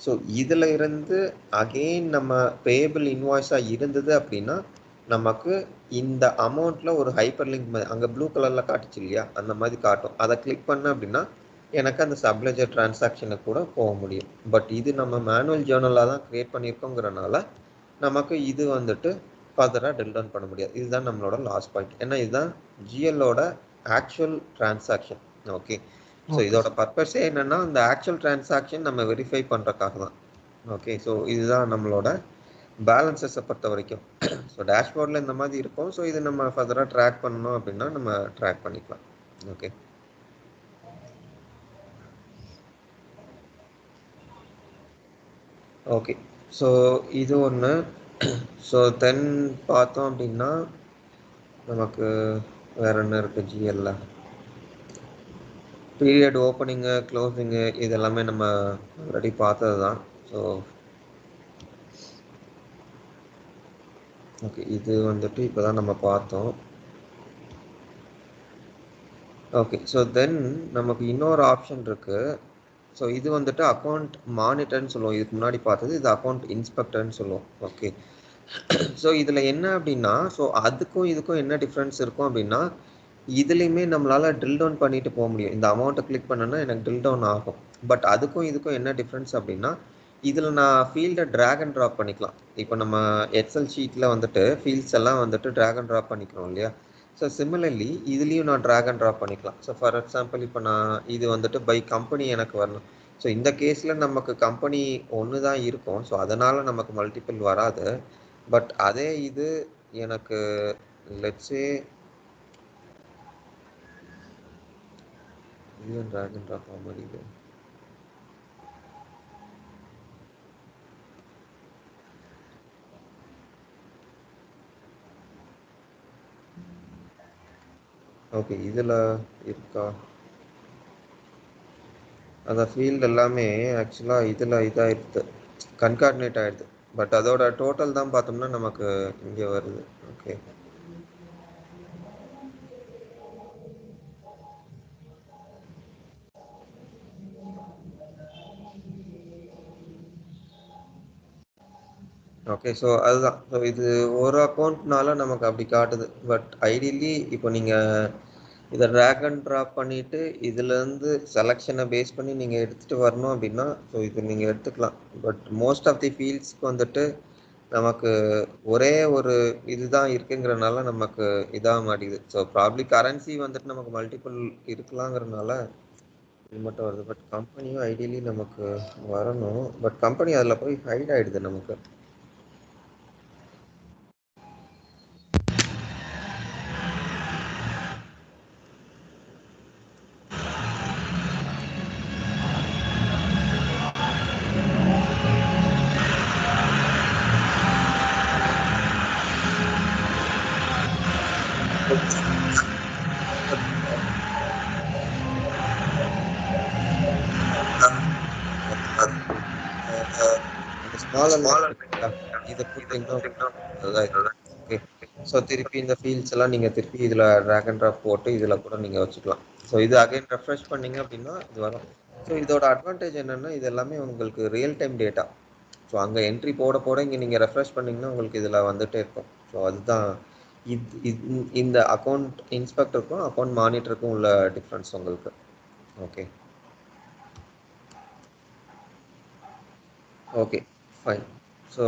ஸோ இதில் இருந்து அகெயின் நம்ம பேயபிள் இன்வாய்ஸாக இருந்தது அப்படின்னா நமக்கு இந்த அமௌண்ட்டில் ஒரு ஹைப்பர் லிங்க் அங்கே ப்ளூ கலரில் காட்டுச்சு இல்லையா, அந்த மாதிரி காட்டும். அதை கிளிக் பண்ண அப்படின்னா எனக்கு அந்த சப்லெஜர் டிரான்சாக்ஷனை கூட போக முடியும். பட் இது நம்ம மேனுவல் ஜேர்னலாக தான் க்ரியேட் பண்ணியிருக்கோங்கிறனால நமக்கு இது வந்துட்டு ஃபர்தராக ட்ரில் டவுன் பண்ண முடியாது. இதுதான் நம்மளோட லாஸ்ட் பாயிண்ட். ஏன்னா இதுதான் ஜிஎல்லோட ஆக்சுவல் டிரான்சாக்ஷன். ஓகே, ஸோ இதோட பர்பஸே என்னன்னா இந்த ஆக்சுவல் டிரான்சாக்ஷன் நம்ம வெரிஃபை பண்ணுறதுக்காக தான். ஓகே, ஸோ இதுதான் நம்மளோட பேலன்சஸை பொறுத்த வரைக்கும். ஸோ டேஷ்போர்டில் இந்த மாதிரி இருக்கும். ஸோ இது நம்ம ஃபர்தராக ட்ராக் பண்ணணும் அப்படின்னா நம்ம ட்ராக் பண்ணிக்கலாம். ஓகே, ஓகே, ஸோ இது ஒன்று. ஸோ தென் பார்த்தோம் அப்படின்னா நமக்கு வேற என்ன இருக்குது ஜிஎல்ல, பீரியட் ஓப்பனிங்கு க்ளோசிங்கு இது எல்லாமே நம்ம ஆல்ரெடி பார்த்தது தான். ஸோ ஓகே, இது வந்துட்டு இப்போ தான் நம்ம பார்த்தோம். ஓகே, ஸோ தென் நமக்கு இன்னொரு ஆப்ஷன் இருக்குது. ஸோ இது வந்துட்டு அக்கௌண்ட் மானிட்டர்னு சொல்லுவோம். இதுக்கு முன்னாடி பார்த்தது இது அக்கௌண்ட் இன்ஸ்பெக்டர்னு சொல்லுவோம். ஓகே, ஸோ இதில் என்ன அப்படின்னா, ஸோ அதுக்கும் இதுக்கும் என்ன டிஃப்ரென்ஸ் இருக்கும் அப்படின்னா, இதுலேயுமே நம்மளால் ட்ரில் டவுன் பண்ணிட்டு போக முடியும். இந்த அமௌண்ட்டை கிளிக் பண்ணோன்னா எனக்கு ட்ரில் டவுன் ஆகும். பட் அதுக்கும் இதுக்கும் என்ன டிஃப்ரென்ஸ் அப்படின்னா, இதில் நான் ஃபீல்டை ட்ராக் அண்ட் ட்ராப் பண்ணிக்கலாம். இப்போ நம்ம எக்ஸல் ஷீட்டில் வந்துட்டு ஃபீல்ட்ஸ் எல்லாம் வந்துட்டு ட்ராக் அண்ட் ட்ராப் பண்ணிக்கிறோம் இல்லையா. ஸோ சிமிலர்லி இதுலேயும் நான் ட்ராக் அண்ட் ட்ராப் பண்ணிக்கலாம். ஸோ ஃபார் எக்ஸாம்பிள் இப்போ நான் இது வந்துட்டு பை கம்பெனி எனக்கு வரணும். ஸோ இந்த கேஸில் நமக்கு கம்பெனி ஒன்று தான் இருக்கும். ஸோ அதனால் நமக்கு மல்டிபிள் வராது. பட் அதே இது எனக்கு லெட்ஸே இது ட்ராக் அண்ட் ட்ராப் ஆக மாட்டேங்குது. ஓகே, இதில் இருக்கா அந்த ஃபீல்டு எல்லாமே ஆக்சுவலாக இதில் இதாகிடுது, கன்கார்டினேட் ஆகிடுது. பட் அதோட டோட்டல் தான் பார்த்தோம்னா நமக்கு இங்கே வருது. ஓகே, ஓகே, ஸோ அதுதான். ஸோ இது ஒரு அக்கௌண்ட்னால நமக்கு அப்படி காட்டுது. பட் ஐடியலி இப்போ நீங்கள் இதை ட்ராக் அண்ட் ட்ராப் பண்ணிவிட்டு இதுலேருந்து செலெக்ஷனை பேஸ் பண்ணி நீங்கள் எடுத்துகிட்டு வரணும் அப்படின்னா ஸோ இது நீங்கள் எடுத்துக்கலாம். பட் மோஸ்ட் ஆஃப் தி ஃபீல்ட்ஸ்க்கு வந்துட்டு நமக்கு ஒரே ஒரு இதுதான் இருக்குங்கிறனால நமக்கு இதாக மாட்டேங்குது. ஸோ ப்ராப்ளி கரன்சி வந்துட்டு நமக்கு மல்டிபிள் இருக்கலாங்கிறனால இது மட்டும் வருது. பட் கம்பெனியும் ஐடியலி நமக்கு வரணும். பட் கம்பெனி அதில் போய் ஹைட் ஆகிடுது நமக்கு. இதை போட்டிங்கன்னா ஓகே, ஸோ திருப்பி இந்த ஃபீல்ட்ஸ் எல்லாம் நீங்கள் திருப்பி இதில் ட்ராக் அண்ட் ட்ராப் போட்டு இதில் கூட நீங்கள் வச்சுக்கலாம். ஸோ இது அகைன் ரெஃப்ரெஷ் பண்ணீங்க அப்படின்னா இது வரும். ஸோ இதோட அட்வான்டேஜ் என்னென்னா இது எல்லாமே உங்களுக்கு ரியல் டைம் டேட்டா. ஸோ அங்கே என்ட்ரி போட போட இங்கே நீங்கள் ரெஃப்ரெஷ் பண்ணிங்கன்னா உங்களுக்கு இதில் வந்துகிட்டே இருக்கும். ஸோ அதுதான் இந்த அக்கௌண்ட் இன்ஸ்பெக்டருக்கும் அக்கௌண்ட் மானிட்டருக்கும் உள்ள டிஃப்ரென்ஸ் உங்களுக்கு. Okay okay fine. ஸோ